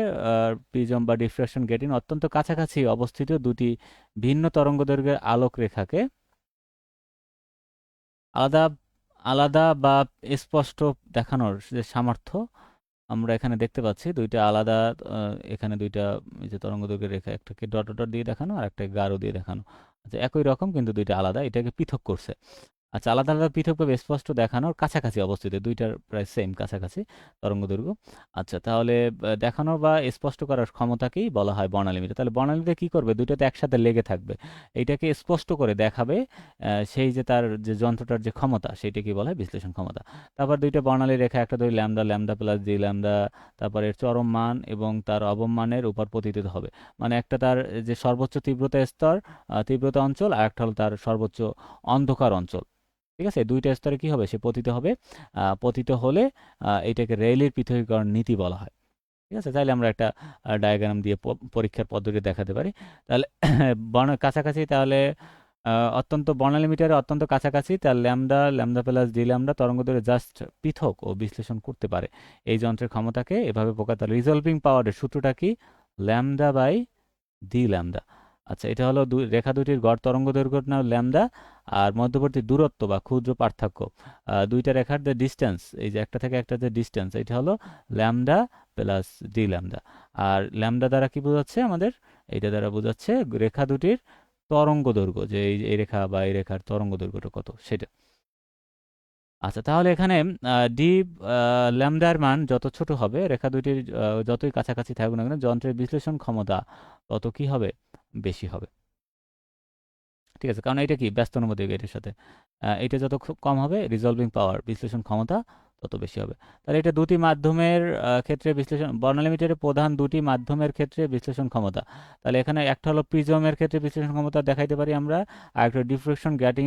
প্রিজম বা ডিফ্রাকশন গ্রেটিং অত্যন্ত কাছাকাছি অবস্থিত দুটি ভিন্ন তরঙ্গদৈর্ঘ্যের আলোক রেখাকে আলাদা আলাদা বা স্পষ্ট দেখানোর যে সামর্থ্য আমরা এখানে দেখতে পাচ্ছি দুইটা আলাদা। এখানে দুইটা এই যে তরঙ্গদৈর্ঘ্যের রেখা, একটাকে ডট ডট দিয়ে দেখানো আর একটা গাঢ় দিয়ে দেখানো। আচ্ছা, একই রকম কিন্তু দুইটা আলাদা, এটাকে পৃথক করছে। আচ্ছা, আলাদা আলাদা পৃথকভাবে স্পষ্ট দেখানোর কাছাকাছি অবস্থিত, দুইটার প্রায় সেম কাছাকাছি তরঙ্গদৈর্ঘ্য। আচ্ছা, তাহলে দেখানো বা স্পষ্ট করার ক্ষমতাকেই বলা হয় বর্ণালী। তাহলে বর্ণালীতে কি করবে, দুইটাতে একসাথে লেগে থাকবে, এইটাকে স্পষ্ট করে দেখাবে। সেই যে তার যে যন্ত্রটার যে ক্ষমতা সেটাকে বলা হয় বিশ্লেষণ ক্ষমতা। তারপর দুইটা বর্ণালী রেখা, একটা ধরি lambda, lambda plus D lambda, তারপর এর চরম মান এবং তার অবম মানের উপর পতিত হবে। মানে একটা তার যে সর্বোচ্চ তীব্রতা স্তর, তীব্রতা অঞ্চল, আর একটা হলো তার সর্বোচ্চ অন্ধকার অঞ্চল। ঠিক আছে, দুইটা স্তরে কি হবে, সে পতিত হবে। পতিত হলে এইটাকে রেইলির পৃথকীকরণ নীতি বলা হয়। ঠিক আছে, তাহলে আমরা একটা ডায়াগ্রাম দিয়ে পরীক্ষার পদ্ধতি দেখাতে পারি। তাহলে কাছাকাছি, তাহলে অত্যন্ত বর্ণালী মিটারে অত্যন্ত কাছাকাছি, তার lambda, lambda plus D lambda তরঙ্গদৈর্ঘ্য জাস্ট পৃথক ও বিশ্লেষণ করতে পারে এই যন্ত্রের ক্ষমতাকে এভাবে প্রকাশ। তাহলে রিজলভিং পাওয়ারের সূত্রটা কি, ল্যামডা বাই ডি ল্যামডা। আচ্ছা, এটা হলো রেখা দুটির গড় তরঙ্গদৈর্ঘ্য নাও ল্যামডা, আর মধ্যবর্তী দূরত্ব বা ক্ষুদ্র পার্থক্য, দুইটা রেখার যে ডিস্টেন্স, এই যে একটা থেকে একটা যে ডিস্টেন্স, এটা হলো ল্যামডা প্লাস ডি ল্যামডা। আর ল্যামডা দ্বারা কি বোঝাচ্ছে আমাদের, এইটা দ্বারা বোঝাচ্ছে রেখা দুটির তরঙ্গ দৈর্ঘ্য, যে এই রেখা বা এই রেখার তরঙ্গ দৈর্ঘ্যটা কত সেটা। আচ্ছা, তাহলে এখানে ডি ল্যামডার মান যত ছোট হবে, রেখা দুটির যতই কাছাকাছি থাকুক না কেন, যন্ত্রের বিশ্লেষণ ক্ষমতা তত কি হবে, বেশি হবে। ঠিক আছে, কারণ এটা কি ব্যস্ত অনুপাতিক এটার সাথে। এটা যত কম হবে, রিজলভিং পাওয়ার বিশ্লেষণ ক্ষমতা তত বেশি হবে। তাহলে এটা দুটি মাধ্যমের ক্ষেত্রে বিশ্লেষণ, বর্ণালী মিটারের প্রধান দুটি মাধ্যমের ক্ষেত্রে বিশ্লেষণ ক্ষমতা। তাহলে এখানে একটা হলো প্রিজমের ক্ষেত্রে বিশ্লেষণ ক্ষমতা দেখাইতে পারি আমরা, আর একটা ডিফ্রাকশন গ্রেটিং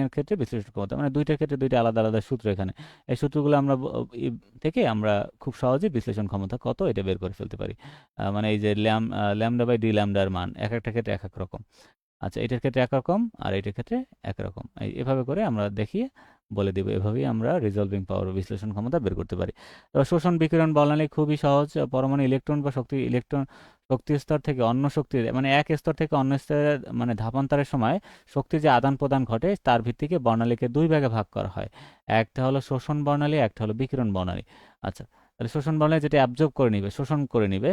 এর ক্ষেত্রে বিশ্লেষণ ক্ষমতা। মানে দুইটার ক্ষেত্রে দুইটা আলাদা আলাদা সূত্র এখানে। এই সূত্রগুলো আমরা থেকে আমরা খুব সহজে বিশ্লেষণ ক্ষমতা কত এটা বের করে ফেলতে পারি। মানে এই যে ল্যামডা বাই ডি ল্যামডার মান এক একটা ক্ষেত্রে এক এক রকম। আচ্ছা, এটার ক্ষেত্রে একরকম আর এটার ক্ষেত্রে একরকম। এভাবে করে আমরা দেখিয়ে বলে দেব, এভাবেই আমরা রিজলভিং পাওয়ার বিশ্লেষণ ক্ষমতা বের করতে পারি। এবার শোষণ বিকিরণ বর্ণালী খুবই সহজ। পরমাণু ইলেকট্রন বা শক্তি স্তর থেকে অন্য শক্তি, মানে এক স্তর থেকে অন্য স্তরে মানে ধাপান্তরের সময় শক্তি যে আদান প্রদান ঘটে তার ভিত্তিকে বর্ণালীকে দুই ভাগে ভাগ করা হয়। একটা হলো শোষণ বর্ণালী, একটা হলো বিকিরণ বর্ণালী। আচ্ছা, তাহলে শোষণ বর্ণালী যেটা অ্যাবজর্ব করে নিবে, শোষণ করে নিবে।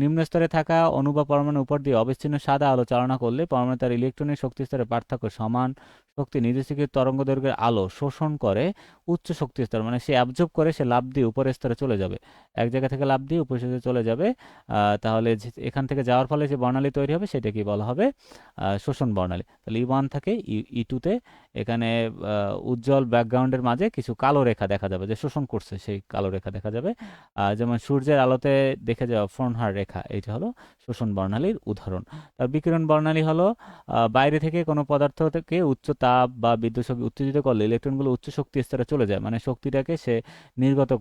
নিম্ন স্তরে থাকা অণু বা পরমাণুর উপর দিয়ে অবিচ্ছিন্ন সাদা আলো চালনা করলে পরমাণু তার ইলেকট্রনের শক্তি স্তরের পার্থক্য সমান শক্তি নির্দেশিত তরঙ্গদৈর্ঘ্যের আলো শোষণ করে উচ্চ শক্তি স্তর, মানে সে অ্যাবজর্ব করে, সে লাফ দিয়ে উপরের স্তরে চলে যাবে, এক জায়গা থেকে লাফ দিয়ে উপরের স্তরে চলে যাবে। তাহলে এখান থেকে যাওয়ার ফলে যে বর্ণালী তৈরি হবে সেটাকে বলা হবে শোষণ বর্ণালী। তাহলে ই ওয়ান থেকে ই টুতে এখানে উজ্জ্বল ব্যাকগ্রাউন্ডের মাঝে কিছু কালো রেখা দেখা যাবে, যে শোষণ করছে সেই কালো রেখা দেখা যাবে। যেমন সূর্যের আলোতে দেখে যাওয়া ফ্রনহার রেখা, এইটা হলো শোষণ বর্ণালীর উদাহরণ। তার বিকিরণ বর্ণালী হলো বাইরে থেকে কোনো পদার্থ থেকে উচ্চ তাপ বা বিদ্যুৎ শক্তি উত্তেজিত করলে ইলেকট্রনগুলো উচ্চ শক্তি স্তরে চলে যায়, মানে শক্তিটাকে সে নির্গত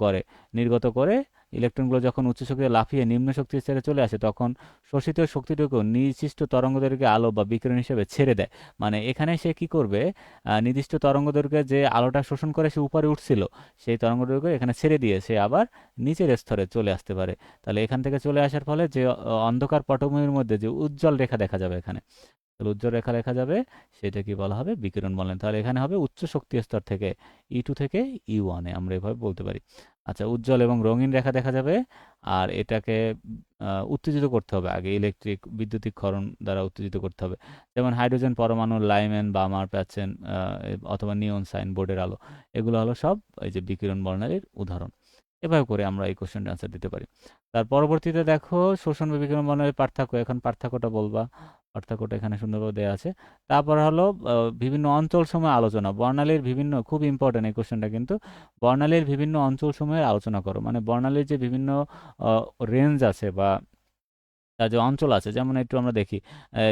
করে ইলেকট্রনগুলো যখন উচ্চ শক্তিতে লাফিয়ে নিম্ন শক্তি স্তরে চলে আসে তখন শোষিত শক্তিটুকু নির্দিষ্ট তরঙ্গদৈর্ঘ্যে আলো বা বিকিরণ হিসেবে ছেড়ে দেয়। মানে এখানে সে কি করবে, নির্দিষ্ট তরঙ্গদৈর্ঘ্যে যে আলোটা শোষণ করে সে উপরে উঠছিল, সেই তরঙ্গদৈর্ঘ্য এখানে ছেড়ে দিয়ে সে আবার নিচের স্তরে চলে আসতে পারে। তাহলে এখান থেকে চলে আসার ফলে যে অন্ধকার পটভূমির মধ্যে যে উজ্জ্বল রেখা দেখা যাবে, এখানে তাহলে উজ্জ্বল রেখা দেখা যাবে, সেটা কি বলা হবে, বিকিরণ বলেন। তাহলে এখানে হবে উচ্চ শক্তি স্তর থেকে ই টু থেকে ই ওয়ানে, আমরা এভাবে বলতে পারি। আচ্ছা, উজ্জ্বল এবং রঙিন রেখা দেখা যাবে, আর এটাকে উত্তেজিত করতে হবে আগে, বিদ্যুতিকরণ দ্বারা উত্তেজিত করতে হবে। যেমন হাইড্রোজেন পরমাণু, লাইমেন, বামার, প্যাচেন অথবা নিয়ন সাইন বোর্ডের আলো, এগুলো হলো সব এই যে বিকিরণ বর্ণালীর উদাহরণ। এভাবে করে আমরা এই কোশ্চেনটা আনসার দিতে পারি। তার পরবর্তীতে দেখো শোষণ বা বিকিরণ বর্ণালীর পার্থক্য, এখন পার্থক্যটা বলবা, পার্থক্যটা এখানে সুন্দরভাবে দেওয়া আছে। তারপর হলো বিভিন্ন অঞ্চল সময় আলোচনা, বর্ণালীর বিভিন্ন, খুব ইম্পর্টেন্ট এই কোশ্চেনটা কিন্তু, বর্ণালীর বিভিন্ন অঞ্চল সময়ের আলোচনা করো। মানে বর্ণালীর যে বিভিন্ন রেঞ্জ আছে বা তার যে অঞ্চল আছে, যেমন একটু আমরা দেখি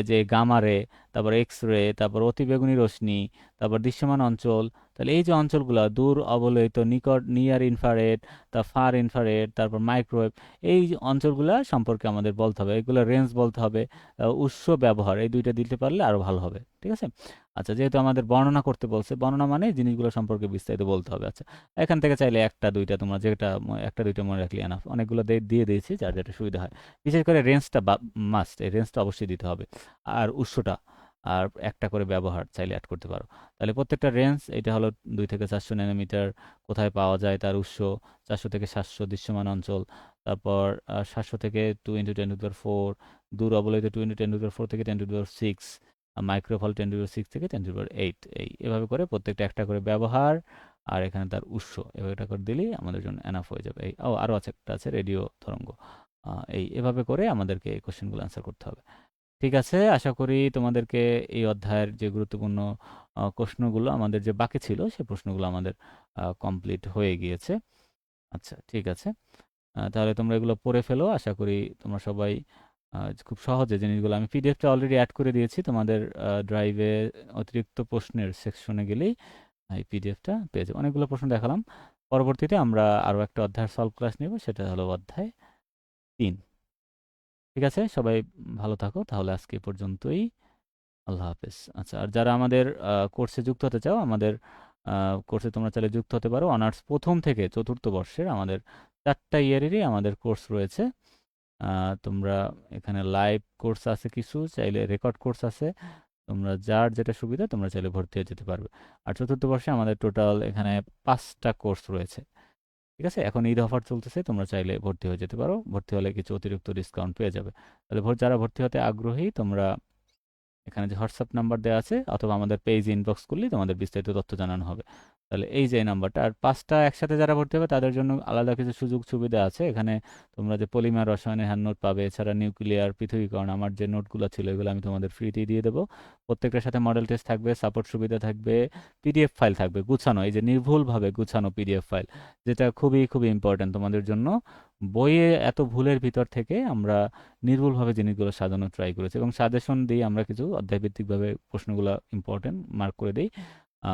যে গামা রে, তারপর এক্স রে, তারপর অতিবেগুনি রশ্মি, তারপর দৃশ্যমান অঞ্চল, তাহলে এই যে অঞ্চলগুলো দূর অবলোহিত, নিকট, নিয়ার ইনফ্রারেড, তা ফার ইনফ্রারেড, তারপর মাইক্রোওয়েভ, এই যে অঞ্চলগুলো সম্পর্কে আমাদের বলতে হবে, এগুলো রেঞ্জ বলতে হবে, উৎস, ব্যবহার, এই দুইটা দিতে পারলে আরো ভালো হবে। ঠিক আছে। আচ্ছা, যেহেতু আমাদের বর্ণনা করতে বলছে, বর্ণনা মানে জিনিসগুলো সম্পর্কে বিস্তারিত বলতে হবে। আচ্ছা, এখান থেকে চাইলে একটা দুইটা তোমরা যেটা একটা দুইটা মনে রাখলে এনাফ, অনেকগুলো দিয়ে দিয়েছি যার যেটা সুবিধা হয়। বিশেষ করে রেঞ্জটা মাস্ট, এই রেঞ্জটা অবশ্যই দিতে হবে, আর উৎসটা, আর একটা করে ব্যবহার চাইলে অ্যাড করতে পারো। তাহলে প্রত্যেকটা রেঞ্জ, এটা হলো 2 থেকে 400 ন্যানোমিটার, কোথায় পাওয়া যায় তার উৎস, 400 থেকে 700 দৃশ্যমান অঞ্চল, তারপর 700 থেকে 2 × 10⁴, দূর অবলোহিত 2 × 10⁴ থেকে 10⁶, মাইক্রোফল 10⁶ থেকে 10⁸ এভাবে করে প্রত্যেকটা একটা করে ব্যবহার, আর এখানে তার উৎস, এভাবে একটা করে দিলেই আমাদের জন্য এনাফ হয়ে যাবে। এই আরও আছে, একটা আছে রেডিও তরঙ্গ। এভাবে করে আমাদেরকে এই কোশ্চেনগুলো অ্যান্সার করতে হবে। ঠিক আছে, আশা করি তোমাদেরকে এই অধ্যায়ের যে গুরুত্বপূর্ণ প্রশ্নগুলো আমাদের যে বাকি ছিল, সেই প্রশ্নগুলো আমাদের কমপ্লিট হয়ে গিয়েছে। আচ্ছা, ঠিক আছে। তাহলে তোমরা এগুলো পড়ে ফেলো। আশা করি তোমরা সবাই খুব সহজে জিনিসগুলো, আমি পিডিএফটা অলরেডি অ্যাড করে দিয়েছি তোমাদের ড্রাইভে, অতিরিক্ত প্রশ্নের সেকশনে গেলেই এই পিডিএফটা পেয়ে যাবে। অনেকগুলো প্রশ্ন দেখালাম। পরবর্তীতে আমরা আরও একটা অধ্যায়ের সলভ ক্লাস নেব, সেটা হলো অধ্যায় 3। ঠিক আছে, সবাই ভালো থাকো। তাহলে আজকে এ পর্যন্তই। আল্লাহ হাফেজ। আচ্ছা, আর যারা আমাদের কোর্সে যুক্ত হতে চাও, আমাদের কোর্সে তোমরা চাইলে যুক্ত হতে পারো। অনার্স প্রথম থেকে চতুর্থ বর্ষের আমাদের 4টা ইয়ারেরই আমাদের কোর্স রয়েছে। তোমরা এখানে লাইভ কোর্স আছে কিছু, চাইলে রেকর্ড কোর্স আছে, তোমরা যার যেটা সুবিধা তোমরা চাইলে ভর্তি হয়ে যেতে পারবে। আর চতুর্থ বর্ষে আমাদের টোটাল এখানে 5টা কোর্স রয়েছে। ঠিক আছে, এখন ঈদ অফার চলতেছে, তোমরা চাইলে ভর্তি হয়ে যেতে পারো। ভর্তি হলে কিছু অতিরিক্ত ডিসকাউন্ট পেয়ে যাবে। তাহলে যারা ভর্তি হতে আগ্রহী, তোমরা এখানে যে হোয়াটসঅ্যাপ নাম্বার দেওয়া আছে অথবা আমাদের পেজ ইনবক্স করলেই তোমাদের বিস্তারিত তথ্য জানানো হবে। তাহলে এই যে এই নাম্বারটা, আর 5টা একসাথে যারা ভর্তি হবে তাদের জন্য আলাদা কিছু সুযোগ সুবিধা আছে। এখানে তোমরা যে পলিমার রসায়নের হ্যান্ড নোট পাবে, এছাড়া নিউক্লিয়ার, পৃথকীকরণ, আমার যে নোটগুলো ছিল এগুলো আমি তোমাদের ফ্রিতেই দিয়ে দেবো। প্রত্যেকটার সাথে মডেল টেস্ট থাকবে, সাপোর্ট সুবিধা থাকবে, পিডিএফ ফাইল থাকবে গুছানো, এই যে নির্ভুলভাবে গুছানো পিডিএফ ফাইল, যেটা খুবই খুবই ইম্পর্ট্যান্ট তোমাদের জন্য। বইয়ে এত ভুলের ভিতর থেকে আমরা নির্ভুলভাবে জিনিসগুলো সাজানোর ট্রাই করেছি, এবং সাজেশন দিই আমরা কিছু অধ্যায়ভিত্তিকভাবে, প্রশ্নগুলো ইম্পর্টেন্ট মার্ক করে দিই।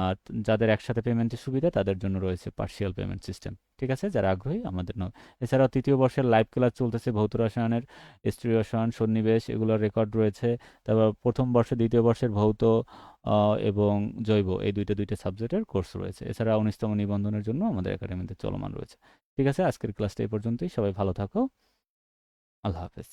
আর যাদের একসাথে পেমেন্টের সুবিধা তাদের জন্য রয়েছে পার্শিয়াল পেমেন্ট সিস্টেম। ঠিক আছে, যারা আগ্রহী আমাদের নয়। এছাড়াও তৃতীয় বর্ষের লাইভ ক্লাস চলতেছে, ভৌত রসায়নের, স্টিরিও রসায়ন, সন্নিবেশ, এগুলোর রেকর্ড রয়েছে। তারপর প্রথম বর্ষে, দ্বিতীয় বর্ষের ভৌত এবং জৈব, এই দুইটা সাবজেক্টের কোর্স রয়েছে। এছাড়া 19তম নিবন্ধনের জন্য আমাদের একাডেমিতে চলমান রয়েছে। ঠিক আছে, আজকের ক্লাসটা এই পর্যন্তই। সবাই ভালো থাকো। আল্লাহ হাফেজ।